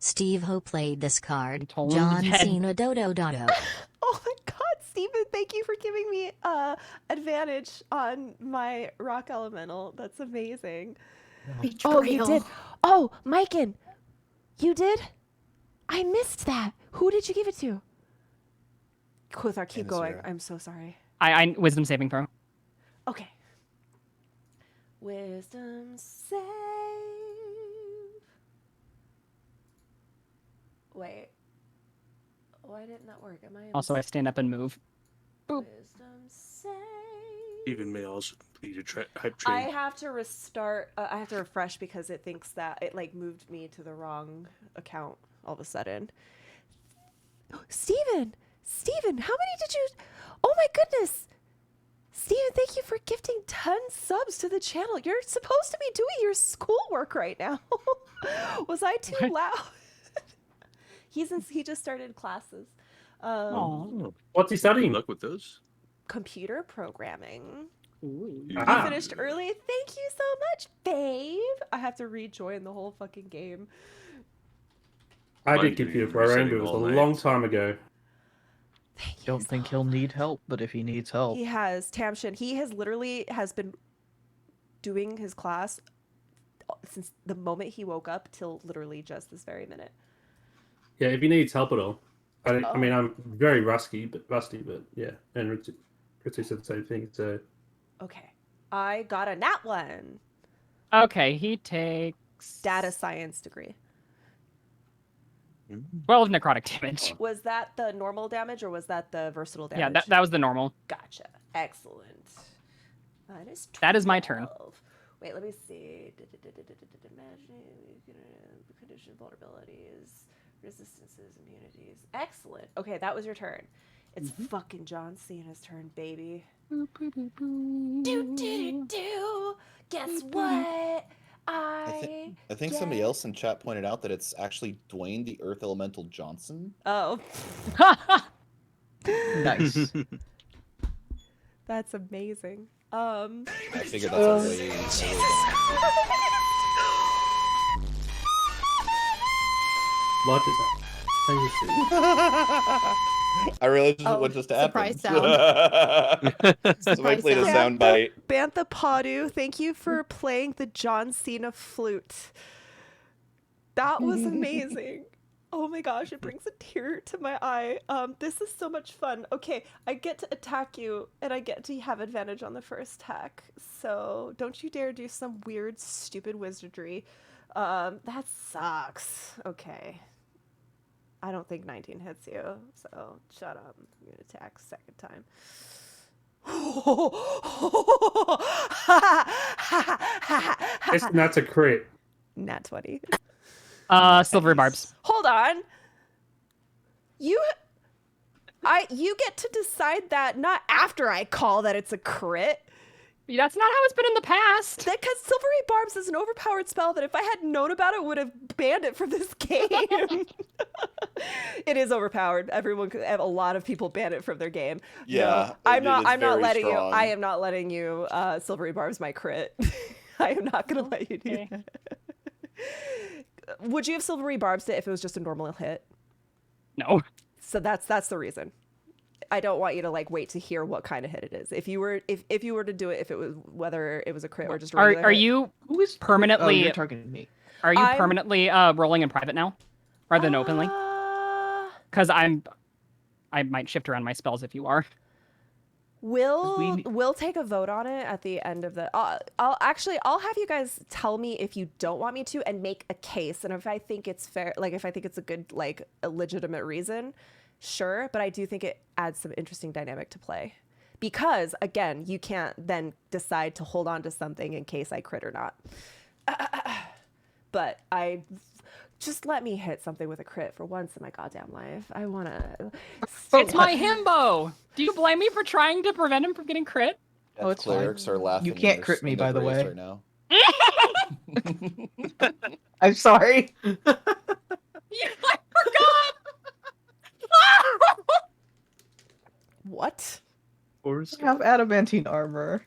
Steve Ho played this card. Told him John dead. Cena Dodo Dodo. Oh my god, Steven, thank you for giving me advantage on my rock elemental. That's amazing. Oh, you did. Oh, Myken, you did? I missed that. Who did you give it to? Kothar, keep going. Anazira. I'm so sorry. I wisdom saving throw. Okay. Wisdom save. Wait. Why didn't that work? Am I in Also, I stand up and move. Wisdom save. Even may also complete a hype I train. have to restart. I have to refresh because it thinks that it like moved me to the wrong account all of a sudden. Steven, how many did you? Oh my goodness, Steven, thank you for gifting 10 subs to the channel. You're supposed to be doing your schoolwork right now. Was I too What? loud? He just started classes. Aw. What's he Good studying? luck with those. Computer programming. Ooh. You Ah. finished early. Thank you so much, babe. I have to rejoin the whole fucking game. I Mine did computer be programming, sitting but it was all a night. long time ago. Thank you Don't so think he'll need help, but if he needs help, He has Tamshin. He has literally been doing his class since the moment he woke up till literally just this very minute. Yeah, if he needs help at all. I Oh. mean, I'm very rusty, but yeah. And Ritsu said the same thing. So Okay, I got a nat one. Okay, he takes Data science degree. 12 necrotic damage. Was that the normal damage or was that the versatile damage? Yeah, that was the normal. Gotcha. Excellent. Minus That is my turn. 12. Wait, let me see. Condition vulnerabilities, resistances, immunities. Excellent. Okay, that was your turn. It's fucking John Cena's turn, baby. Do. Guess what? I think somebody else in chat pointed out that it's actually Dwayne the Earth Elemental Johnson. Oh, Nice. that's amazing. I figured that's a way. What is that? Thank you, Steve. I really just Oh, what just happened. surprise Somebody played a sound. sound bite. Bantha Padu, thank you for playing the John Cena flute. That was amazing. Oh my gosh, it brings a tear to my eye. This is so much fun. Okay, I get to attack you, and I get to have advantage on the first attack. So don't you dare do some weird, stupid wizardry. That sucks. Okay. I don't think 19 hits you, so shut up. I'm gonna attack second time. That's a crit. Nat 20. Silvery barbs. Hold on. You get to decide that, not after I call that it's a crit. That's not how it's been in the past. Because Silvery Barbs is an overpowered spell that if I had known about it, would have banned it from this game. It is overpowered. A lot of people ban it from their game. Yeah, No, I'm not very letting you. strong. I am not letting you Silvery Barbs my crit. I am not gonna let you do Okay. that. Would you have Silvery Barbs it if it was just a normal hit? No. So that's the reason. I don't want you to like wait to hear what kind of hit it is. If you were to do it, if it was whether it was a crit or just a regular Are hit. you Who is permanently? Oh, you're targeting me. Are you I'm- permanently rolling in private now, rather than openly? Because I might shift around my spells if you are. We'll take a vote on it at the end of the. I'll have you guys tell me if you don't want me to and make a case, and if I think it's fair, like if I think it's a good, like a legitimate reason, sure. But I do think it adds some interesting dynamic to play, because again, you can't then decide to hold on to something in case I crit or not. But just let me hit something with a crit for once in my goddamn life. I wanna. It's my himbo. Do you blame me for trying to prevent him from getting crit? Oh, it's fine. Clerics are laughing. You in can't their- crit me, in their by the graves way. Right now. I'm sorry. Yeah, I forgot. What? I have adamantine armor.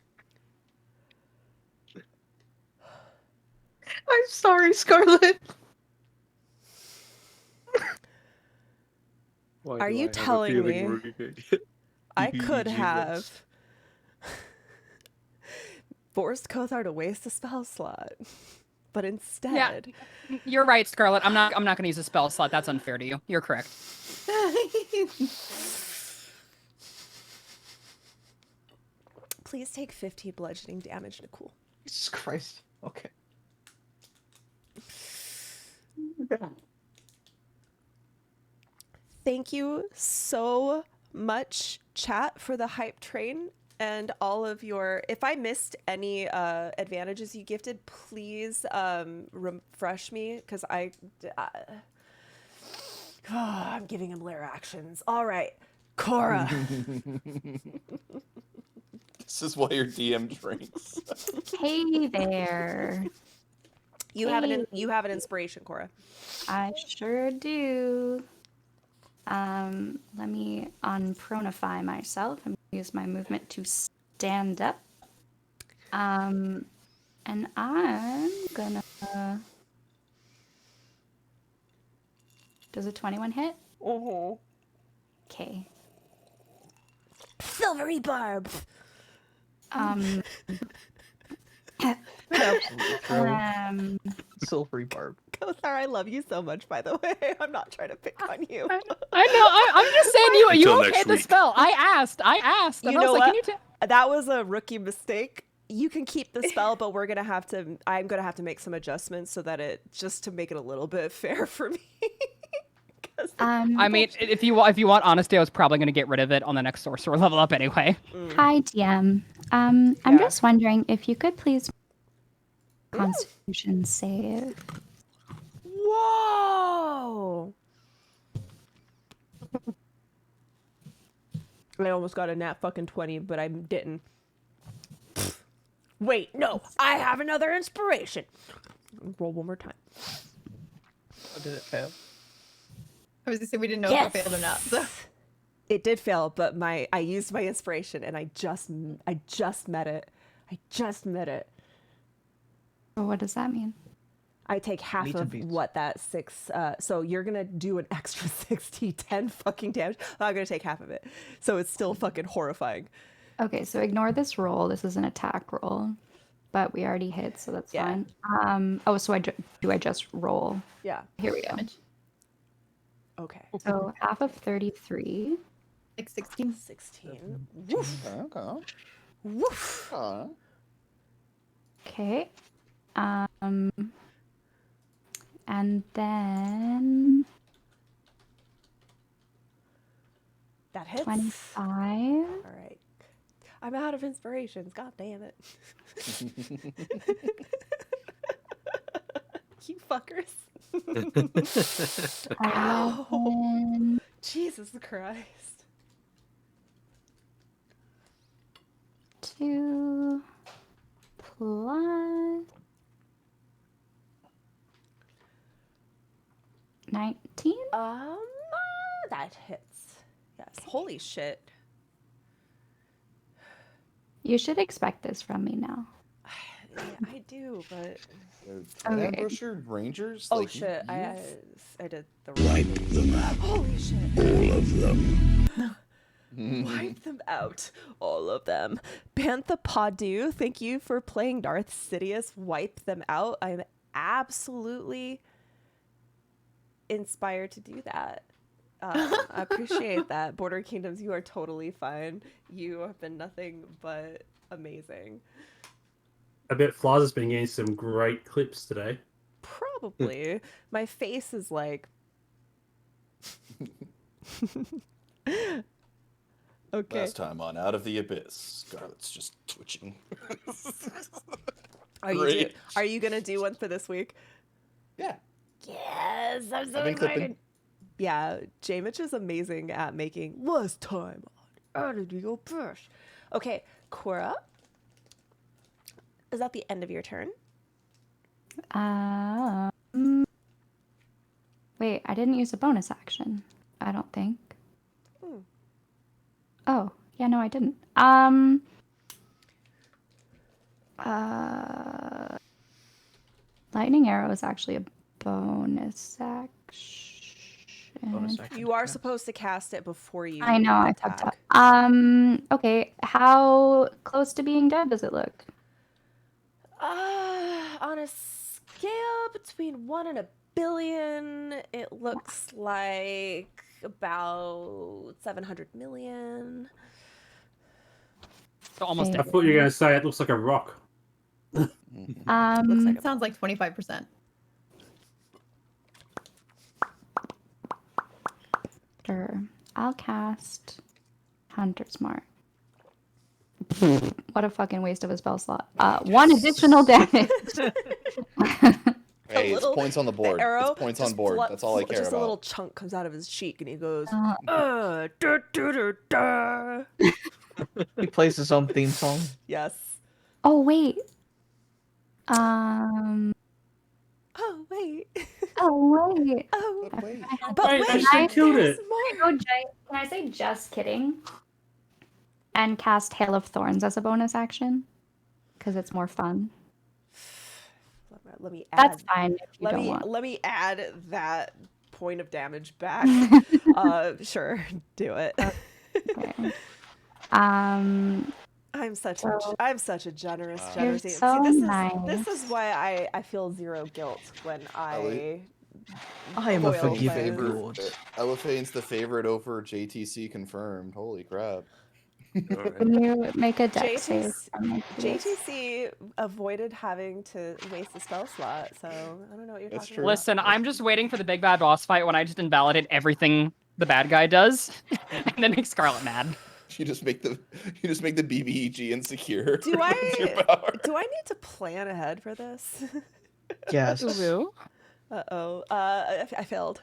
I'm sorry, Scarlet. Are you telling me I could have forced Kothar to waste a spell slot, but instead, You're right, Scarlet. I'm not going to use a spell slot. That's unfair to you. You're correct. please take 50 bludgeoning damage, Nicole. Jesus Christ. Okay. Thank you so much, chat, for the hype train and all of your. If I missed any advantages you gifted, please refresh me, because I'm giving him lair actions. All right, Cora. This is why your DM drinks. Hey there. You have an inspiration, Cora. I sure do. Let me unpronify myself and use my movement to stand up. And I'm gonna. Does a 21 hit? Mm-hmm. Okay. Silvery barb. Absolutely true. Silvery barb. Kothar, I love you so much, by the way. I'm not trying to pick on you. I know. I'm just saying you Until okay next the week. spell. I asked. And You I was know like, what? Can you That was a rookie mistake. You can keep the spell, but I'm gonna have to make some adjustments so that just to make it a little bit fair for me. I mean, if you want honesty, I was probably going to get rid of it on the next sorcerer level up anyway. Hi, DM. I'm Yeah. just wondering if you could please Constitution save. Whoa! I almost got a nat fucking 20, but I didn't. Wait, no, I have another inspiration. Roll one more time. Or did it fail? I was gonna say we didn't know if it failed or not. So. It did fail, but I used my inspiration and I just met it. I just met it. So what does that mean? I take half Meats and of beans. what that 6. So you're gonna do an extra 10 fucking damage. I'm gonna take half of it. So it's still fucking horrifying. Okay, so ignore this roll. This is an attack roll, but we already hit, so that's Yeah. fine. Oh, so do I just roll? Yeah. Here we go. Okay. So half of 33. Like 16. 16. Woof. Okay. Woof. Okay. And then That hits. 25. All right. I'm out of inspirations. God damn it. You fuckers. 11. Jesus Christ. 2 plus 19. That hits. Yes. Holy shit. You should expect this from me now. Yeah, I do, but Okay. Ambusher Rangers? oh Like, shit, you- I did the wrong. them out. Holy shit. All of them. Wipe them out, all of them. Bantha Padu, thank you for playing Darth Sidious. Wipe them out. I'm absolutely inspired to do that. I appreciate that. Border Kingdoms, you are totally fine. You have been nothing but amazing. I bet Flaws has been getting some great clips today. Probably. My face is like. Okay. Last time on Out of the Abyss, Scarlett's just twitching. Are you gonna do one for this week? Yeah. Yes, I'm so I've been clipping. excited. Yeah, J-Mitch is amazing at making last time on Out of the Abyss. Okay, Cora. Is that the end of your turn? Wait, I didn't use a bonus action. I don't think. Hmm. Oh, yeah, no, I didn't. Lightning arrow is actually a bonus action. Bonus action You to are cast. supposed to cast it before you. I know, I fucked up. Okay, how close to being dead does it look? On a scale between 1 and 1,000,000,000, it looks like about 700 million. So almost Okay. I thought you were going to say it looks like a rock. Looks like a Sounds like 25%. Sure. I'll cast Hunter's Mark. What a fucking waste of a spell slot. 1 additional damage. Hey, it's little- points on the board. arrow It's points on just board. That's all I care just about. a little chunk comes out of his cheek and he goes, Uh, duh, duh, duh, duh." He plays his own theme song. Yes. oh, wait. Oh, wait. Oh, wait. Oh, But wait. but Wait, wait, I should have killed there's it. more. Can I say just kidding? And cast Hail of Thorns as a bonus action? Because it's more fun. Let me add. That's fine if you don't want. Let me add that point of damage back. Sure, do it. Okay. I'm such So- a generous You're See, so this nice. is why I feel zero guilt when I I am a Foil forgiving plans. lord. Elefane's the favorite over JTC confirmed. Holy crap. Alright. Can you make a dex save? JTC from my face? JTC avoided having to waste a spell slot, so I don't know what you're That's talking true. about. Listen, I'm just waiting for the big bad boss fight when I just invalidate everything the bad guy does, and then make Scarlet mad. You just make the BBEG insecure. Do It's your I power. do I need to plan ahead for this? Yes. Ooh. Uh-oh. I failed.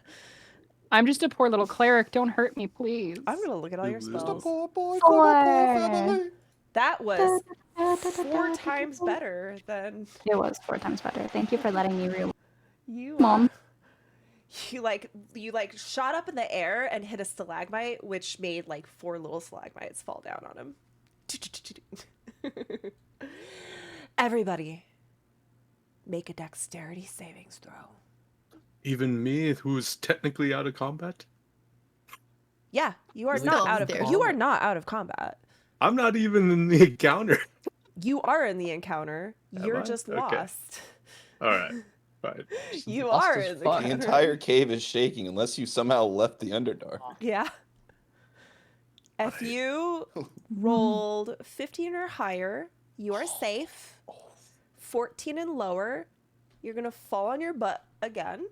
I'm just a poor little cleric. Don't hurt me, please. I'm gonna look at all your Just a Just a spells. poor boy from a poor Four. family. That was 4 times better than It was 4 times better. Thank you for letting me real. you. Mom. You like shot up in the air and hit a stalagmite, which made like 4 little stalagmites fall down on him. Everybody, make a dexterity savings throw. Even me, who's technically out of combat? Yeah, you are Still not out of upstairs. you are not out of combat. I'm not even in the encounter. You are in the encounter. You're I? just Okay. lost. All right, fine. You lost are as in the fuck. The encounter. entire cave is shaking unless you somehow left the Underdark. Yeah. If you rolled 15 or higher, you are safe. 14 and lower, you're gonna fall on your butt again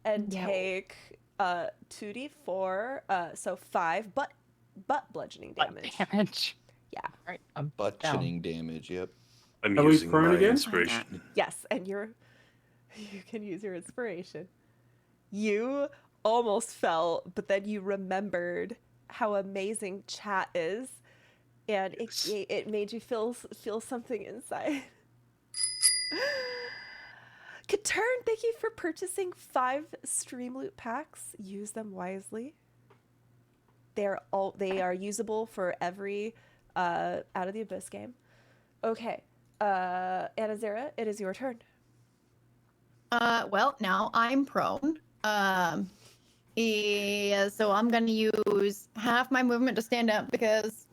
and Yeah. take 2d4, so 5 butt bludgeoning damage. Damage. Alright, I'm Butt down. chinning damage, yep. I'm Are we using prone my again? inspiration. Yes, and you can use your inspiration. You almost fell, but then you remembered how amazing chat is, and it made you feel something inside. Katern, thank you for purchasing 5 stream loot packs. Use them wisely. They are usable for every Out of the Abyss game. Okay, Anazera, it is your turn. Well, now I'm prone. Yeah, so I'm gonna use half my movement to stand up because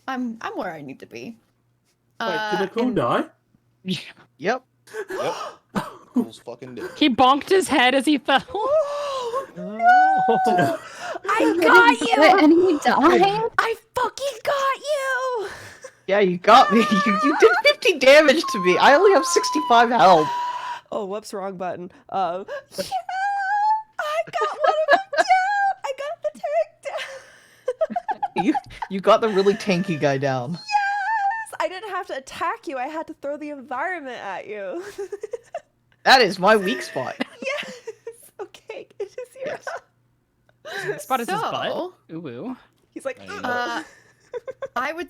I'm where I need to be. Wait, did Nicole and- die? Yep. Yep. Fool's fucking dead. He bonked his head as he fell. I got you! And he died? I fucking got you! Yeah, you got me. You did 50 damage to me. I only have 65 health. Oh, whoops, wrong button. Yeah, I got one of them down. I got the tank down. You got the really tanky guy down. Yes, I didn't have to attack you. I had to throw the environment at you. That is my weak spot. Yes. Okay, it is your. Yes. Spot is his butt. So- Ooh, ooh. He's like, I know. I would.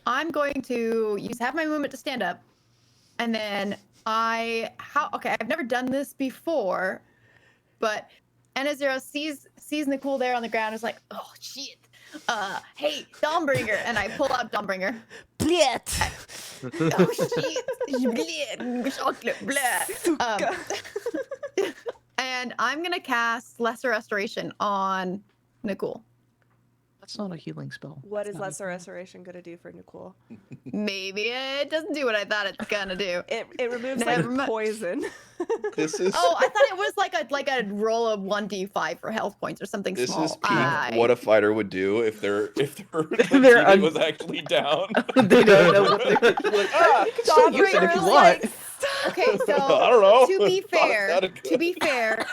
I'm going to use half my movement to stand up, and then okay, I've never done this before, but Anazero sees Nicole there on the ground. Is like, oh shit. Hey, Dawnbringer, and I pull out Dawnbringer. Blit. Oh shit. Bleh, chocolate, bleh. And I'm gonna cast Lesser Restoration on Nicole. That's not a healing spell. What is not Lesser Restoration gonna do for Nicole? Maybe it doesn't do what I thought it's gonna do. It removes Never like mi- poison. This is Oh, I thought it was like a roll of 1d5 for health points or something this small. is peak what a fighter would do if their They're teammate was actually down. They don't know what they're like. Ah, you can still use it if you want. Okay, so I don't know. to be Thought it fair, sounded good.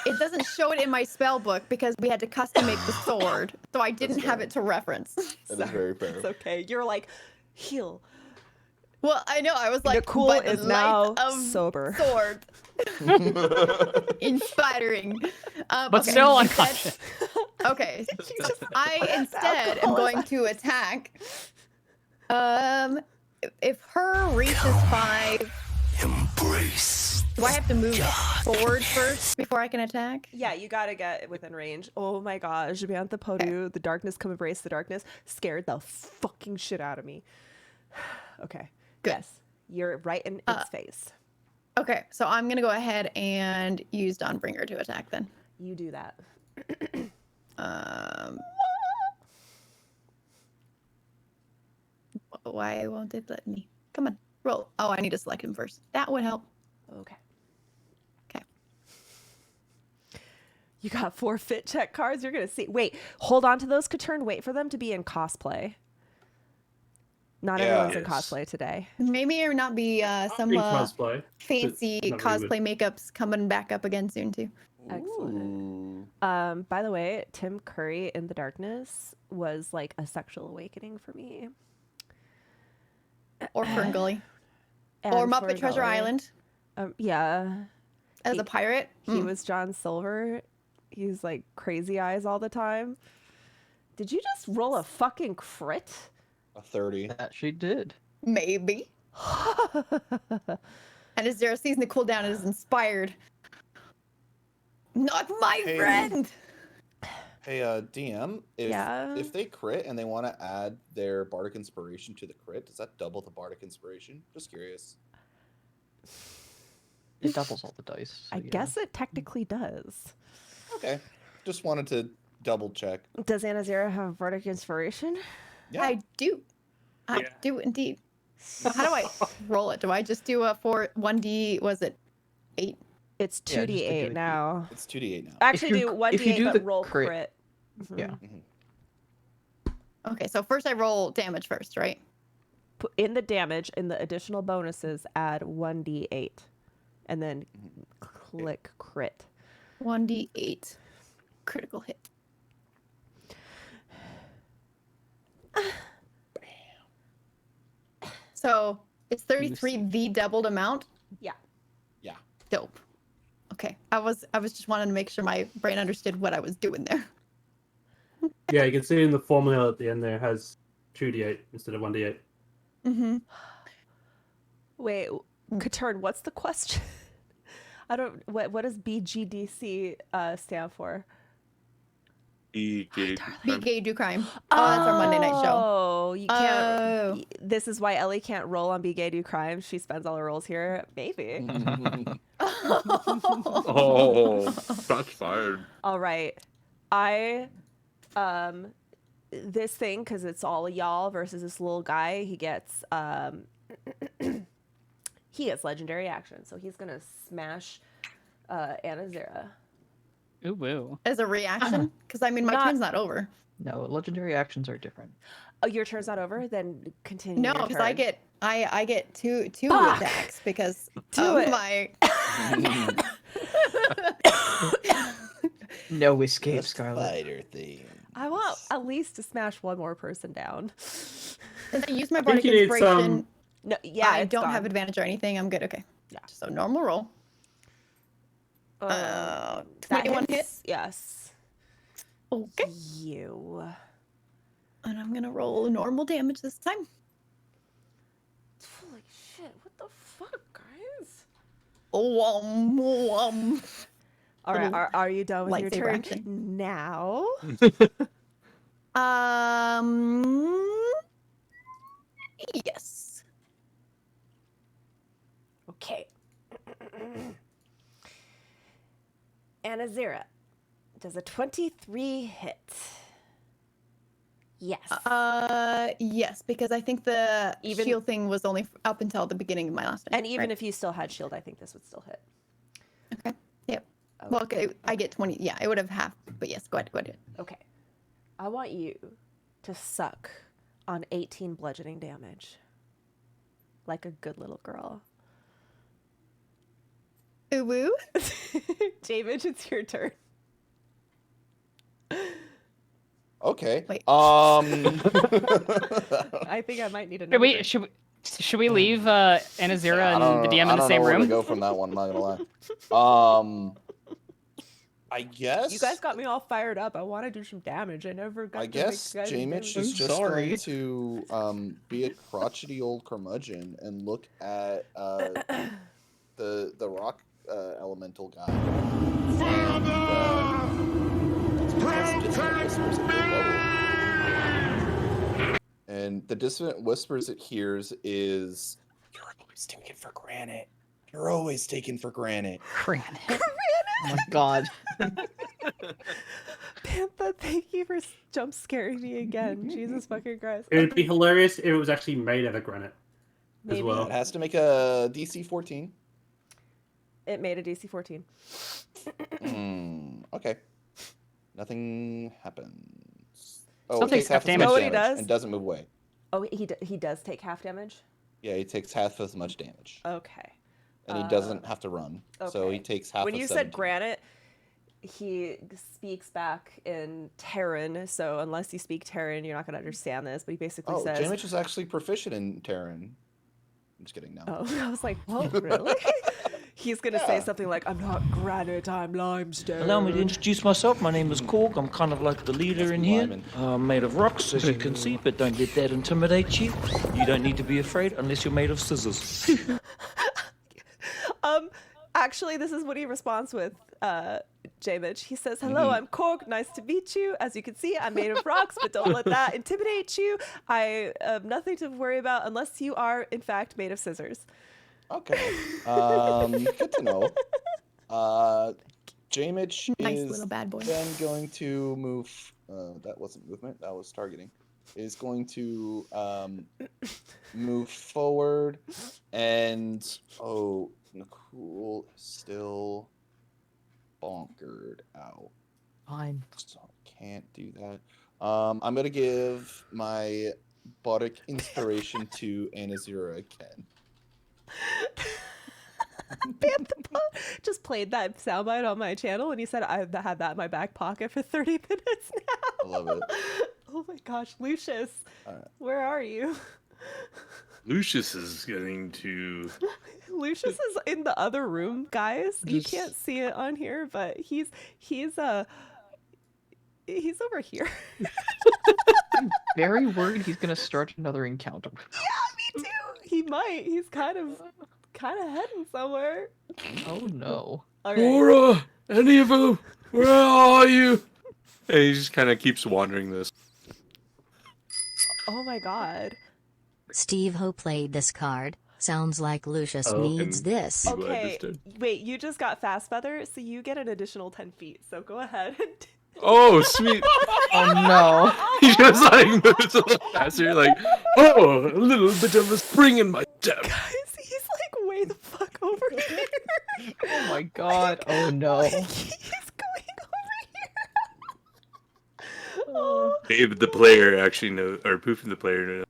it doesn't show it in my spell book because we had to custom make the sword, so I didn't have it to reference. That is very fair. It's okay. You're like, heal. Well, I know I was like, Nicole by the is light now of sober. sword, inspiring. But Okay, still instead- unconscious. Okay, I instead am going to attack. If her reach is 5, do I have to move forward first before I can attack? Yeah, you gotta get within range. Oh my gosh, Beyond the Podu, the darkness come embrace the darkness, scared the fucking shit out of me. Okay. Good. Yes. You're right in its face. Okay, so I'm gonna go ahead and use Dawnbringer to attack then. You do that. Why won't it let me? Come on, roll. Oh, I need to select him first. That would help. Okay. Okay. You got 4 fit check cards. You're gonna see. Wait, hold on to those, Katern. Wait for them to be in cosplay. Not everyone's in Yes. cosplay today. Maybe or not be some In cosplay. fancy Not really cosplay makeups coming back up again soon too. Excellent. Ooh. By the way, Tim Curry in the Darkness was like a sexual awakening for me. Or Ferngully. And Or for Muppet Treasure Gully. Island Yeah. as He- a pirate. He was John Silver. He's like crazy eyes all the time. Did you just roll a fucking crit? A 30. That she did. Maybe. And as Zero sees the cooldown and is inspired. Not my Hey. friend! Hey, DM, Yeah? if they crit and they want to add their Bardic Inspiration to the crit, does that double the Bardic Inspiration? Just curious. It doubles all the dice. so I yeah. guess it technically does. Okay. Just wanted to double check. Does Anazera have Bardic Inspiration? Yeah. I do. I Yeah. do indeed. So how do I roll it? Do I just do a 1d, was it 8? It's Yeah, just do 2d8 it. now. It's 2d8 now. Actually, you do c- 1d8 if you do but the roll crit- crit. Mhm. Yeah. Okay, so first I roll damage first, right? In the damage, in the additional bonuses, add 1d8. And then click crit. 1d8. Critical hit. So is 33 the doubled amount? Yeah. Yeah. Dope. Okay. I was just wanting to make sure my brain understood what I was doing there. Yeah, you can see in the formula at the end there has 2d8 instead of 1d8. Mm-hmm. Wait, Katern, what's the question? I don't. What does BGDC stand for? He gave Be gay, do crime. Oh, that's our Monday night show. Oh, you can't. Oh. This is why Ellie can't roll on Be Gay Do Crime. She spends all her rolls here. Maybe. Oh, shots fired. All right. This thing, because it's all y'all versus this little guy, he gets he gets legendary action. So he's gonna smash Anazera. Ooh, woo. As a reaction? Because I mean, my Not- turn's not over. No, legendary actions are different. Oh, your turn's not over? Then continue. No, your because I turn. get two Fuck. attacks because Do of it. my. No escape, The Scarlet. spider thing. I want at least to smash one more person down. Since I use my I think bardic you need inspiration, some- No, yeah, I it's don't gone. have advantage or anything. I'm good. Okay. Yeah. So normal roll. That 21 hit. hits, yes. Okay. You. And I'm gonna roll normal damage this time. Holy shit! What the fuck, guys? All All right, Little are you done with your lightsaber turn action. now? Yes. Okay. Anazera, does a 23 hit? Yes. Yes, because I think the Even- shield thing was only up until the beginning of my last turn. and even right? if you still had shield, I think this would still hit. Okay. Yep. Well, okay, I get 20. Yeah, it would have half. But yes, go ahead. Okay. I want you to suck on 18 bludgeoning damage. Like a good little girl. Ooh woo. Jamage, it's your turn. Okay. Wait. I think I might need Should another. we should we leave Anazera I and don't the know- DM I in the don't same know where to room? go from that one. I'm not gonna lie. I guess. You guys got me all fired up. I want to do some damage. I never got I to guess make Jamich damage. is just sorry. going to be a crotchety old curmudgeon and look at the rock elemental guy. And the dissonant whispers it hears is, "You're always taken for granted. You're always taken for granted." Granite. Oh my god. Pantha, thank you for jump scaring me again. Jesus fucking Christ. It would be hilarious if it was actually made out of granite Maybe as well. It has to make a DC 14. it made a DC 14. Okay. Nothing happens. Still it takes half as damage. much Oh, he does? and doesn't move away. Oh, he does take half damage? Yeah, he takes half as much damage, Okay. and he doesn't have to run. So he okay. takes half. When of you said 17. granite, he speaks back in Terran, so unless you speak Terran, you're not going to understand this, but he basically Oh, says... Jamich is actually proficient in Terran. I'm just kidding. No. Oh, I was like, whoa, really? He's gonna say Yeah. something like, "I'm not granite, I'm limestone." Allow me to introduce myself. My name is Korg. I'm kind of like the leader Must in be here. Lyman. I'm made of rocks, as you can see, but don't let that intimidate you. You don't need to be afraid unless you're made of scissors. Actually, this is what he responds with, J-Mitch. He says, "Hello, I'm Korg. Nice to meet you. As you can see, I'm made of rocks, but don't let that intimidate you. I have nothing to worry about unless you are, in fact, made of scissors." Okay. Good to know. J-Mitch Nice is little bad boy. then going to move. That wasn't movement. That was targeting. Is going to move forward, and Nicole is still bonkered out, Fine. so can't do that. I'm gonna give my Bardic Inspiration to Anazura again. Bantha just played that soundbite on my channel, and he said I've had that in my back pocket for 30 minutes now. I love it. Oh my gosh, Lucius, Alright. where are you? Lucius is getting to. Lucius is in the other room, guys. You Just- can't see it on here, but he's over here. Very worried he's gonna start another encounter. Me too. He might. He's kind of heading somewhere. Oh no. All right. Laura, any of you? Where are you? And he just kind of keeps wandering this. Oh my god. Steve Ho played this card. Sounds like Lucius Oh, needs and- this. What I Okay. just did. Wait, you just got fast feather, so you get an additional 10 feet. So go ahead. Oh, sweet. Oh no. He just like moves a little faster, like, oh, a little bit of a spring in my step. Guys, he's like way the fuck over here. Oh my god. Oh no. Like, he's going over here. Oh. Dave, the player, actually knows, or Poof, the player knows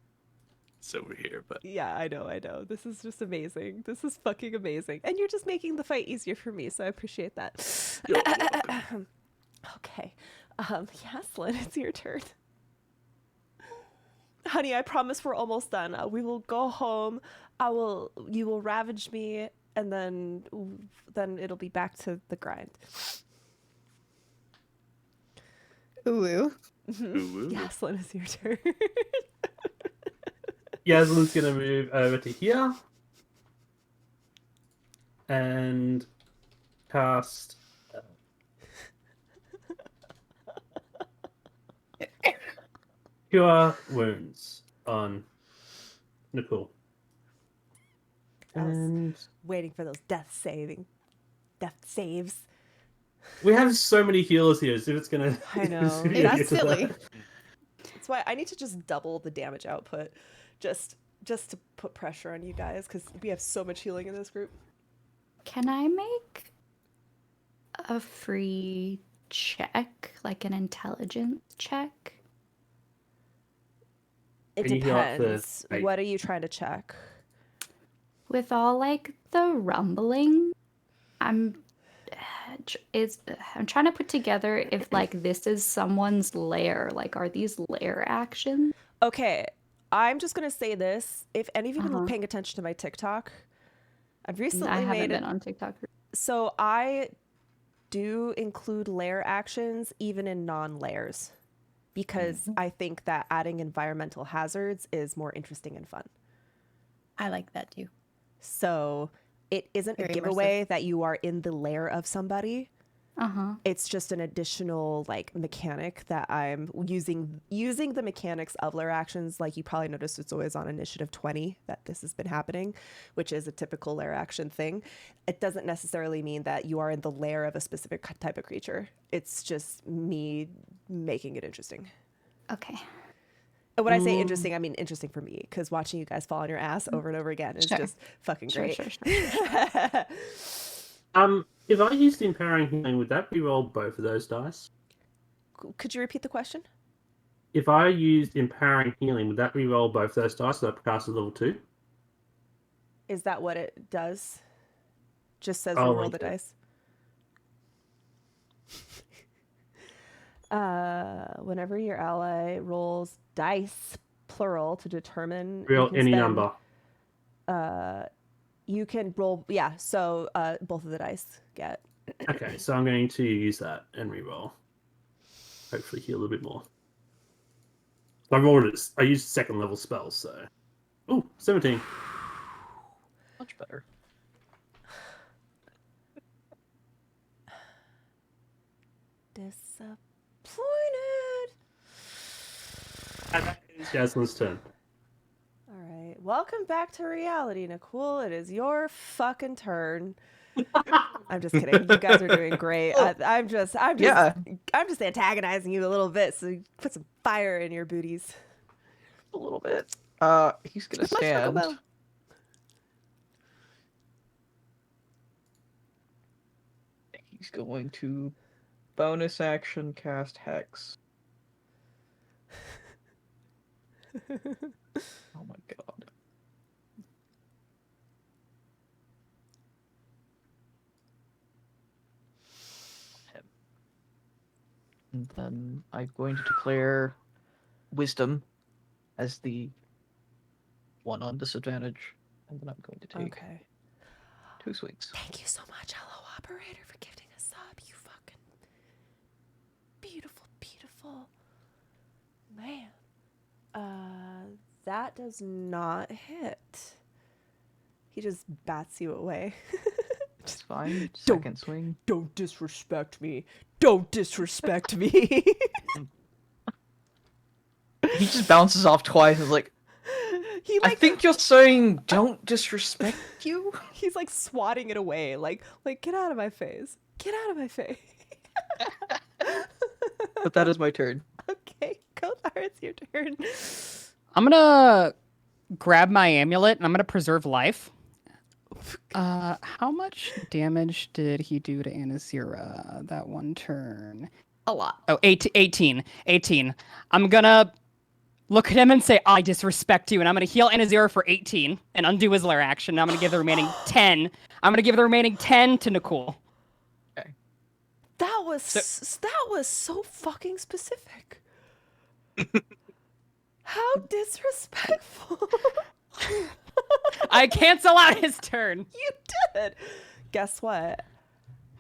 it's over here, but Yeah, I know. This is just amazing. This is fucking amazing. And you're just making the fight easier for me, so I appreciate that. You're welcome. Okay. Yaslin, it's your turn. Honey, I promise we're almost done. We will go home. You will ravage me, and then it'll be back to the grind. Ooh. Ooh, ooh. Yaslin, it's your turn. Yaslin's gonna move over to here and cast Cure Wounds on Nicole. I was And waiting for those death saves. we have so many healers here, so it's gonna. I know. it's gonna That's get to that. silly. That's why I need to just double the damage output, just to put pressure on you guys, because we have so much healing in this group. Can I make a free check, like an intelligence check? It And you heal up to depends. 8. What are you trying to check? With all like the rumbling, I'm trying to put together if like this is someone's lair. Like, are these lair actions? Okay, I'm just gonna say this. If any of you have been Uh-huh. paying attention to my TikTok, I've I recently haven't made been it. on TikTok. So I do include lair actions even in non-lairs because I think that adding environmental hazards is more interesting and fun. I like that too. So it isn't Very a immersive. giveaway that you are in the lair of somebody. Uh-huh. It's just an additional like mechanic that I'm using the mechanics of lair actions. Like you probably noticed, it's always on initiative 20 that this has been happening, which is a typical lair action thing. It doesn't necessarily mean that you are in the lair of a specific type of creature. It's just me making it interesting. Okay. And when I say interesting, I mean interesting for me, because watching you guys fall on your ass over and over again is Sure. just fucking Sure, great. sure. If I used empowering healing, would that re-roll both of those dice? Could you repeat the question? If I used empowering healing, would that re-roll both those dice so that cast at level 2? Is that what it does? Just says Oh, roll like the that. dice. Whenever your ally rolls dice, plural, to determine. you Real can any spend, number. You can roll. Yeah. So both of the dice get. Okay, so I'm going to use that and reroll. Hopefully heal a little bit more. I rolled it. I used second level spells, so. Ooh, 17. Much better. Disappointed. And that is Jasmine's turn. All right. Welcome back to reality, Nicole. It is your fucking turn. I'm just kidding. You guys are doing great. I'm just antagonizing you a little bit, so you put some fire in your booties. A little bit. He's gonna Much Taco stand. Bell. He's going to bonus action cast Hex. Oh my god. And then I'm going to declare Wisdom as the one on disadvantage. And then I'm going to take Okay. 2 swings. Thank you so much, Hello Operator, for gifting a sub. You fucking beautiful, beautiful man. That does not hit. He just bats you away. It's fine. Second swing. Don't disrespect me. Don't disrespect me. He just bounces off twice and is like, He I think you're saying don't disrespect you? he's like swatting it away. Like get out of my face. Get out of my face. But that is my turn. Okay, Kothar, it's your turn. I'm gonna grab my amulet and I'm gonna preserve life. How much damage did he do to Anazira that one turn? A lot. Oh, 18. I'm gonna look at him and say, I disrespect you, and I'm gonna heal Anazira for 18 and undo his lair action. And I'm gonna give the remaining 10. I'm gonna give the remaining 10 to Nicole. That was so fucking specific. How disrespectful. I cancel out his turn. You did. Guess what?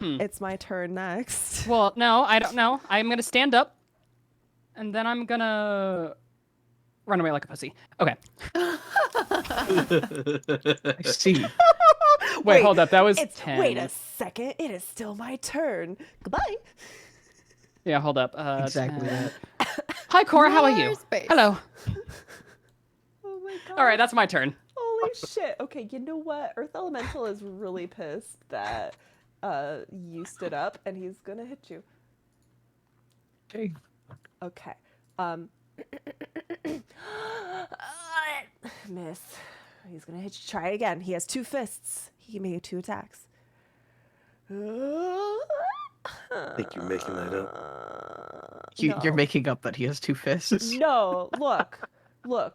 It's my turn next. Well, no, I don't know. I'm gonna stand up, and then I'm gonna run away like a pussy. Okay. I see. Wait, hold up. That was 10. Wait a second. It is still my turn. Goodbye. Yeah, hold up. Exactly 10. that. Hi, Cora. How are you? More space. Hello. Oh my god. All right, that's my turn. Holy shit. Okay, you know what? Earth Elemental is really pissed that you stood up and he's gonna hit you. Okay. Okay. Miss. He's gonna hit you. Try again. He has 2 fists. He made 2 attacks. I think you're making that up. You're making up that he has 2 fists. No, look,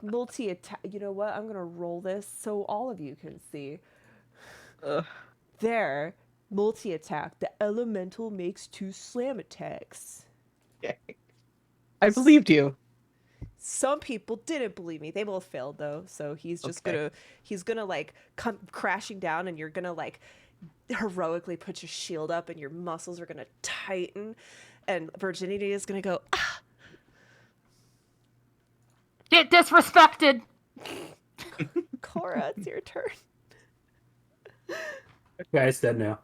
multi-attack. You know what? I'm gonna roll this so all of you can see. There, multi-attack. The elemental makes 2 slam attacks. I believed you. Some people didn't believe me. They both failed though. So he's just gonna like come crashing down, and you're gonna like heroically put your shield up, and your muscles are gonna tighten, and Virginity is gonna go, ah! Get disrespected. Cora, it's your turn. Okay, it's dead now.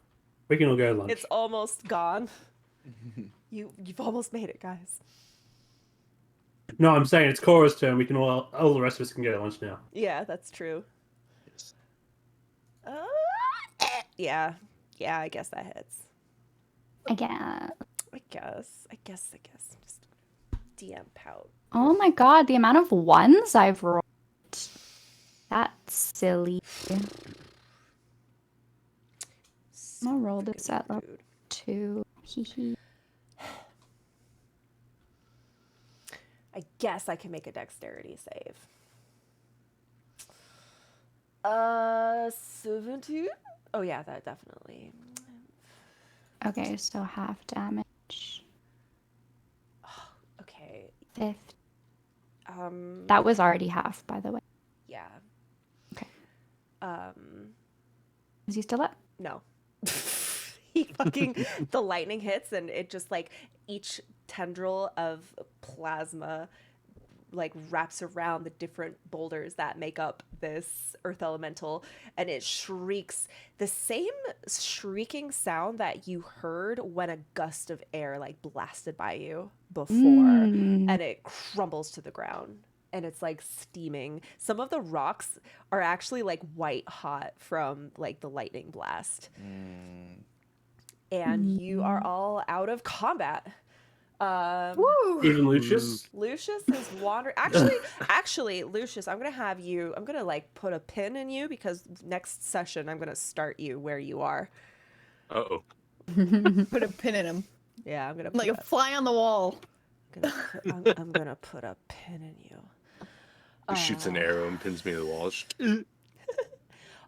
We can all go to lunch. It's almost gone. You've almost made it, guys. No, I'm saying it's Cora's turn. We can all the rest of us can go to lunch now. Yeah, that's true. Yeah, I guess that hits. I guess. I guess. Just DM pout. Oh my god, the amount of ones I've rolled. That's silly. I'll roll this at level 2. Hee. I guess I can make a dexterity save. 17? Oh yeah, that definitely. Okay, so half damage. Okay. 50. Um. That was already half, by the way. Yeah. Okay. Is he still up? No. He fucking the lightning hits and it just like each tendril of plasma like wraps around the different boulders that make up this earth elemental, and it shrieks the same shrieking sound that you heard when a gust of air like blasted by you before, and it crumbles to the ground and it's like steaming. Some of the rocks are actually like white hot from like the lightning blast. And you are all out of combat. Even Lucius? Lucius is wandering. Actually, Lucius, I'm gonna like put a pin in you because next session I'm gonna start you where you are. Uh-oh. Put a pin in him. Yeah, I'm gonna Like a fly on the wall. I'm gonna put a pin in you. He shoots an arrow and pins me to the wall.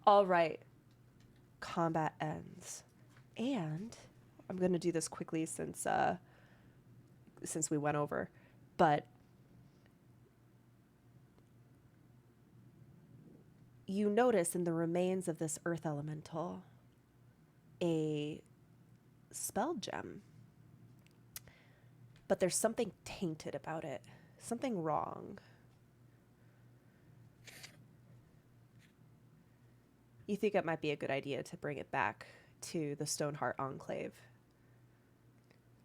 All right. Combat ends. And I'm gonna do this quickly since we went over, but you notice in the remains of this earth elemental a spell gem, but there's something tainted about it, something wrong. You think it might be a good idea to bring it back to the Stoneheart Enclave,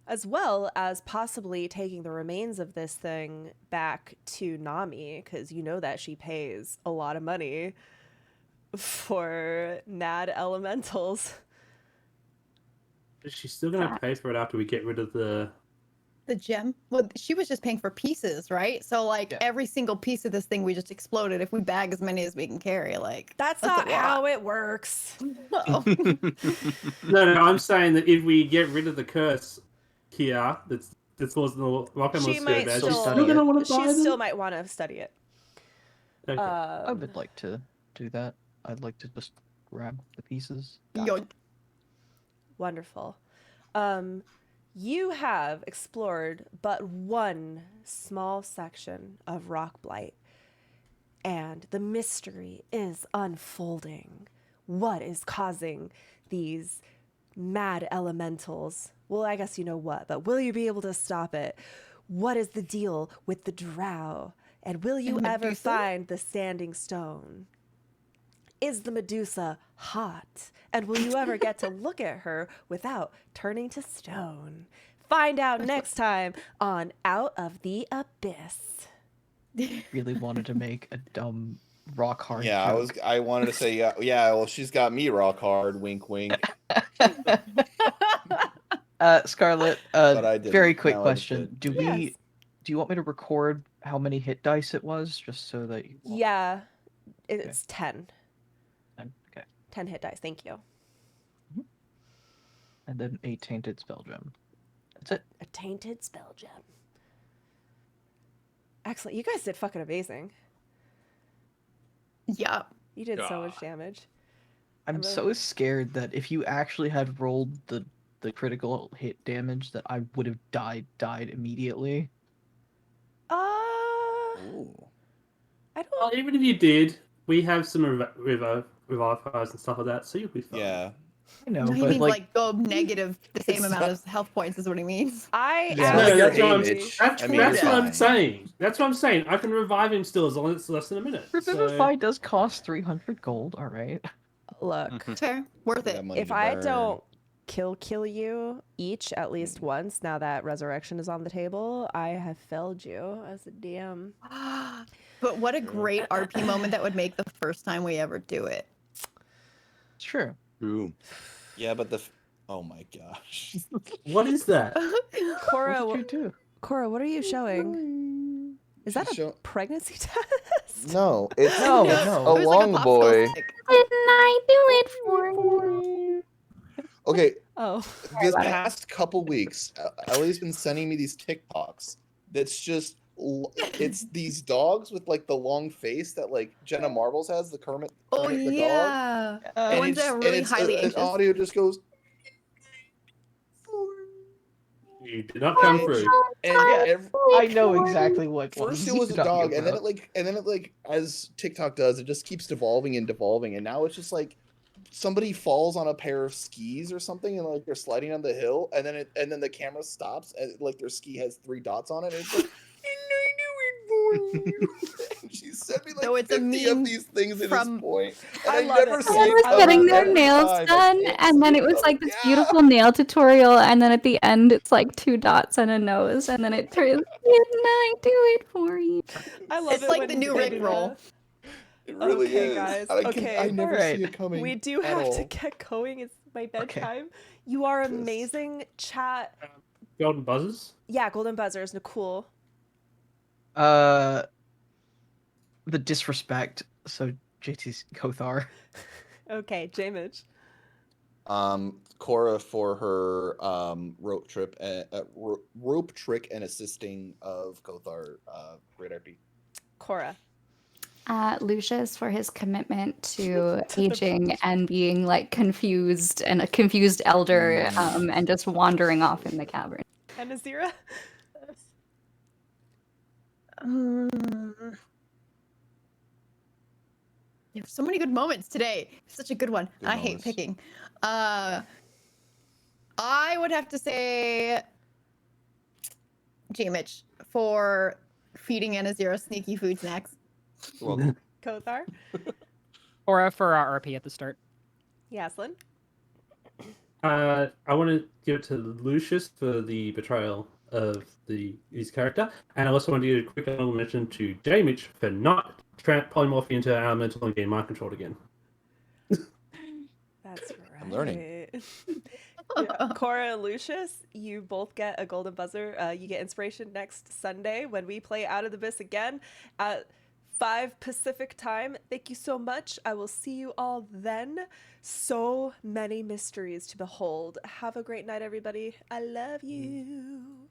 as well as possibly taking the remains of this thing back to Nami, because you know that she pays a lot of money for NAD elementals. Is she still gonna pay for it after we get rid of the gem? Well, she was just paying for pieces, right? So like every single piece of this thing we just exploded. If we bag as many as we can carry, like that's not how it works. No, I'm saying that if we get rid of the curse here, that's causing the rock emeralds to go bad. She's still gonna want to buy them? She still might want to study it. Okay. I would like to do that. I'd like to just grab the pieces. Yoink. Wonderful. You have explored but one small section of Rock Blight, and the mystery is unfolding. What is causing these mad elementals? Well, I guess you know what, but will you be able to stop it? What is the deal with the drow? And will you ever find the standing stone? Is the Medusa hot? And will you ever get to look at her without turning to stone? Find out next time on Out of the Abyss. Really wanted to make a dumb rock hard. Yeah, joke. I wanted to say yeah. Well, she's got me rock hard. Wink, wink. Scarlet. But I didn't. Very quick Now I question: did. Do you want me to record how many hit dice it was, just so that you? Yeah, it's 10. Okay. 10 hit dice. Thank you. And then a tainted spell gem. That's it. A tainted spell gem. Excellent. You guys did fucking amazing. Yeah. You did so much damage. I'm so scared that if you actually had rolled the critical hit damage, that I would have died immediately. Ooh. I don't. Well, even if you did, we have some revivifiers and stuff like that, so you'll be fine. Yeah. I know, No, he but means like, like go negative the same It's amount not- of health points is what he means. I Yeah. No, actually- that's what I'm, Damage. that's, I mean, that's you're what I'm fine. saying. That's what I'm saying. I can revive him still as long as it's less than a minute. Revivify So... does cost 300 gold. All right. Look, Fair. Worth it. if I don't kill you each at least once, now that resurrection is on the table, I have failed you as a DM. But what a great RP moment that would make the first time we ever do it. It's true. Ooh. Yeah, but oh my gosh. What is that? Cora, What did you do? Cora, what are you showing? Is that She's a show- pregnancy test? No, it's No, it's no. a It was like long popsicle boy. stick. Didn't I do it for you? Okay, Oh, this past couple weeks, Ellie's been sending me these TikToks. That's just it's these dogs with like the long face that like Jenna Marbles has, the Kermit Oh the dog. yeah. The And ones it's- that are and really it's, highly an anxious. audio just goes You did not come through. and I know exactly what. first ones it was a you're talking dog, and then about. it like as TikTok does, it just keeps devolving and devolving, and now it's just like somebody falls on a pair of skis or something, and like they're sliding on the hill, and then the camera stops, and like their ski has 3 dots on it. And it's like, and I knew it for you. And she sent me like So it's a 50 of meme these things at from- this point, and I I love never it. see Someone it was coming getting their every nails time. I done, can't and then see it was like this coming. beautiful nail tutorial, and then at the end it's like 2 dots and a nose, and then it turns, "Didn't I do it for you?" I love It's it like when the new they Rick do roll. that. It really Okay, is. guys, I okay. never Alright. see it coming. We do at have to all. get going. It's my Okay. bedtime. You are Yes. amazing, chat. Golden buzzers. Yeah, golden buzzers, Nicole. The disrespect. So JT's Kothar. Okay, Jamage. Cora for her rope trick and assisting of Kothar. Great RP. Cora. Lucius for his commitment to To the aging and being like confused and a confused elder, and just wandering off in the cavern. And Azira. You have so many good moments today. Such a good one. Good I hate moments. picking. I would have to say Jamich for feeding Anazira sneaky food snacks. Well, Kothar. Or for our RP at the start. Yaslin. I want to give it to Lucius for the betrayal of his character, and I also want to give a quick honorable mention to Jamich for not polymorphing into elemental and getting mind controlled again. That's right. I'm learning. Yeah. Cora and Lucius, you both get a golden buzzer. You get inspiration next Sunday when we play Out of the Abyss again at 5 Pacific time. Thank you so much. I will see you all then. So many mysteries to behold. Have a great night, everybody. I love you.